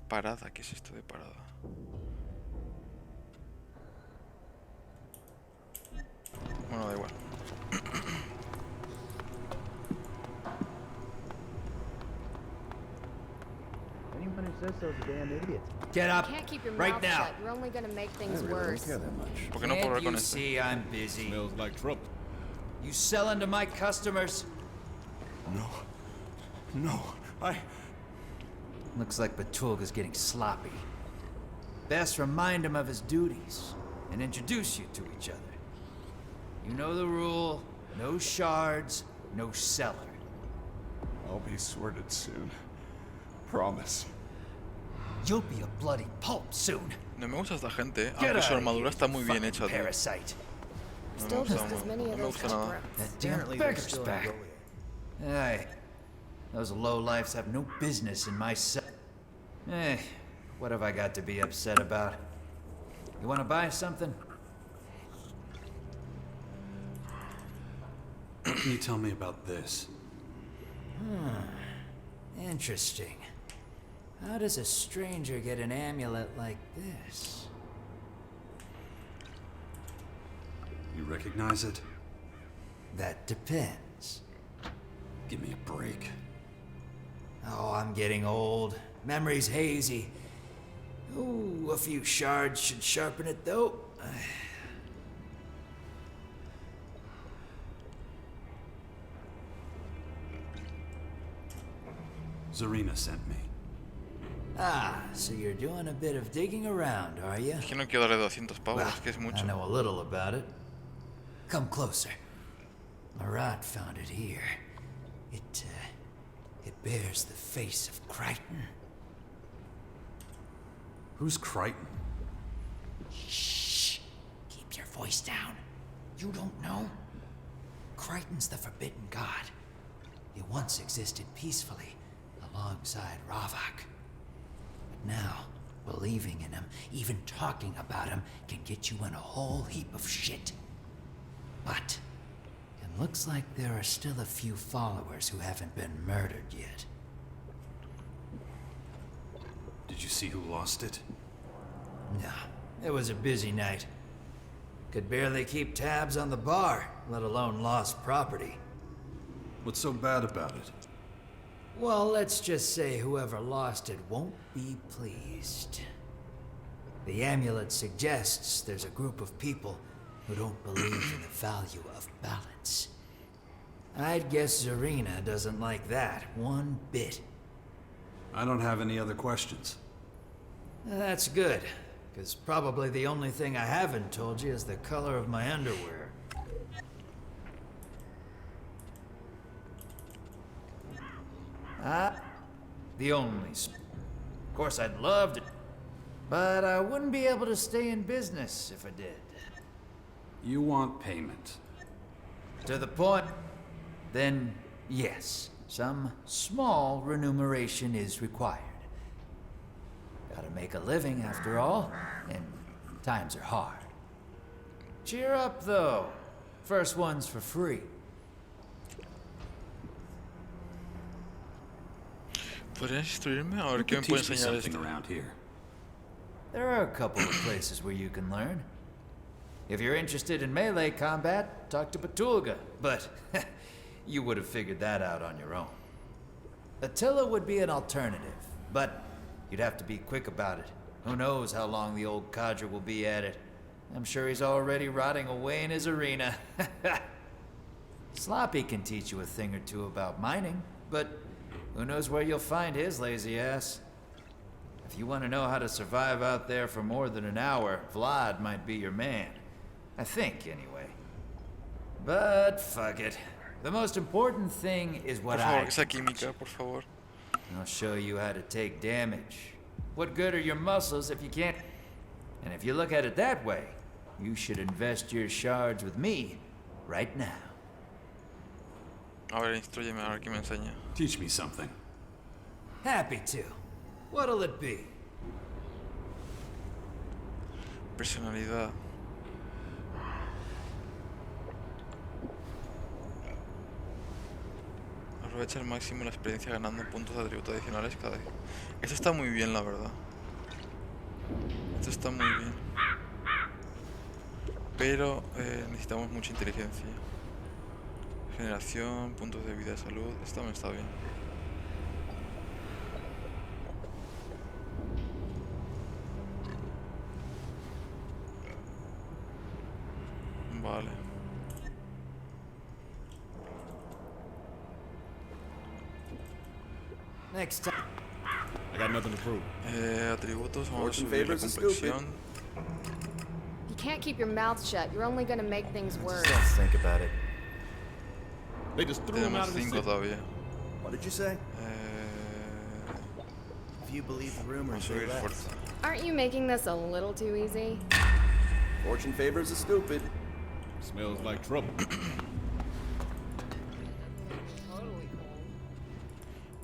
Parada, ¿qué es esto de parada? Bueno, da igual. Anyone who says so's a damn idiot. Get up You can't keep your right mouth now. shut. You're only gonna make things I really worse. don't care that much. ¿Por qué no puedo hablar con You este? see I'm busy. Smells like trouble. You selling to my customers? No. No, I... Looks like Batulga's getting sloppy. Best remind him of his duties and introduce you to each other. You know the rule. No shards, no cellar. I'll be sorted soon. Promise. You'll be a bloody pulp soon. No me gusta esta gente, Get aunque su out of armadura here, está muy bien fucking hecha, tío. parasite. No me Still gusta, just as many no of me those gusta nada. bankrupt. That damn Apparently they're beggar's still in back. Goliath. Aye. Those lowlifes have no business in my cell. What have I got to be upset about? You want to buy something? What can you tell me about this? Interesting. How does a stranger get an amulet like this? You recognize it? That depends. Give me a break. Oh, I'm getting old. Memory's hazy. Ooh, a few shards should sharpen it, though. Zarina sent me. Ah, so you're doing a bit of digging around, are you? Es que no quiero darle 200 pavos, es que es I mucho. know a little about it. Come closer. Marat found it here. It bears the face of Crichton. Who's Crichton? Shh. Keep your voice down. You don't know? Crichton's the Forbidden God. He once existed peacefully alongside Ravak. But now, believing in him, even talking about him, can get you in a whole heap of shit. But it looks like there are still a few followers who haven't been murdered yet. Did you see who lost it? No, it was a busy night. Could barely keep tabs on the bar, let alone lost property. What's so bad about it? Well, let's just say whoever lost it won't be pleased. The amulet suggests there's a group of people who don't believe in the value of balance. I'd guess Zarina doesn't like that one bit. I don't have any other questions. That's good, because probably the only thing I haven't told you is the color of my underwear. The only. Of course, I'd love to, but I wouldn't be able to stay in business if I did. You want payment. To the point, then yes, some small remuneration is required. Gotta make a living after all, and times are hard. Cheer up, though. First one's for free. ¿Podrías instruirme? A ver You qué me can puede teach me enseñar something esto. around here. There are a couple of places where you can learn. If you're interested in melee combat, talk to Batulga, but you would have figured that out on your own. Attila would be an alternative, but you'd have to be quick about it. Who knows how long the old cadre will be at it. I'm sure he's already rotting away in his arena. Sloppy can teach you a thing or two about mining, but who knows where you'll find his lazy ass. If you want to know how to survive out there for more than an hour, Vlad might be your man. I think, anyway. But fuck it. The most important thing is what Por favor, I esa química, por favor. I'll show you how to take damage. What good are your muscles if you can't... And if you look at it that way, you should invest your shards with me right now. A ver, instrúyeme, a ver qué me enseña. Teach me something. Happy to. What'll it be? Personalidad. Aprovecha al máximo la experiencia ganando puntos de atributos adicionales cada día. Esto está muy bien, la verdad. Esto está muy bien. Pero necesitamos mucha inteligencia. Generación, puntos de vida, de salud. Esto también está bien. Vale. Next time. I got nothing to prove. Atributos, vamos a Fortune subir la favors the stupid. complexión. You can't keep your mouth shut. You're only gonna make things worse. Just don't think about it. They just threw him out Tenemos of the 5 city. todavía. What did you say? If you believe the rumors, Vamos a they subir left. fuerza. Aren't you making this a little too easy? Fortune favors the stupid. Smells like trouble.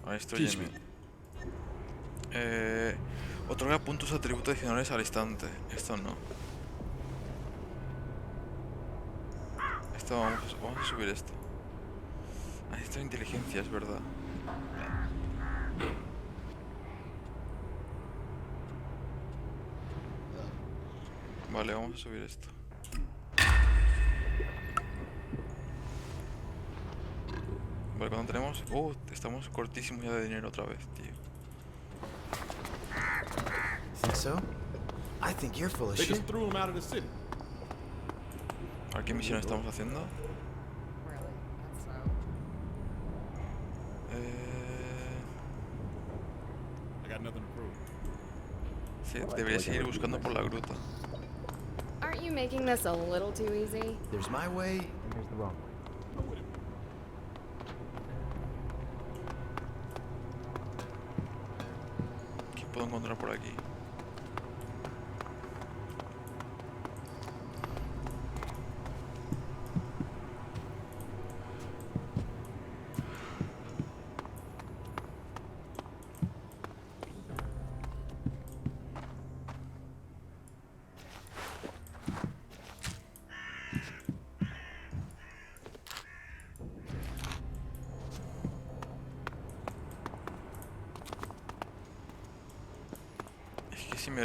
A ver, instrúyeme. Otorga puntos atributos adicionales al instante. Esto no. Esto vamos a subir esto. Ah, esto es inteligencia, es verdad. Vale, vamos a subir esto. Vale, cuando tenemos... estamos cortísimos ya de dinero otra vez, tío. Think so? I think you're full of They shit. just threw him out of the city. A ver qué misión estamos haciendo. I got nothing to prove. Sí, debería seguir buscando por la gruta. Aren't you making this a little too easy? There's my way, and there's the wrong way. ¿Qué puedo encontrar por aquí?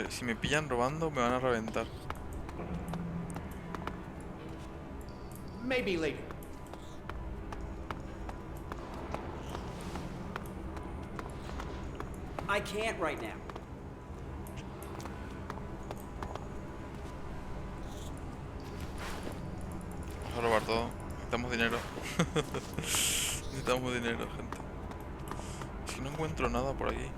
Si me pillan robando, me van a reventar. Maybe later. I can't right now. Vamos a robar todo. Necesitamos dinero. Necesitamos dinero, gente. Es que no encuentro nada por aquí.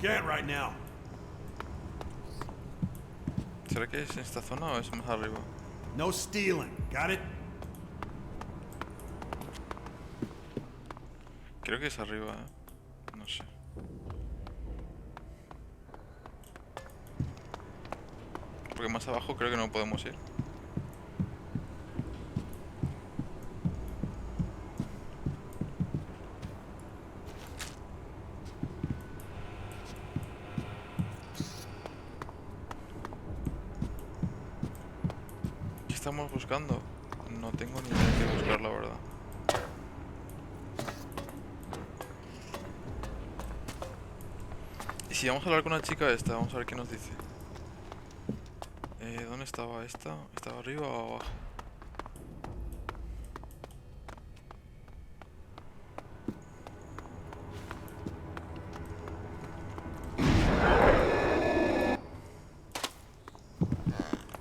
Can't right now. ¿Será que es en esta zona o es más arriba? No stealing. Got it? Creo que es arriba, ¿eh? No sé. Porque más abajo creo que no podemos ir. ¿Qué estamos buscando? No tengo ni idea de qué buscar, la verdad. Y si vamos a hablar con la chica esta, vamos a ver qué nos dice. ¿Dónde estaba esta? ¿Estaba arriba o abajo?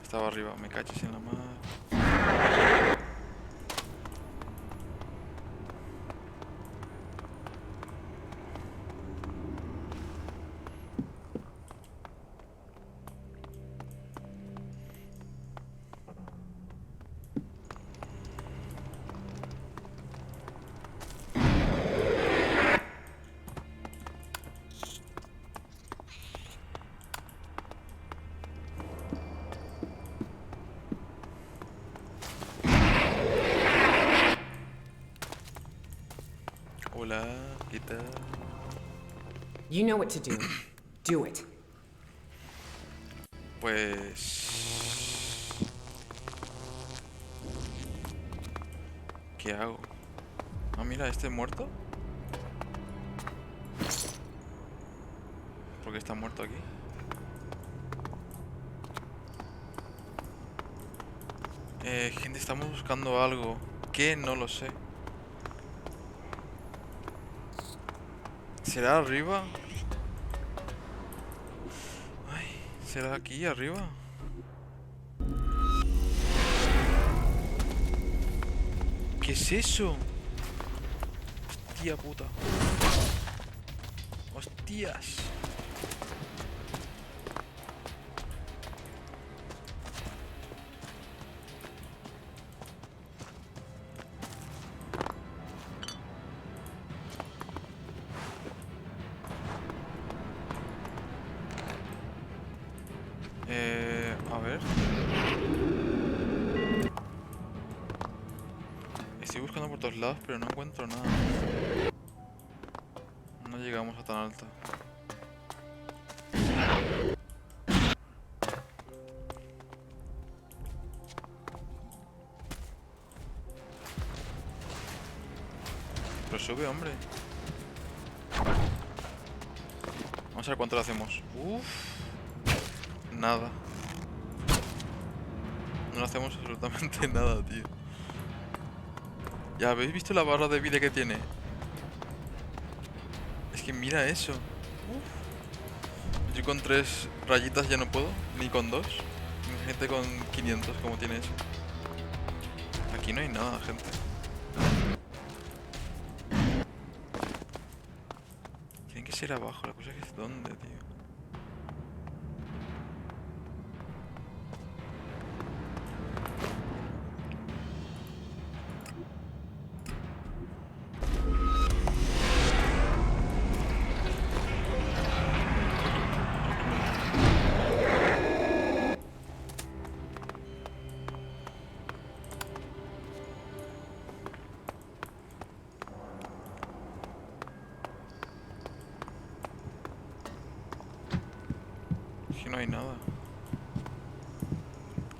Estaba arriba, me caches en la mar. Hola, ¿qué tal? You know what to do. Do it. Pues... ¿qué hago? Ah, mira, este muerto. ¿Por qué está muerto aquí? Gente, estamos buscando algo. ¿Qué? No lo sé. ¿Será arriba? Ay, ¿será aquí arriba? ¿Qué es eso? Hostia puta. Hostias. A ver. Estoy buscando por todos lados, pero no encuentro nada. No llegamos a tan alto. Pero sube, hombre. Vamos a ver cuánto le hacemos. Uff. Nada. No hacemos absolutamente nada, tío. ¿Ya habéis visto la barra de vida que tiene? Es que mira eso. Yo con 3 rayitas ya no puedo, ni con 2. Imagínate con 500 como tiene eso. Aquí no hay nada, gente. Tiene que ser abajo, la cosa es que es dónde, tío. No hay nada.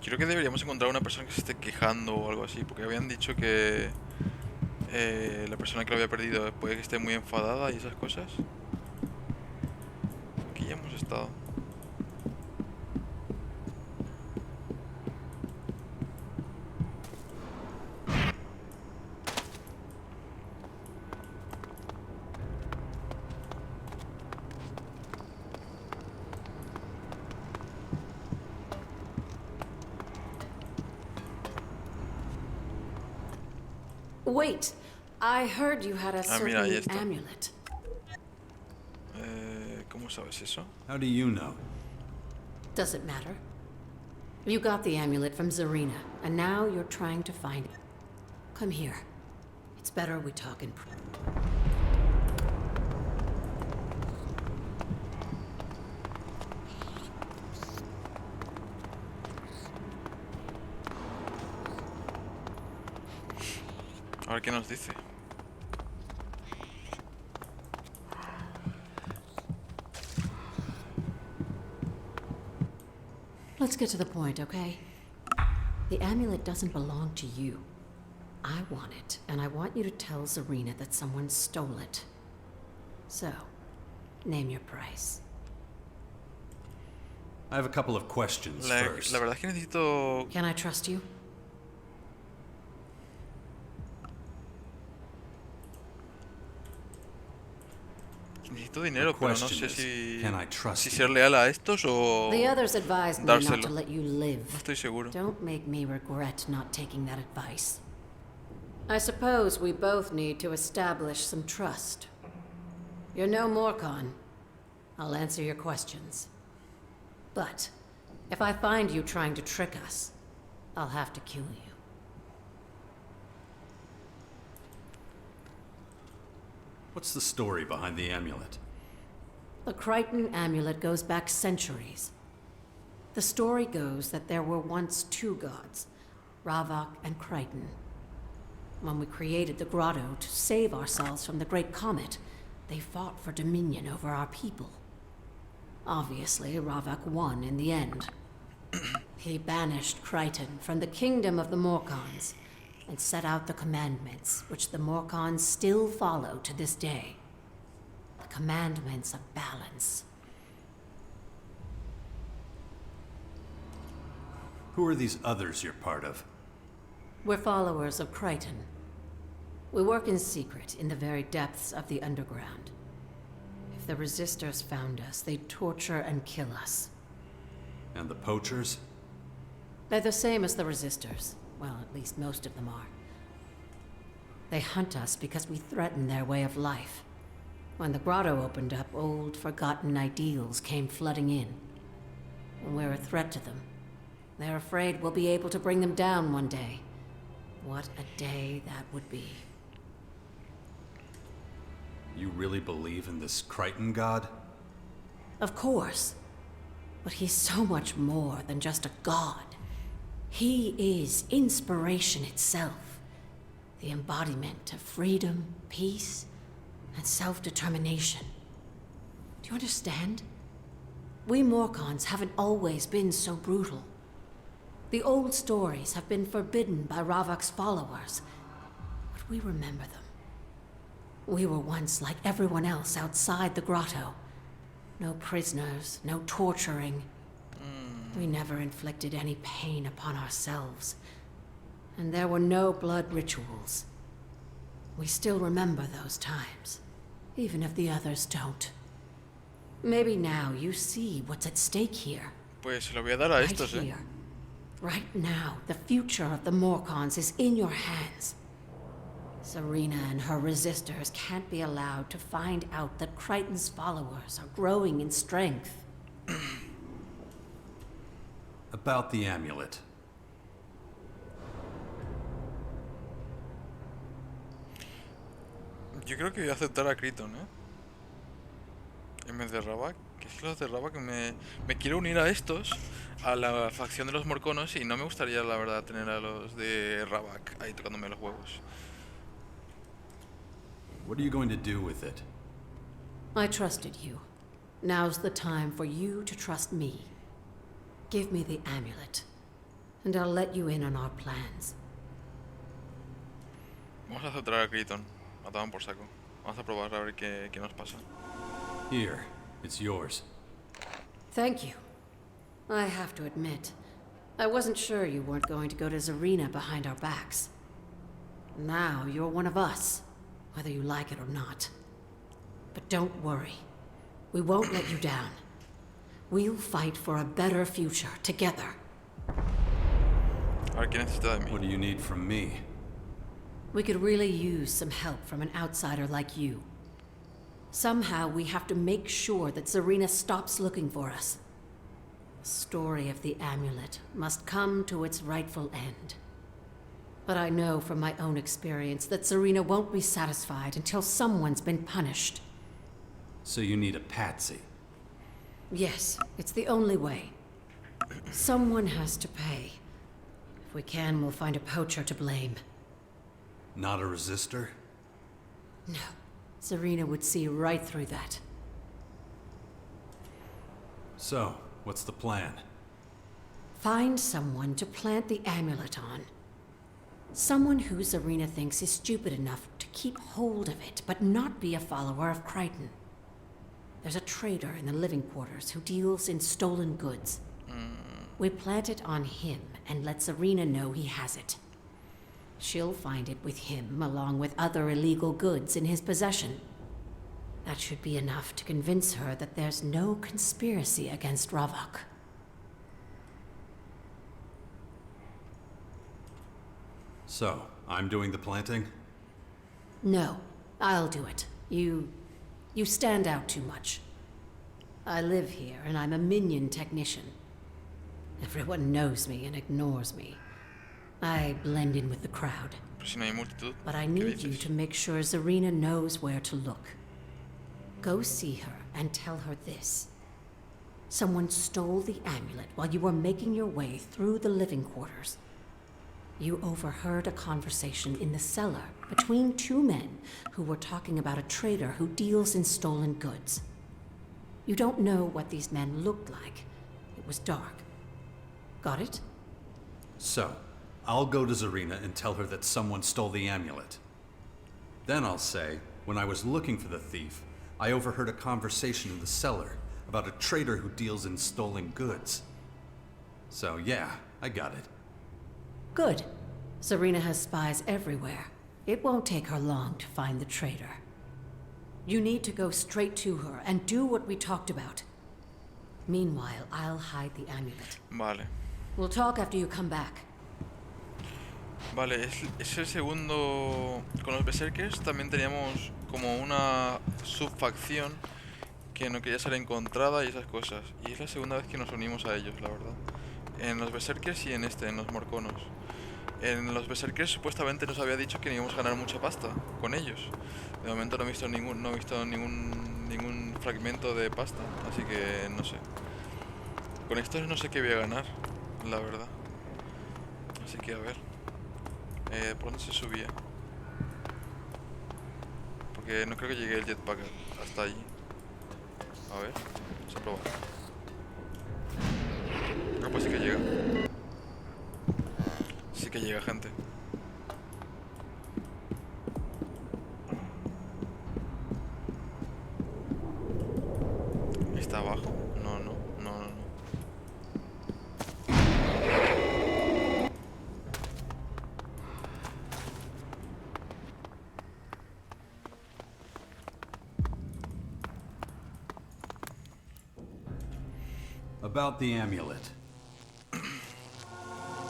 Creo que deberíamos encontrar una persona que se esté quejando o algo así, porque habían dicho que la persona que lo había perdido puede que esté muy enfadada y esas cosas. Aquí ya hemos estado. Wait, I heard you had a mira, ahí certain está. amulet. ¿Cómo sabes eso? How do you know? Does it matter? You got the amulet from Zarina, and now you're trying to find it. Come here. It's better we talk in A ver qué nos dice. Let's get to the point, okay? The amulet doesn't belong to you. I want it, and I want you to tell Zarina that someone stole it. So, name your price. I have a couple of questions La first. verdad es que necesito... Can I trust you? Necesito dinero, pero no sé si... Can I trust si you? ser leal a estos o... The others advised me not dárselo. to let you live. No estoy seguro. Don't make me regret not taking that advice. I suppose we both need to establish some trust. You're no Morcon. I'll answer your questions. But if I find you trying to trick us, I'll have to kill you. What's the story behind the amulet? The Crichton amulet goes back centuries. The story goes that there were once 2 gods, Ravak and Crichton. When we created the grotto to save ourselves from the Great Comet, they fought for dominion over our people. Obviously, Ravak won in the end. He banished Crichton from the kingdom of the Morcons and set out the commandments, which the Morcons still follow to this day. The commandments of balance. Who are these others you're part of? We're followers of Crichton. We work in secret in the very depths of the underground. If the Resistors found us, they'd torture and kill us. And the poachers? They're the same as the Resistors. Well, at least most of them are. They hunt us because we threaten their way of life. When the grotto opened up, old, forgotten ideals came flooding in. And we're a threat to them. They're afraid we'll be able to bring them down one day. What a day that would be. You really believe in this Crichton god? Of course. But he's so much more than just a god. He is inspiration itself. The embodiment of freedom, peace, and self-determination. Do you understand? We Morcons haven't always been so brutal. The old stories have been forbidden by Ravak's followers, but we remember them. We were once like everyone else outside the grotto. No prisoners, no torturing. We never inflicted any pain upon ourselves. And there were no blood rituals. We still remember those times, even if the others don't. Maybe now you see what's at stake here. Pues se lo voy a dar a estos, Right here. Right now, the future of the Morcons is in your hands. Serena and her resistors can't be allowed to find out that Crichton's followers are growing in strength. About the amulet. Yo creo que voy a aceptar a Crichton, en vez de Ravak. Que es que los de Ravak me quiero unir a estos, a la facción de los Morconos, y no me gustaría, la verdad, tener a los de Ravak ahí tocándome los huevos. What are you going to do with it? I trusted you. Now's the time for you to trust me. Give me the amulet, and I'll let you in on our plans. Vamos a aceptar a Crichton. Mataban por saco. Vamos a probar a ver qué nos pasa. Here, it's yours. Thank you. I have to admit, I wasn't sure you weren't going to go to Zarina behind our backs. Now you're one of us, whether you like it or not. But don't worry. We won't let you down. We'll fight for a better future together. A ver, ¿qué necesita de mí? What do you need from me? We could really use some help from an outsider like you. Somehow we have to make sure that Zarina stops looking for us. The story of the amulet must come to its rightful end. But I know from my own experience that Zarina won't be satisfied until someone's been punished. So you need a patsy. Yes, it's the only way. Someone has to pay. If we can, we'll find a poacher to blame. Not a resistor? No. Zarina would see right through that. So, what's the plan? Find someone to plant the amulet on. Someone who Zarina thinks is stupid enough to keep hold of it, but not be a follower of Crichton. There's a trader in the living quarters who deals in stolen goods. We plant it on him and let Zarina know he has it. She'll find it with him, along with other illegal goods in his possession. That should be enough to convince her that there's no conspiracy against Ravak. So, I'm doing the planting? No, I'll do it. You stand out too much. I live here, and I'm a minion technician. Everyone knows me and ignores me. I blend in with the crowd. But I need you to make sure Zarina knows where to look. Go see her and tell her this. Someone stole the amulet while you were making your way through the living quarters. You overheard a conversation in the cellar between two men who were talking about a trader who deals in stolen goods. You don't know what these men looked like. It was dark. Got it? So, I'll go to Zarina and tell her that someone stole the amulet. Then I'll say, when I was looking for the thief, I overheard a conversation in the cellar about a trader who deals in stolen goods. So yeah, I got it. Good. Zarina has spies everywhere. It won't take her long to find the traitor. You need to go straight to her and do what we talked about. Meanwhile, I'll hide the amulet. Vale. We'll talk after you come back. Vale, es el segundo... Con los Berserkers también teníamos como una subfacción que no quería ser encontrada y esas cosas. Y es la segunda vez que nos unimos a ellos, la verdad. En los Berserkers y en los Morconos. En los Berserkers supuestamente nos había dicho que íbamos a ganar mucha pasta con ellos. De momento no he visto ningún fragmento de pasta, así que no sé. Con estos no sé qué voy a ganar, la verdad. Así que a ver. ¿Por dónde se subía? Porque no creo que llegue el jetpack hasta allí. A ver, vamos a probar. No, pues sí que llega. Sí que llega, gente. Está abajo. No. About the amulet.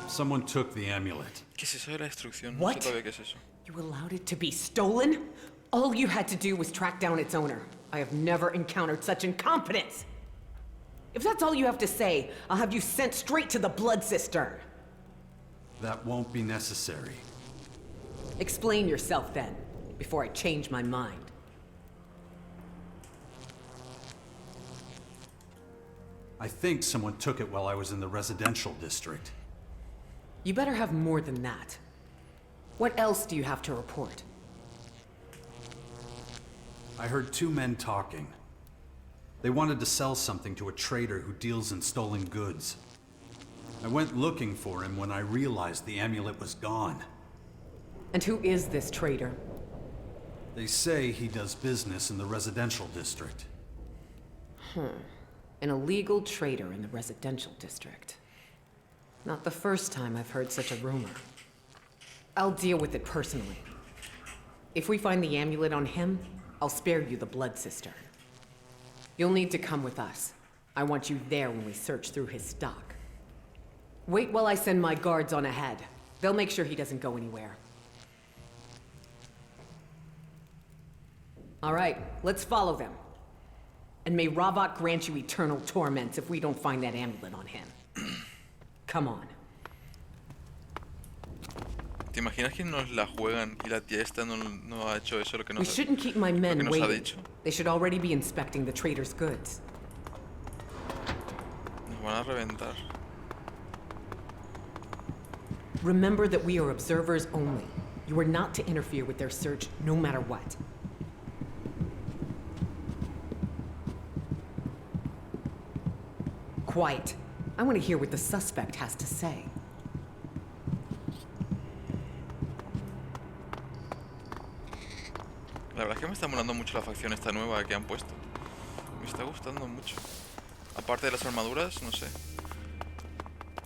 Someone took the amulet. ¿Qué es eso de la destrucción? No sé What? todavía qué es eso. You allowed it to be stolen? All you had to do was track down its owner. I have never encountered such incompetence. If that's all you have to say, I'll have you sent straight to the blood cistern. That won't be necessary. Explain yourself then, before I change my mind. I think someone took it while I was in the residential district. You better have more than that. What else do you have to report? I heard two men talking. They wanted to sell something to a trader who deals in stolen goods. I went looking for him when I realized the amulet was gone. And who is this trader? They say he does business in the residential district. An illegal trader in the residential district. Not the first time I've heard such a rumor. I'll deal with it personally. If we find the amulet on him, I'll spare you the blood cistern. You'll need to come with us. I want you there when we search through his stock. Wait while I send my guards on ahead. They'll make sure he doesn't go anywhere. All right, let's follow them. And may Ravok grant you eternal torments if we don't find that amulet on him. Come on. ¿Te imaginas que nos la juegan y la tía esta no ha hecho eso lo que We nos, shouldn't keep my men lo que nos ha waiting. dicho? They should already be inspecting the trader's goods. Nos van a reventar. Remember that we are observers only. You are not to interfere with their search, no matter what. Quiet. I want to hear what the suspect has to say. La verdad es que me está molando mucho la facción esta nueva que han puesto. Me está gustando mucho. Aparte de las armaduras, no sé.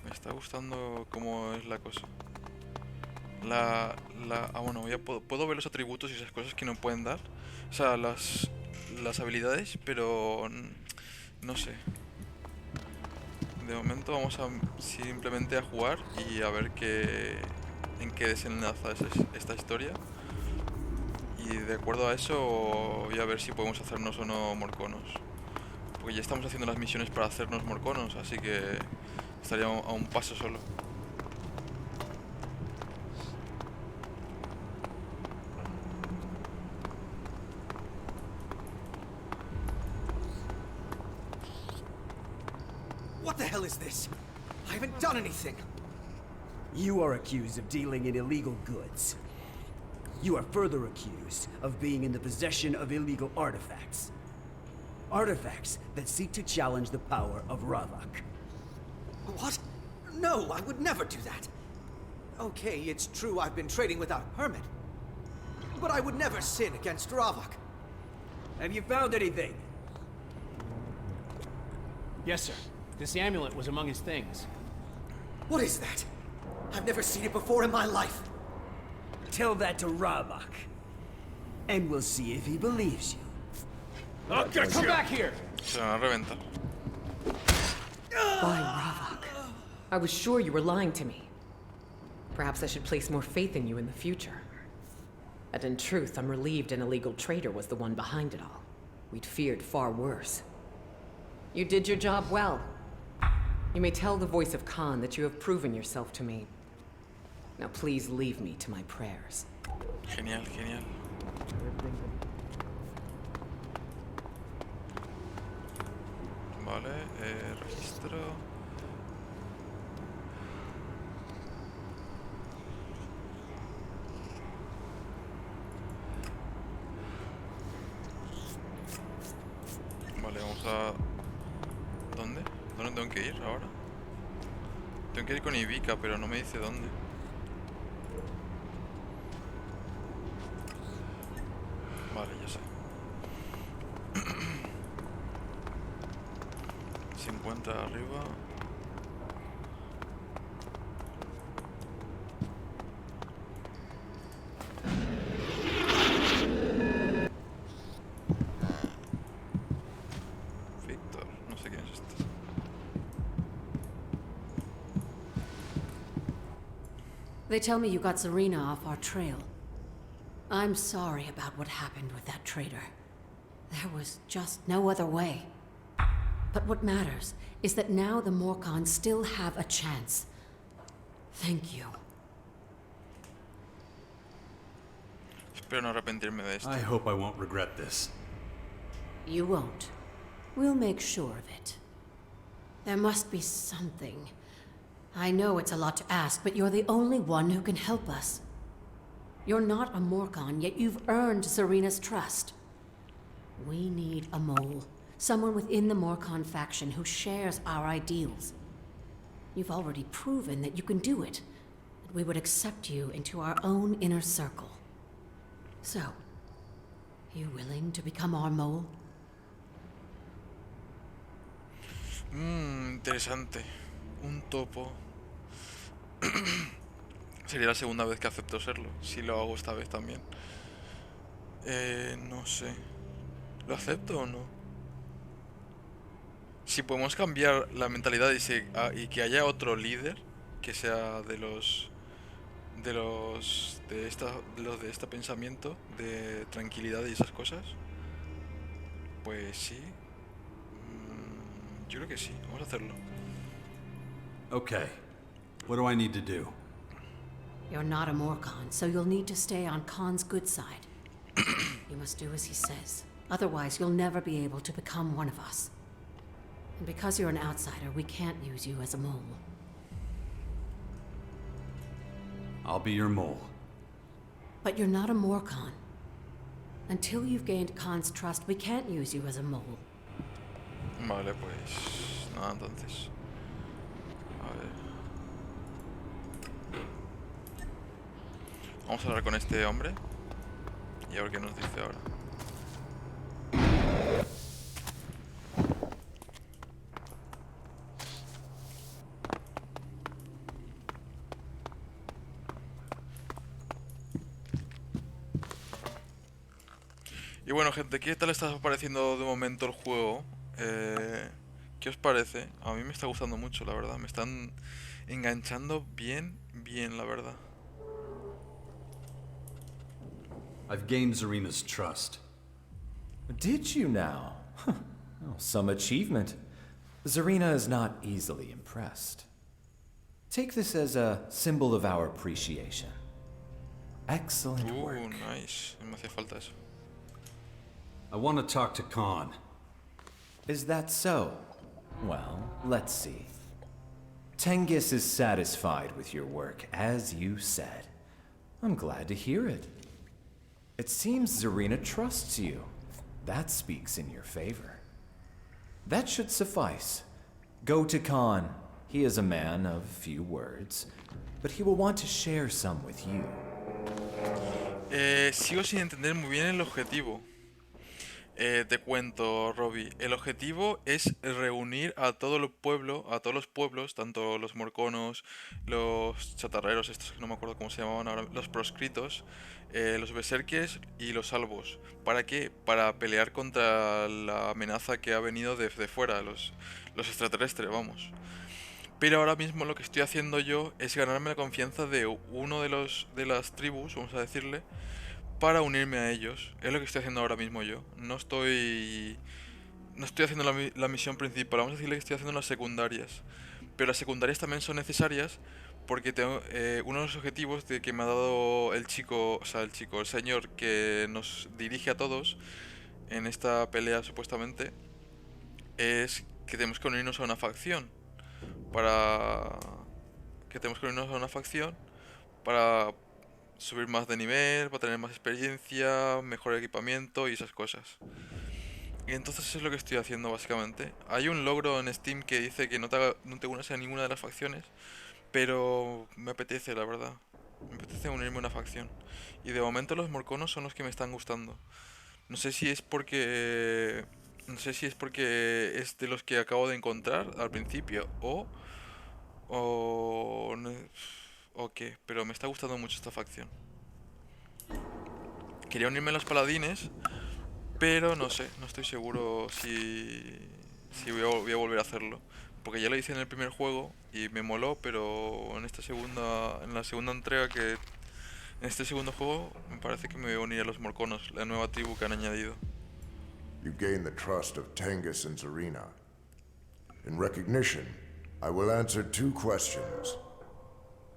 Me está gustando cómo es la cosa. Bueno, ya puedo ver los atributos y esas cosas que no pueden dar. O sea, las habilidades, pero no sé. De momento vamos a simplemente a jugar y a ver en qué desenlaza esta historia. Y de acuerdo a eso voy a ver si podemos hacernos o no morconos. Porque ya estamos haciendo las misiones para hacernos morconos, así que estaría a un paso solo. What the hell is this? I haven't done anything. You are accused of dealing in illegal goods. You are further accused of being in the possession of illegal artifacts. Artifacts that seek to challenge the power of Ravok. What? No, I would never do that. Okay, it's true I've been trading without a permit. But I would never sin against Ravok. Have you found anything? Yes, sir. This amulet was among his things. What is that? I've never seen it before in my life. Tell that to Ravok. And we'll see if he believes you. I'll get you! Come back here! Se van a reventar. By Ravok. I was sure you were lying to me. Perhaps I should place more faith in you in the future. And in truth, I'm relieved an illegal trader was the one behind it all. We'd feared far worse. You did your job well. You may tell the voice of Khan that you have proven yourself to me. Now please leave me to my prayers. Genial, genial. Vale, registro. Vale, vamos a... ¿Dónde? ¿Dónde tengo que ir ahora? Tengo que ir con Ivica, pero no me dice dónde. Vale, ya sé. Se encuentra arriba. Víctor, no sé quién es este. They tell me you got Zarina off our trail. I'm sorry about what happened with that traitor. There was just no other way. But what matters is that now the Morcons still have a chance. Thank you. Espero no arrepentirme de esto. I hope I won't regret this. You won't. We'll make sure of it. There must be something. I know it's a lot to ask, but you're the only one who can help us. You're not a Morcon, yet you've earned Zarina's trust. We need a mole. Someone within the Morcon faction who shares our ideals. You've already proven that you can do it, and we would accept you into our own inner circle. So, you willing to become our mole? Interesante. Un topo. Sería la segunda vez que acepto serlo. Si lo hago esta vez también. No sé. ¿Lo acepto o no? Si podemos cambiar la mentalidad y que haya otro líder que sea de los de este pensamiento de tranquilidad y esas cosas, pues sí. Yo creo que sí. Vamos a hacerlo. Okay. What do I need to do? You're not a Morcon, so you'll need to stay on Khan's good side. You must do as he says. Otherwise, you'll never be able to become one of us. And because you're an outsider, we can't use you as a mole. I'll be your mole. But you're not a Morcon. Until you've gained Khan's trust, we can't use you as a mole. Vale, pues nada, entonces. A ver. Vamos a hablar con este hombre y a ver qué nos dice ahora. Y bueno, gente, ¿qué tal está pareciendo de momento el juego? ¿Qué os parece? A mí me está gustando mucho, la verdad. Me están enganchando bien, la verdad. I've gained Zarina's trust. Did you now? Oh, some achievement. Zarina is not easily impressed. Take this as a symbol of our appreciation. Excellent work. Nice. Me hacía falta eso. I want to talk to Khan. Is that so? Well, let's see. Tenghis is satisfied with your work, as you said. I'm glad to hear it. It seems Zarina trusts you. That speaks in your favor. That should suffice. Go to Khan. He is a man of few words, but he will want to share some with you. Sigo sin entender muy bien el objetivo. Te cuento, Robbie. El objetivo es reunir a todo el pueblo, a todos los pueblos, tanto los morconos, los chatarreros, estos que no me acuerdo cómo se llamaban ahora, los proscritos, los berserkers y los salvos. ¿Para qué? Para pelear contra la amenaza que ha venido de fuera, los extraterrestres, vamos. Pero ahora mismo lo que estoy haciendo yo es ganarme la confianza de uno de las tribus, vamos a decirle, para unirme a ellos. Es lo que estoy haciendo ahora mismo yo. No estoy haciendo la misión principal. Vamos a decirle que estoy haciendo las secundarias. Pero las secundarias también son necesarias porque tengo, uno de los objetivos que me ha dado el señor que nos dirige a todos en esta pelea supuestamente, es que tenemos que unirnos a una facción. Para subir más de nivel, para tener más experiencia, mejor equipamiento y esas cosas. Y entonces es lo que estoy haciendo básicamente. Hay un logro en Steam que dice que no te unas a ninguna de las facciones, pero me apetece, la verdad. Me apetece unirme a una facción. Y de momento los morconos son los que me están gustando. No sé si es porque es de los que acabo de encontrar al principio o qué, pero me está gustando mucho esta facción. Quería unirme a los paladines, pero no sé, no estoy seguro si voy a volver a hacerlo. porque ya lo hice en el primer juego y me moló, pero en la segunda entrega en este segundo juego me parece que me voy a unir a los Morconos, la nueva tribu que han añadido. You gain the trust of Tengus and Zarina. In recognition, I will answer 2 questions.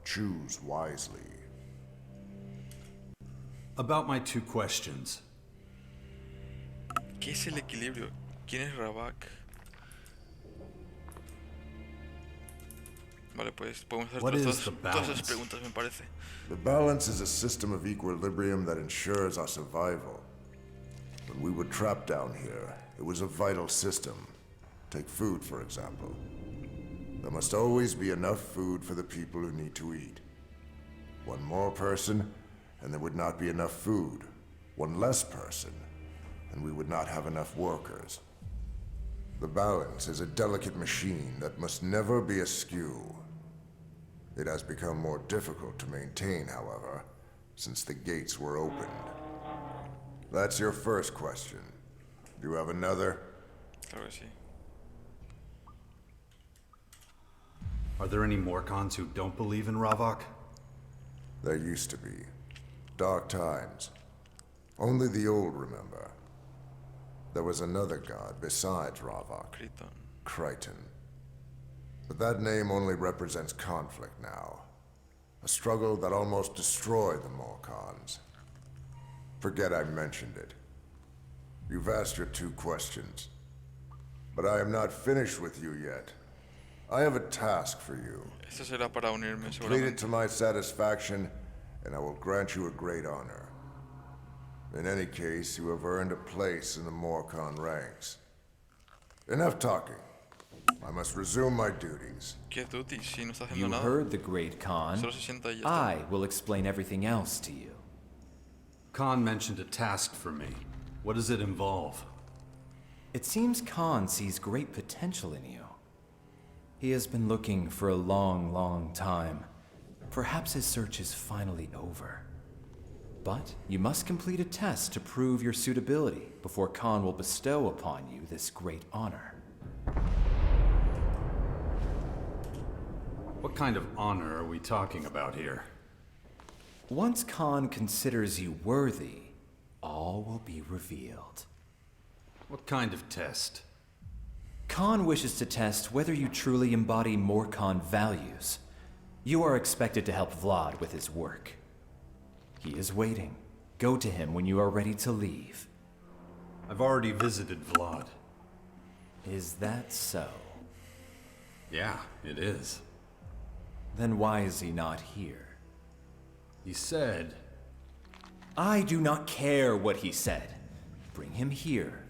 Choose wisely. About my 2 questions. ¿Qué es el equilibrio? ¿Quién es Ravak? Vale, pues podemos hacer todas esas preguntas, me parece. The balance is a system of equilibrium that ensures our survival. When we were trapped down here, it was a vital system. Take food, for example. There must always be enough food for the people who need to eat. One more person, and there would not be enough food. One less person, and we would not have enough workers. The balance is a delicate machine that must never be askew. It has become more difficult to maintain, however, since the gates were opened. That's your first question. Do you have another? Claro que sí. Are there any Morcons who don't believe in Ravak? There used to be. Dark times. Only the old remember. There was another god besides Ravak. Crichton. But that name only represents conflict now. A struggle that almost destroyed the Morcons. Forget I mentioned it. You've asked your 2 questions. But I am not finished with you yet. I have a task for you. Este será para unirme, Complete it seguramente. to my satisfaction, and I will grant you a great honor. In any case, you have earned a place in the Morcon ranks. Enough talking. I must resume my duties. ¿Qué duties? Si no está haciendo You nada. heard the great Khan. Solo se sienta y ya está. I will explain everything else to you. Khan mentioned a task for me. What does it involve? It seems Khan sees great potential in you. He has been looking for a long, long time. Perhaps his search is finally over. But you must complete a test to prove your suitability before Khan will bestow upon you this great honor. What kind of honor are we talking about here? Once Khan considers you worthy, all will be revealed. What kind of test? Khan wishes to test whether you truly embody Morcon values. You are expected to help Vlad with his work. He is waiting. Go to him when you are ready to leave. I've already visited Vlad. Is that so? Yeah, it is. Then why is he not here? He said... I do not care what he said. Bring him here.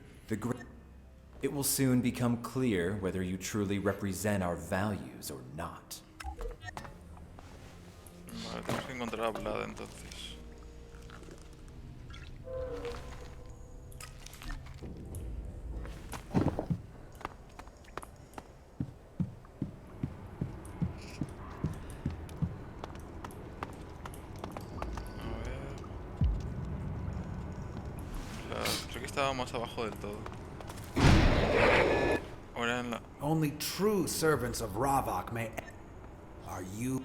It will soon become clear whether you truly represent our values or not. Vale, tenemos que encontrar a Vlad entonces. Creo que estaba más abajo del todo. Ahora en la... Only true servants of Ravak may... Are you...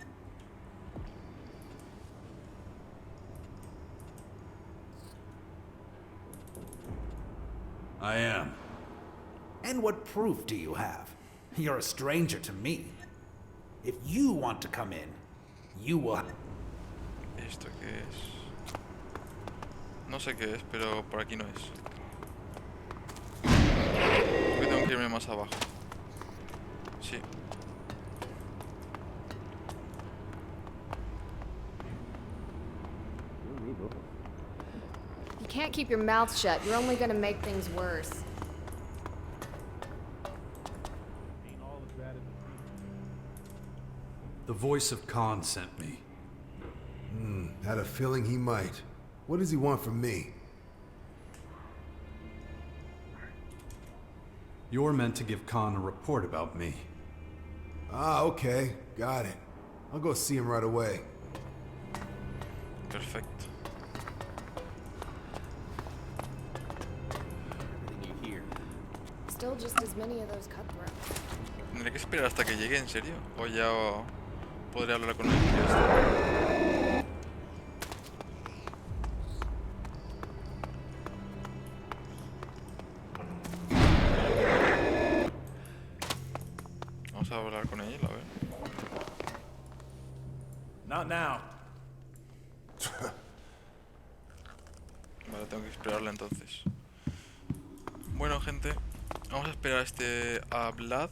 I am. And what proof do you have? You're a stranger to me. If you want to come in, you will... ¿Esto qué es? No sé qué es, pero por aquí no es. Creo que tengo que irme más abajo. Sí. You can't keep your mouth shut. You're only gonna make things worse. The voice of Khan sent me. Had a feeling he might. What does he want from me? You're meant to give Khan a report about me. Ah, okay. Got it. I'll go see him right away. Perfecto. Still just as many of those cutthroats. Tendré que esperar hasta que llegue, ¿en serio? O ya podré hablar con él. Y ya está. Vamos a hablar con él, a ver. Not now. Vale, tengo que esperarle entonces. Bueno, gente, vamos a esperar a Vlad,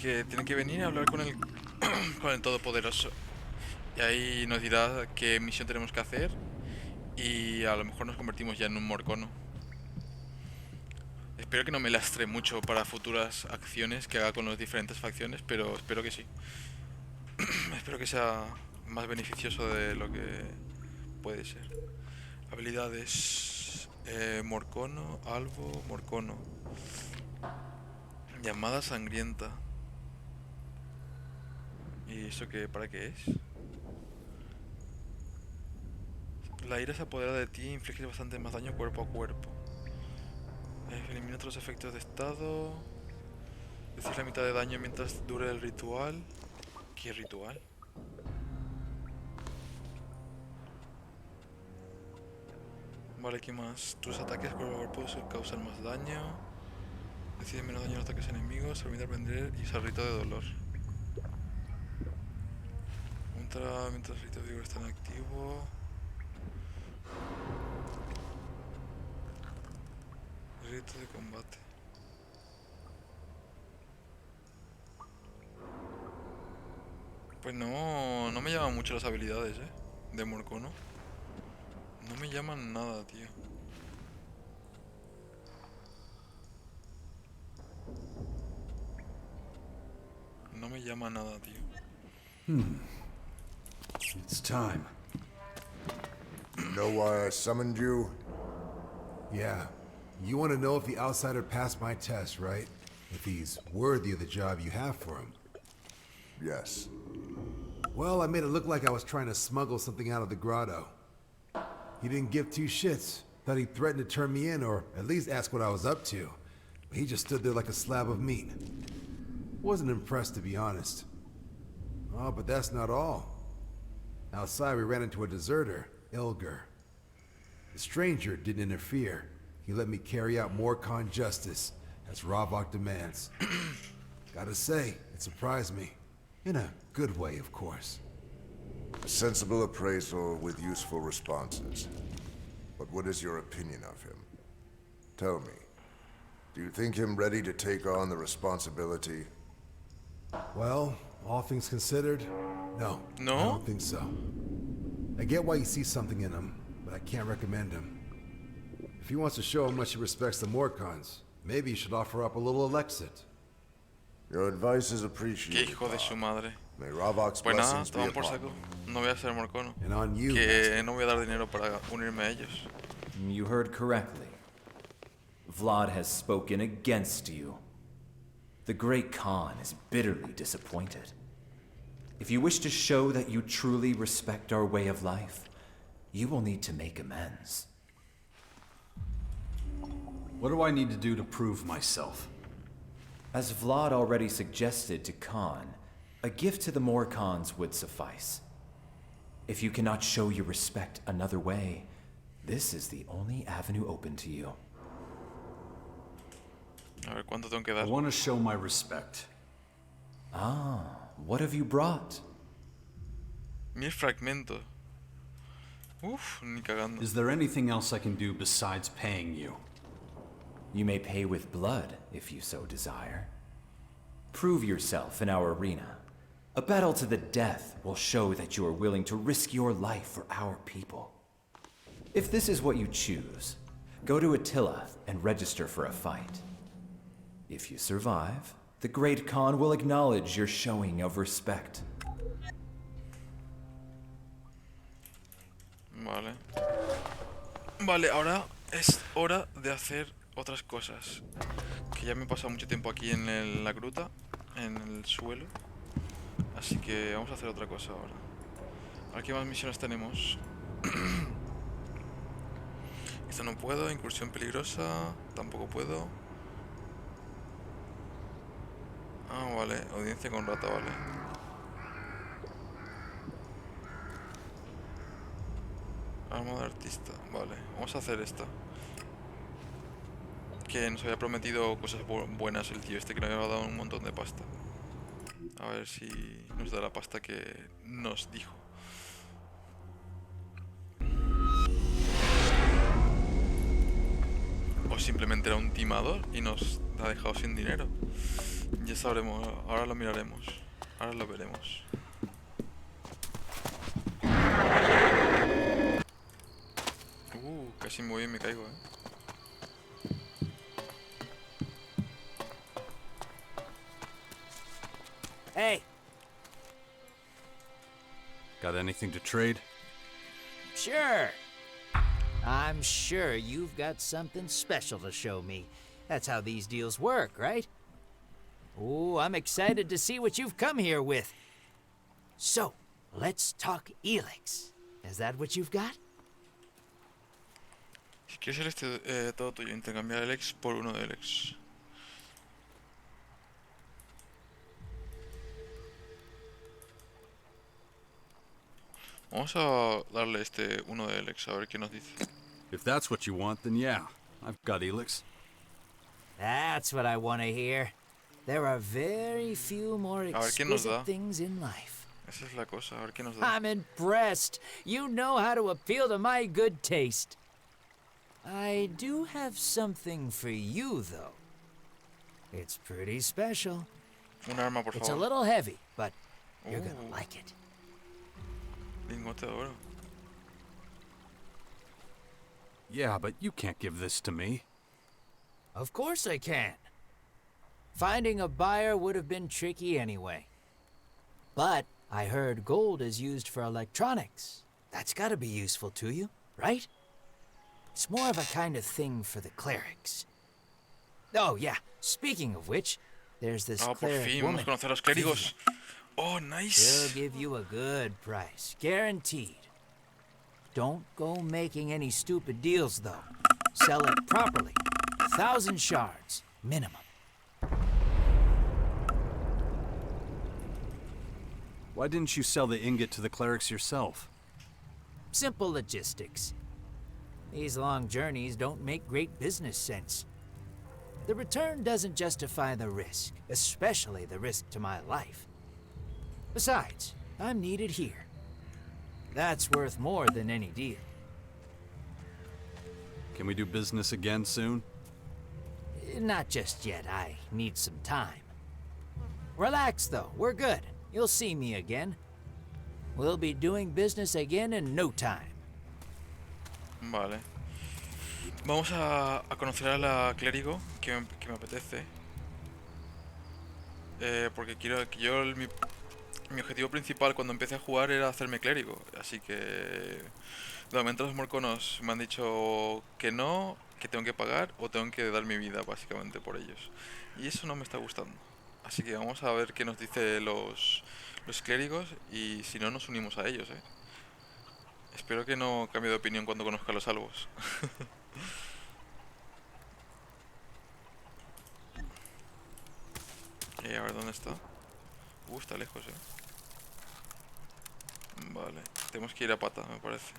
que tiene que venir a hablar con el con el Todopoderoso. Y ahí nos dirá qué misión tenemos que hacer. Y a lo mejor nos convertimos ya en un morcono. Espero que no me lastre mucho para futuras acciones que haga con las diferentes facciones, pero espero que sí. Espero que sea más beneficioso de lo que puede ser. Habilidades. Morcono, albo, morcono. Llamada sangrienta. ¿Y eso qué? ¿Para qué es? La ira se apodera de ti e inflige bastante más daño cuerpo a cuerpo. Elimina otros efectos de estado. Decir la mitad de daño mientras dure el ritual. ¿Qué ritual? Vale, ¿qué más? Tus ataques cuerpo a cuerpo causan más daño. Decide menos daño en los ataques enemigos. Permite aprender y usar rito de dolor. Entra mientras el rito de vigor está en activo. Rito de combate. Pues no me llaman mucho las habilidades, de Morcono. No me llaman nada, tío. No me llama nada, tío. It's time. You know why I summoned you? Yeah. You want to know if the outsider passed my test, right? If he's worthy of the job you have for him. Yes. Well, I made it look like I was trying to smuggle something out of the grotto. He didn't give two shits. Thought he threatened to turn me in, or at least ask what I was up to. But he just stood there like a slab of meat. Wasn't impressed, to be honest. Oh, but that's not all. Outside, we ran into a deserter, Ilger. The stranger didn't interfere. He let me carry out more con justice, as Ravok demands. Gotta say, it surprised me. In a good way, of course. A sensible appraisal with useful responses. But what is your opinion of him? Tell me, do you think him ready to take on the responsibility? Well, all things considered, no. No? I don't think so. I get why you see something in him, but I can't recommend him. If he wants to show how much he respects the Morcons, maybe you should offer up a little Alexit. Your advice is Qué appreciated. hijo de su madre. May Ravok's Pues nada, blessings be toman por upon saco. you. No voy a ser morcono. And on you, Que no voy a dar dinero para unirme a ellos. You heard correctly. Vlad has spoken against you. The Great Khan is bitterly disappointed. If you wish to show that you truly respect our way of life, you will need to make amends. What do I need to do to prove myself? As Vlad already suggested to Khan, a gift to the Morcons would suffice. If you cannot show your respect another way, this is the only avenue open to you. A ver, ¿cuánto tengo que I dar? want to show my respect. Ah, what have you brought? 1000 fragmentos. Uf, ni cagando. Is there anything else I can do besides paying you? You may pay with blood, if you so desire. Prove yourself in our arena. A battle to the death will show that you are willing to risk your life for our people. If this is what you choose, go to Attila and register for a fight. If you survive, the Great Khan will acknowledge your showing of respect. Vale. Vale, ahora es hora de hacer otras cosas. Que ya me he pasado mucho tiempo aquí en la gruta, en el suelo. Así que vamos a hacer otra cosa ahora. A ver qué más misiones tenemos. Esta no puedo, incursión peligrosa, tampoco puedo. Ah, vale. Audiencia con rata, vale. Arma de artista. Vale. Vamos a hacer esta. Que nos había prometido cosas buenas el tío este, que nos había dado un montón de pasta. A ver si nos da la pasta que nos dijo. O simplemente era un timador y nos ha dejado sin dinero. Ya sabremos, ahora lo miraremos. Ahora lo veremos. Casi muy bien me caigo, Hey! Got anything to trade? Sure. I'm sure you've got something special to show me. That's how these deals work, right? Oh, I'm excited to see what you've come here with. So, let's talk Elix. Is that what you've got? Si quieres todo tuyo, intercambiar el ex por uno del ex. Vamos a darle uno del ex, a ver qué nos dice. If that's what you want, then yeah, I've got Elix. That's what I want to hear. There are very few more exquisite things in life. Esa es la cosa, a ver qué nos da. I'm impressed. You know how to appeal to my good taste. I do have something for you, though. It's pretty special. Un arma, por favor. It's a little heavy, but you're gonna like it. Lingote de oro. Yeah, but you can't give this to me. Of course I can. Finding a buyer would have been tricky anyway. But I heard gold is used for electronics. That's gotta be useful to you, right? It's more of a kind of thing for the clerics. Oh, yeah. Speaking of which, there's this por cleric fin, woman. vamos a conocer a los clérigos. Oh, nice. She'll give you a good price, guaranteed. Don't go making any stupid deals, though. Sell it properly. 1,000 shards, minimum. Why didn't you sell the ingot to the clerics yourself? Simple logistics. These long journeys don't make great business sense. The return doesn't justify the risk, especially the risk to my life. Besides, I'm needed here. That's worth more than any deal. Can we do business again soon? Not just yet. I need some time. Relax, though. We're good. You'll see me again. We'll be doing business again in no time. Vale. Vamos a conocer a la clérigo que me apetece. Porque quiero que mi objetivo principal cuando empecé a jugar era hacerme clérigo. Así que de momento los morconos me han dicho que no, que tengo que pagar o tengo que dar mi vida básicamente por ellos. Y eso no me está gustando. Así que vamos a ver qué nos dice los clérigos y si no nos unimos a ellos, Espero que no cambie de opinión cuando conozca a los salvos. A ver dónde está. Está lejos, Vale, tenemos que ir a pata, me parece.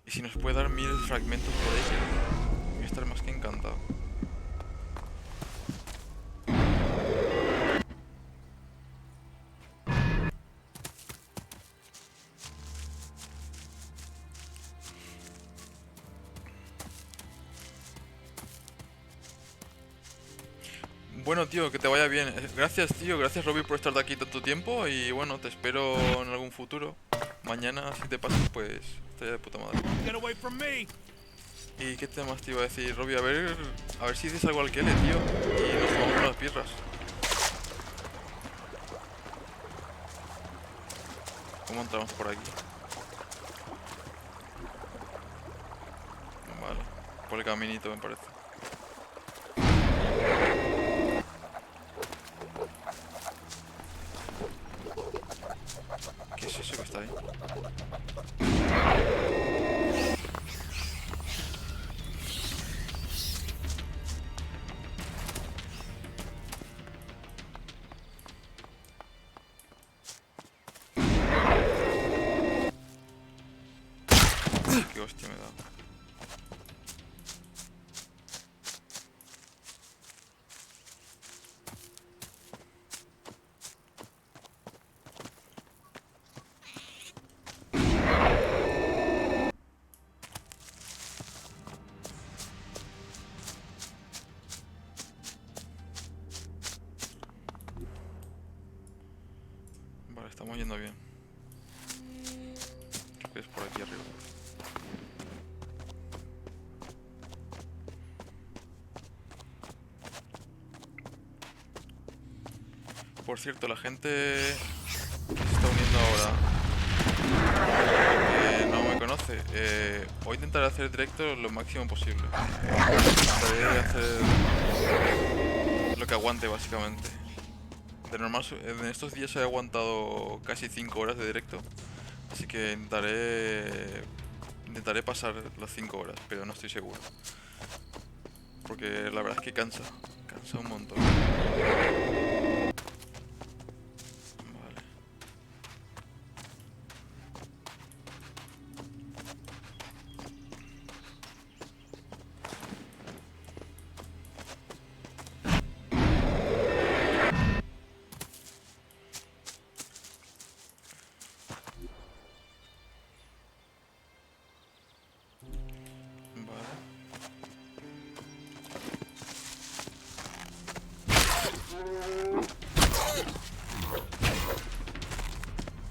Y si nos puede dar 1000 fragmentos por ella, voy a estar más que encantado. Bueno, tío, que te vaya bien. Gracias, tío. Gracias, Robbie, por estar de aquí tanto tiempo. Y bueno, te espero en algún futuro. Mañana, si te pasas, pues estaría de puta madre. ¿Y qué temas te iba a decir, Robbie? A ver si dices algo al Kele, tío. Y nos tomamos unas birras. ¿Cómo entramos por aquí? Vale. Por el caminito, me parece. ¿Qué es eso que está ahí? qué hostia me da. Vale, estamos yendo bien. Creo que es por aquí arriba. Por cierto, la gente que se está uniendo ahora, que no me conoce, hoy intentaré hacer directo lo máximo posible. Intentaré hacer lo que aguante, básicamente. De normal, en estos días he aguantado casi 5 horas de directo, así que intentaré pasar las 5 horas, pero no estoy seguro. Porque la verdad es que cansa un montón.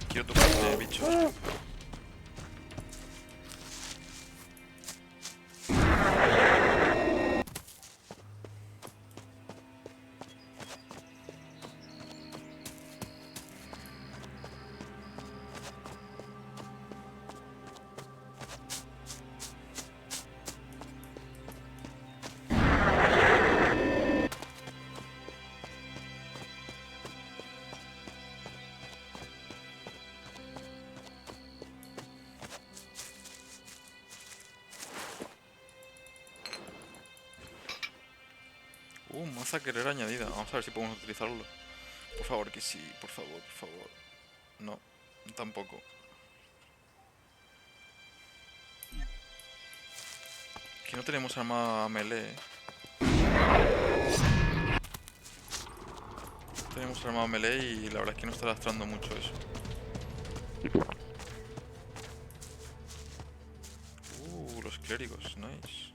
Quiero tocar bichos. Maza guerrera añadida. Vamos a ver si podemos utilizarlo. Por favor, que sí. Por favor, por favor. No, tampoco. Que no tenemos arma melee. Tenemos arma melee y la verdad es que no está lastrando mucho eso. Los clérigos, nice.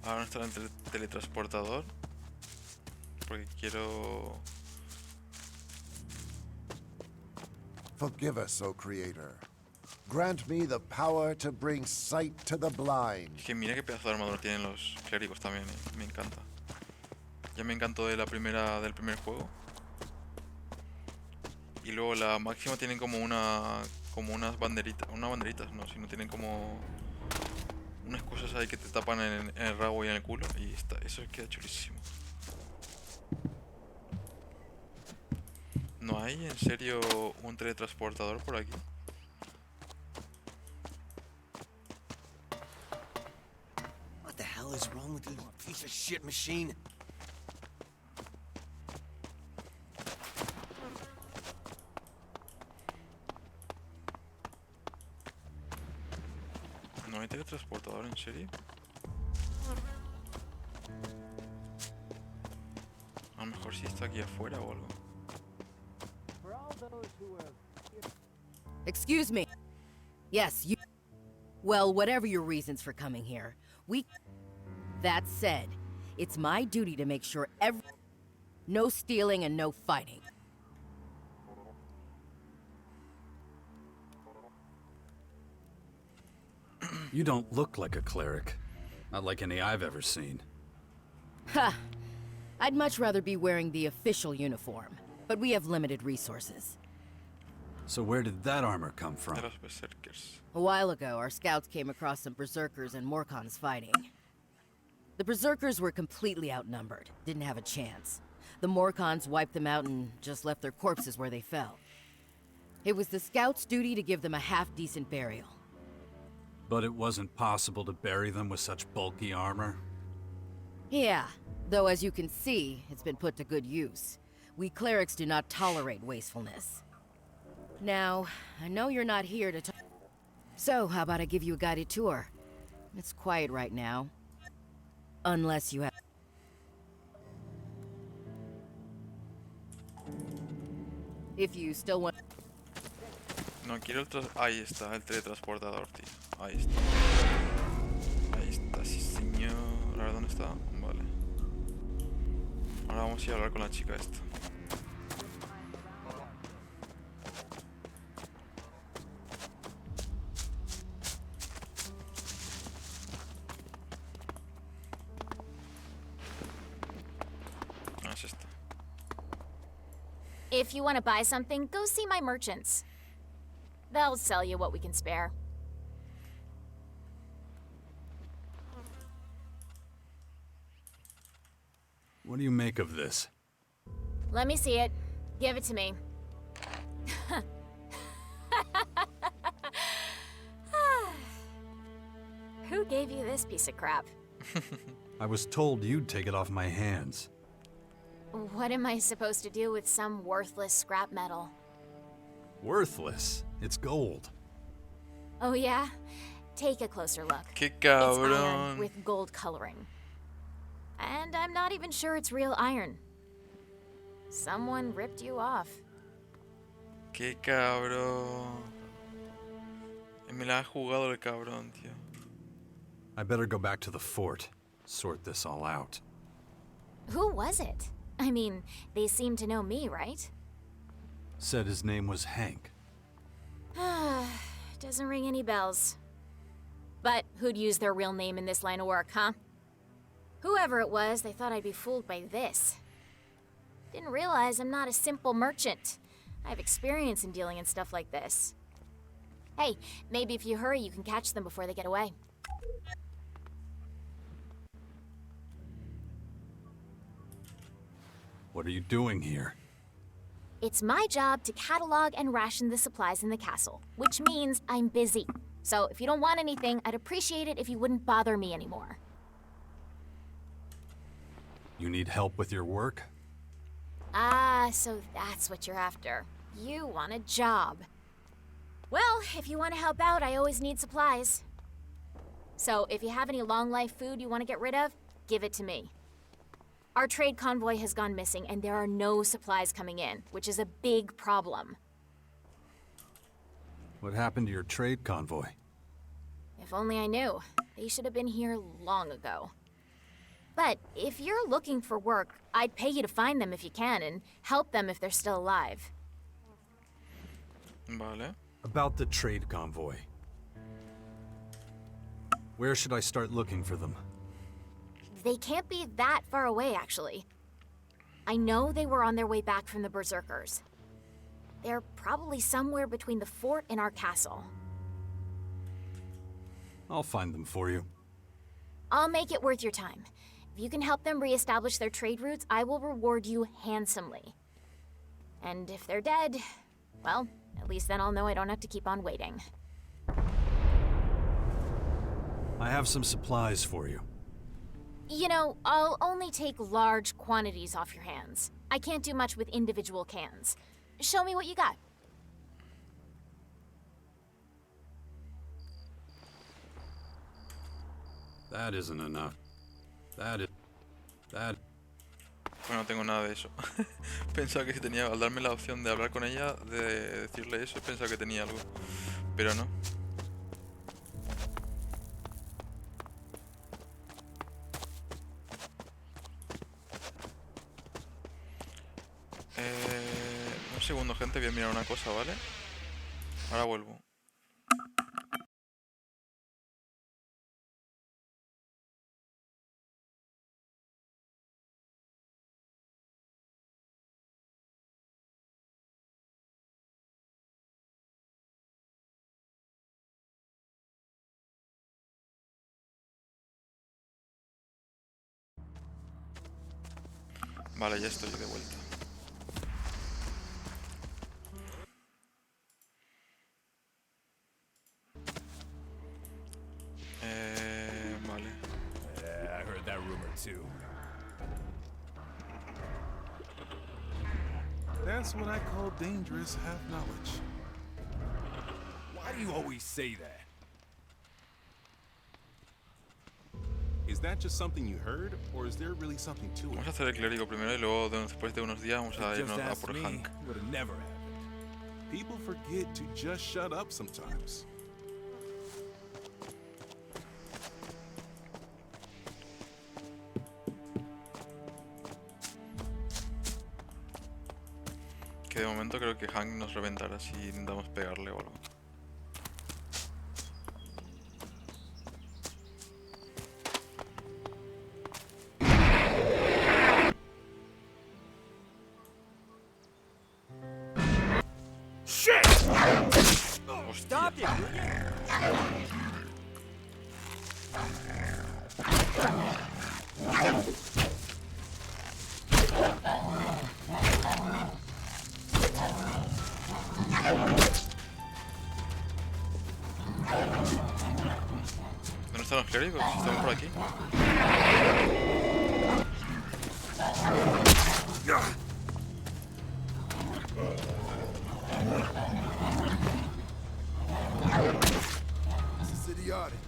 Ahora no está el teletransportador. Porque quiero... Forgive us, O Creator. Grant me the power to bring sight to the blind. Es que mira qué pedazo de armadura tienen los clérigos también, me encanta. Ya me encantó del primer juego. Y luego la máxima tienen como unas banderitas, no, sino tienen como unas cosas ahí que te tapan en el rabo y en el culo y eso queda chulísimo. ¿No hay en serio un teletransportador por aquí? What the hell is wrong with you, little piece of shit machine? ¿No hay teletransportador en serio? A lo mejor sí está aquí afuera o algo. Excuse me. Yes, you... Well, whatever your reasons for coming here, That said, it's my duty to make sure no stealing and no fighting. You don't look like a cleric. Not like any I've ever seen. Ha! I'd much rather be wearing the official uniform, but we have limited resources. So where did that armor come from? De los berserkers. A while ago, our scouts came across some berserkers and Morcons fighting. The berserkers were completely outnumbered, didn't have a chance. The Morcons wiped them out and just left their corpses where they fell. It was the scouts' duty to give them a half-decent burial. But it wasn't possible to bury them with such bulky armor? Yeah, though as you can see, it's been put to good use. We clerics do not tolerate wastefulness. Now, I know you're not here to talk. So, how about I give you a guided tour? It's quiet right now. Unless you have... If you still want... No quiero el ahí está, el teletransportador, tío. Ahí está. Ahí está, sí señor. A ver, ¿dónde está? Vale. Ahora vamos a ir a hablar con la chica esta. Ah, es esta. If you want to buy something, go see my merchants. They'll sell you what we can spare. What do you make of this? Let me see it. Give it to me. Who gave you this piece of crap? I was told you'd take it off my hands. What am I supposed to do with some worthless scrap metal? Worthless. It's gold. Oh yeah? Take a closer look. Qué It's iron cabrón. with gold coloring. And I'm not even sure it's real iron. Someone ripped you off. Qué cabrón. Me la ha jugado el cabrón, tío. I better go back to the fort, sort this all out. Who was it? I mean, they seem to know me, right? Said his name was Hank. Doesn't ring any bells. But who'd use their real name in this line of work, huh? Whoever it was, they thought I'd be fooled by this. Didn't realize I'm not a simple merchant. I have experience in dealing in stuff like this. Hey, maybe if you hurry, you can catch them before they get away. What are you doing here? It's my job to catalog and ration the supplies in the castle, which means I'm busy. So if you don't want anything, I'd appreciate it if you wouldn't bother me anymore. You need help with your work? Ah, so that's what you're after. You want a job. Well, if you want to help out, I always need supplies. So if you have any long-life food you want to get rid of, give it to me. Our trade convoy has gone missing, and there are no supplies coming in, which is a big problem. What happened to your trade convoy? If only I knew. They should have been here long ago. But if you're looking for work, I'd pay you to find them if you can, and help them if they're still alive. Vale. About the trade convoy. Where should I start looking for them? They can't be that far away, actually. I know they were on their way back from the Berserkers. They're probably somewhere between the fort and our castle. I'll find them for you. I'll make it worth your time. If you can help them reestablish their trade routes, I will reward you handsomely. And if they're dead, well, at least then I'll know I don't have to keep on waiting. I have some supplies for you. You know, I'll only take large quantities off your hands. I can't do much with individual cans. Show me what you got. That isn't enough. That. Bueno, no tengo nada de eso. Pensaba que si tenía, al darme la opción de hablar con ella, de decirle eso, pensaba que tenía algo. Pero no. Un segundo, gente, voy a mirar una cosa, ¿vale? Ahora vuelvo. Vale, ya estoy de vuelta. Vale. Yeah, I heard that rumor to. That's what I call dangerous half-knowledge. Why do you always say that? Is that just something you heard, or is there really something to it? Vamos a hacer el clérigo primero y luego después de unos días vamos a If just irnos a asked por me, Hank. would have never happened. People forget to just shut up sometimes. Que de momento creo que Hank nos reventará si intentamos pegarle o algo. Shit! Stop it, will ¿Dónde están los clérigos? Estamos por aquí. This is idiotic.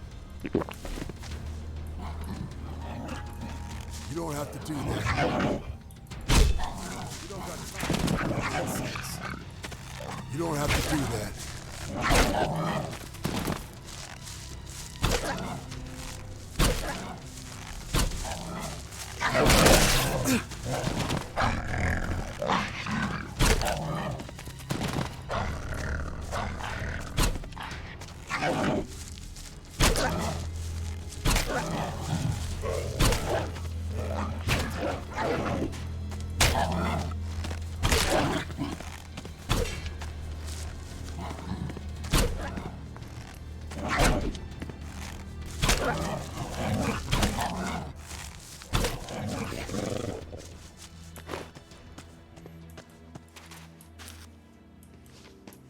You don't have to do that. You don't got nonsense. You don't have to do that.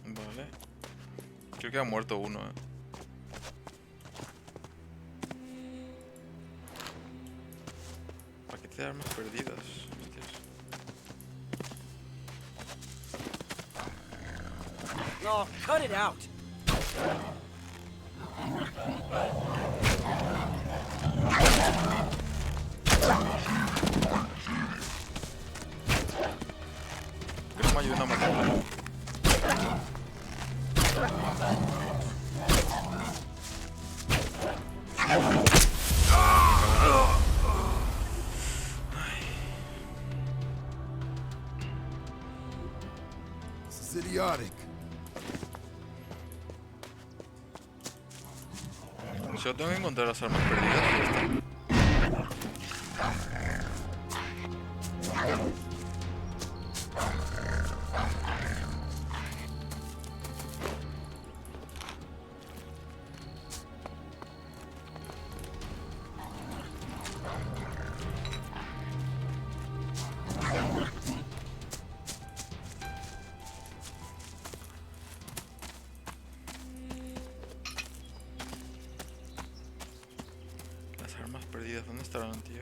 Vale. Creo que ha muerto uno, Paquete de armas perdidas. Hostias. Oh, cut it out. Que no me ayudan a matarlo. This is idiotic. Solo tengo que encontrar las armas perdidas y ya está. Las armas perdidas, ¿dónde estarán, tío?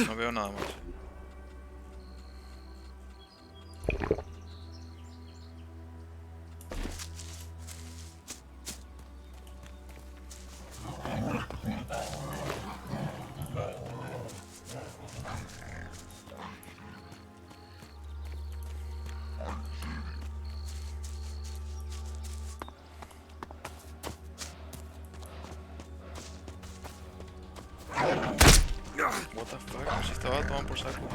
No veo nada más. What the fuck, si estaba tomando por saco.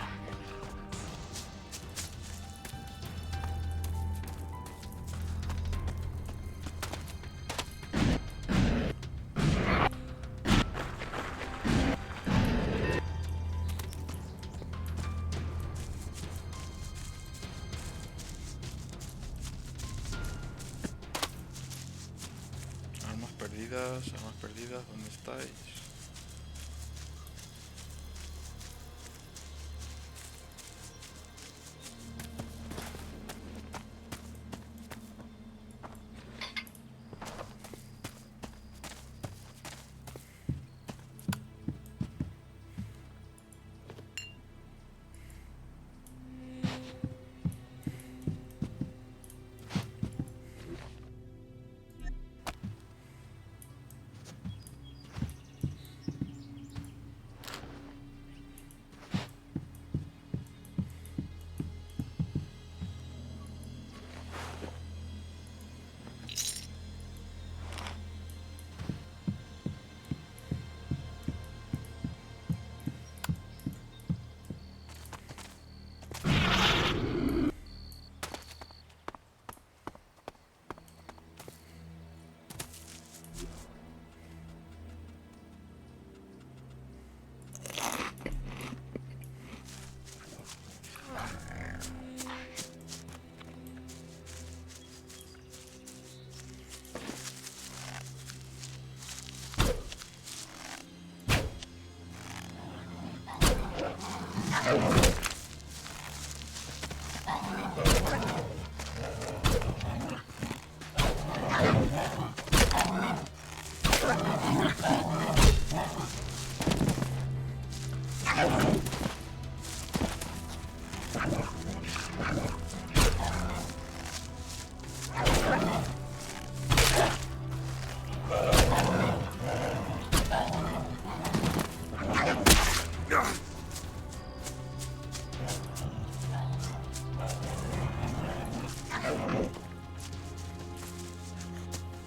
armas perdidas, ¿dónde estáis?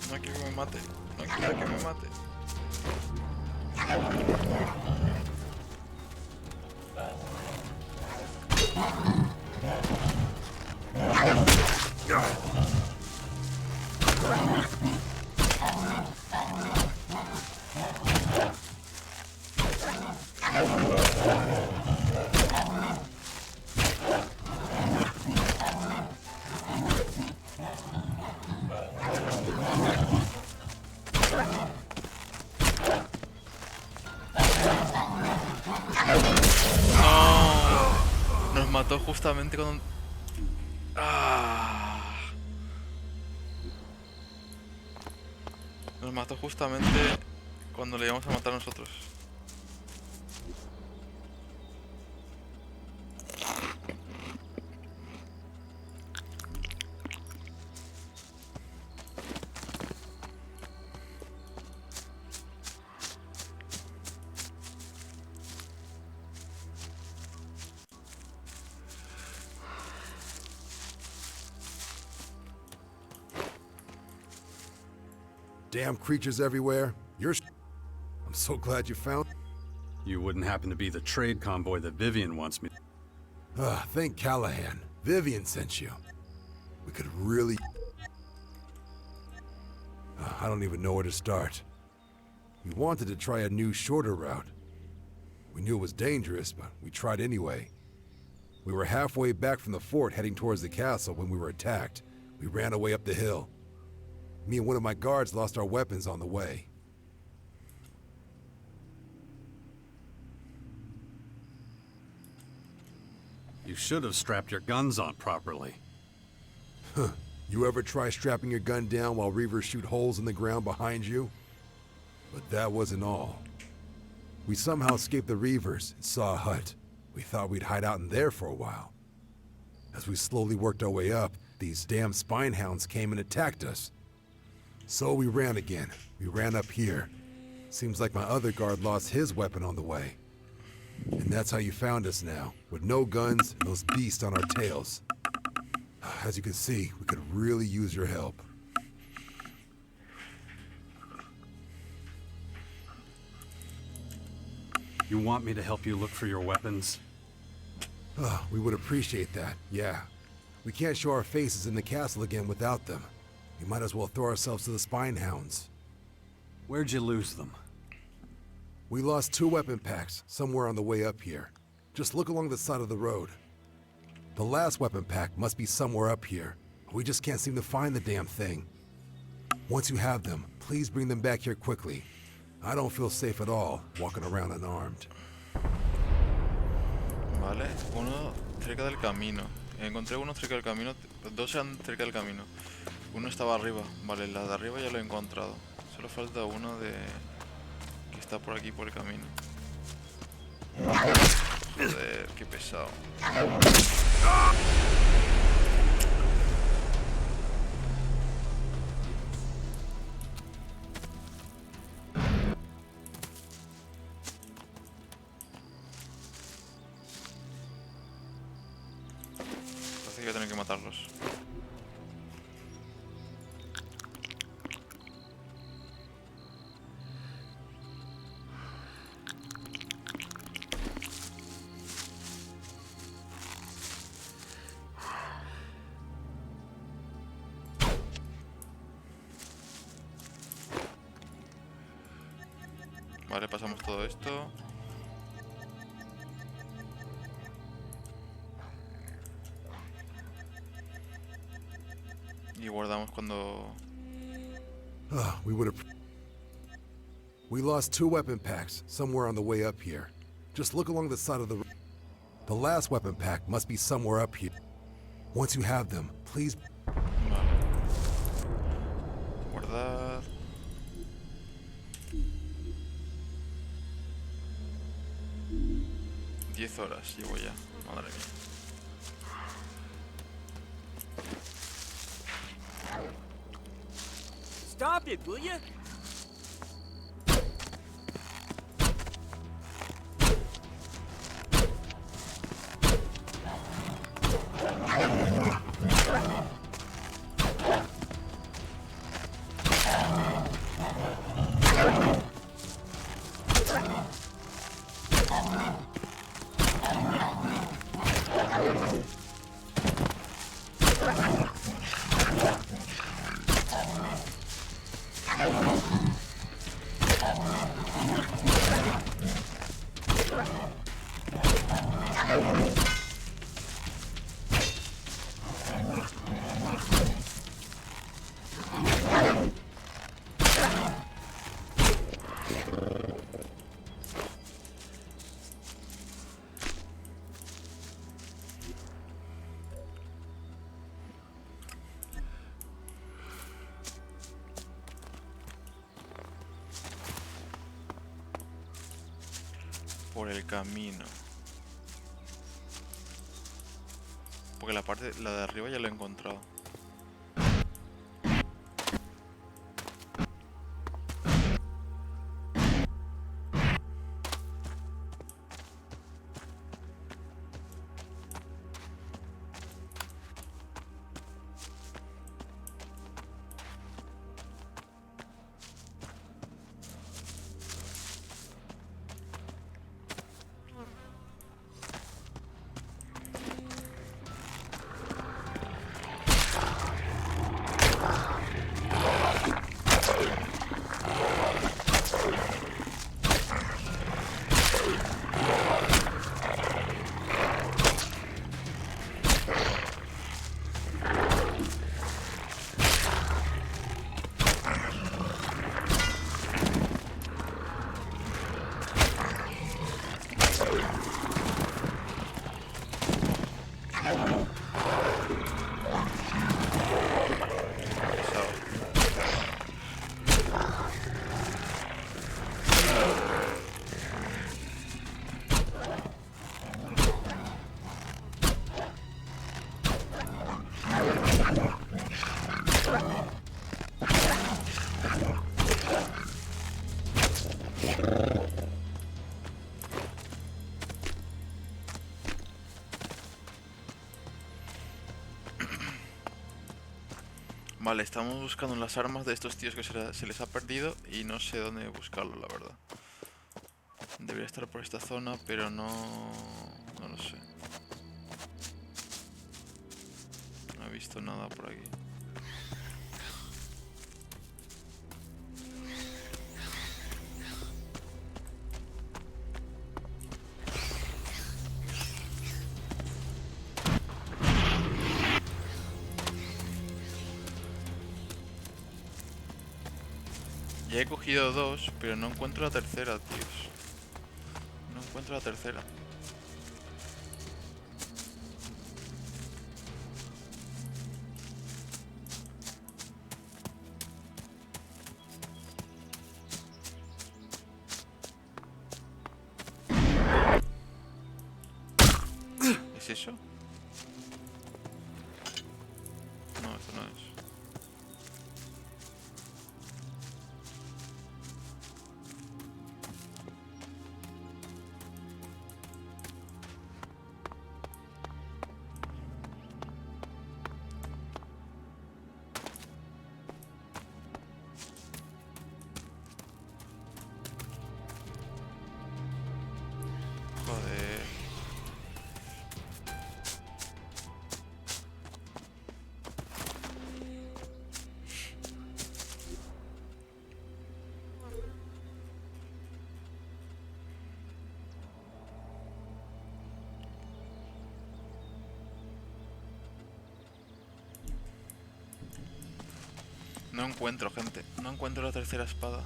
No quiero que me mate, no quiero que me mate. Nos mató justamente cuando... Nos mató justamente cuando le íbamos a matar a nosotros. Damn creatures everywhere. I'm so glad you found... You wouldn't happen to be the trade convoy that Vivian wants me... Thank Callahan. Vivian sent you. We could really... I don't even know where to start. We wanted to try a new, shorter route. We knew it was dangerous, but we tried anyway. We were halfway back from the fort heading towards the castle when we were attacked. We ran away up the hill. Me and one of my guards lost our weapons on the way. You should have strapped your guns on properly. Huh. You ever try strapping your gun down while reavers shoot holes in the ground behind you? But that wasn't all. We somehow escaped the reavers and saw a hut. We thought we'd hide out in there for a while. As we slowly worked our way up, these damn spine hounds came and attacked us. So we ran again. We ran up here. Seems like my other guard lost his weapon on the way. And that's how you found us now, with no guns and those beasts on our tails. As you can see, we could really use your help. You want me to help you look for your weapons? We would appreciate that, yeah. We can't show our faces in the castle again without them. We might as well throw ourselves to the spine hounds. Where'd you lose them? We lost 2 weapon packs somewhere on the way up here. Just look along the side of the road. The last weapon pack must be somewhere up here. We just can't seem to find the damn thing. Once you have them, please bring them back here quickly. I don't feel safe at all walking around unarmed. Vale, uno cerca del camino. Encontré uno cerca del camino. Dos eran cerca del camino. Uno estaba arriba. Vale, la de arriba ya lo he encontrado. Solo falta uno de... que está por aquí por el camino. Joder, qué pesado. Parece que voy a tener que matarlos. Vale, pasamos todo esto. Y guardamos cuando... We lost 2 weapon packs somewhere on the way up here. Just look along the side of the... The last weapon pack must be somewhere up here. Once you have them, please... Vale. Guardar... 10 horas llevo ya, madre mía. Stop it, will you? Por el camino. Porque la de arriba ya lo he encontrado. Vale, estamos buscando las armas de estos tíos que se les ha perdido y no sé dónde buscarlo, la verdad. Debería estar por esta zona, pero no lo sé. No he visto nada por aquí. Ya he cogido 2, pero no encuentro la tercera, tíos. No encuentro la tercera. ¿Es eso? No, eso no es. Joder. No encuentro, gente. No encuentro la tercera espada.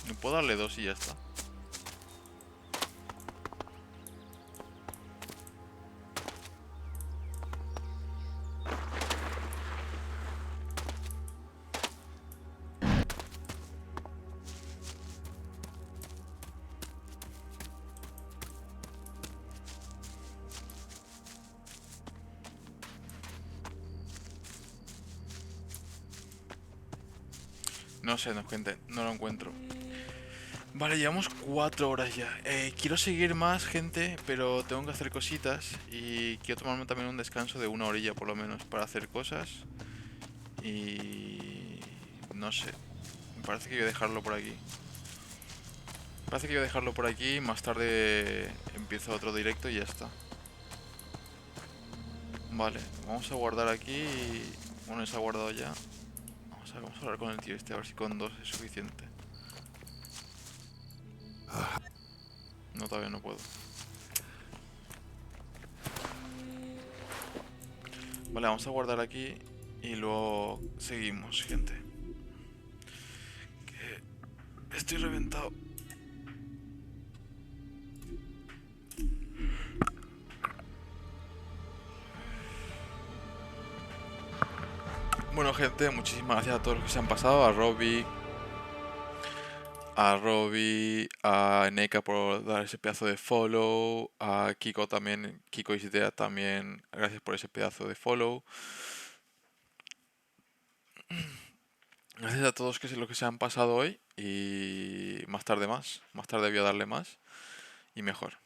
No puedo darle 2 y ya está. No sé, no, gente. No lo encuentro. Vale, llevamos 4 horas ya. Quiero seguir más, gente, pero tengo que hacer cositas. Y quiero tomarme también un descanso de 1 horilla por lo menos para hacer cosas. Y... no sé. Me parece que voy a dejarlo por aquí. Parece que voy a dejarlo por aquí. Más tarde empiezo otro directo y ya está. Vale, vamos a guardar aquí. Bueno, se ha guardado ya. Vamos a hablar con el tío este, a ver si con 2 es suficiente. No, todavía no puedo. Vale, vamos a guardar aquí y luego seguimos, gente. Que estoy reventado. Bueno, gente, muchísimas gracias a todos los que se han pasado. A Neka por dar ese pedazo de follow, a Kiko también, Kiko Isidea también, gracias por ese pedazo de follow. Gracias a todos los que se han pasado hoy y más tarde voy a darle más y mejor.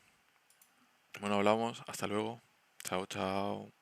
Bueno, hablamos, hasta luego, chao, chao.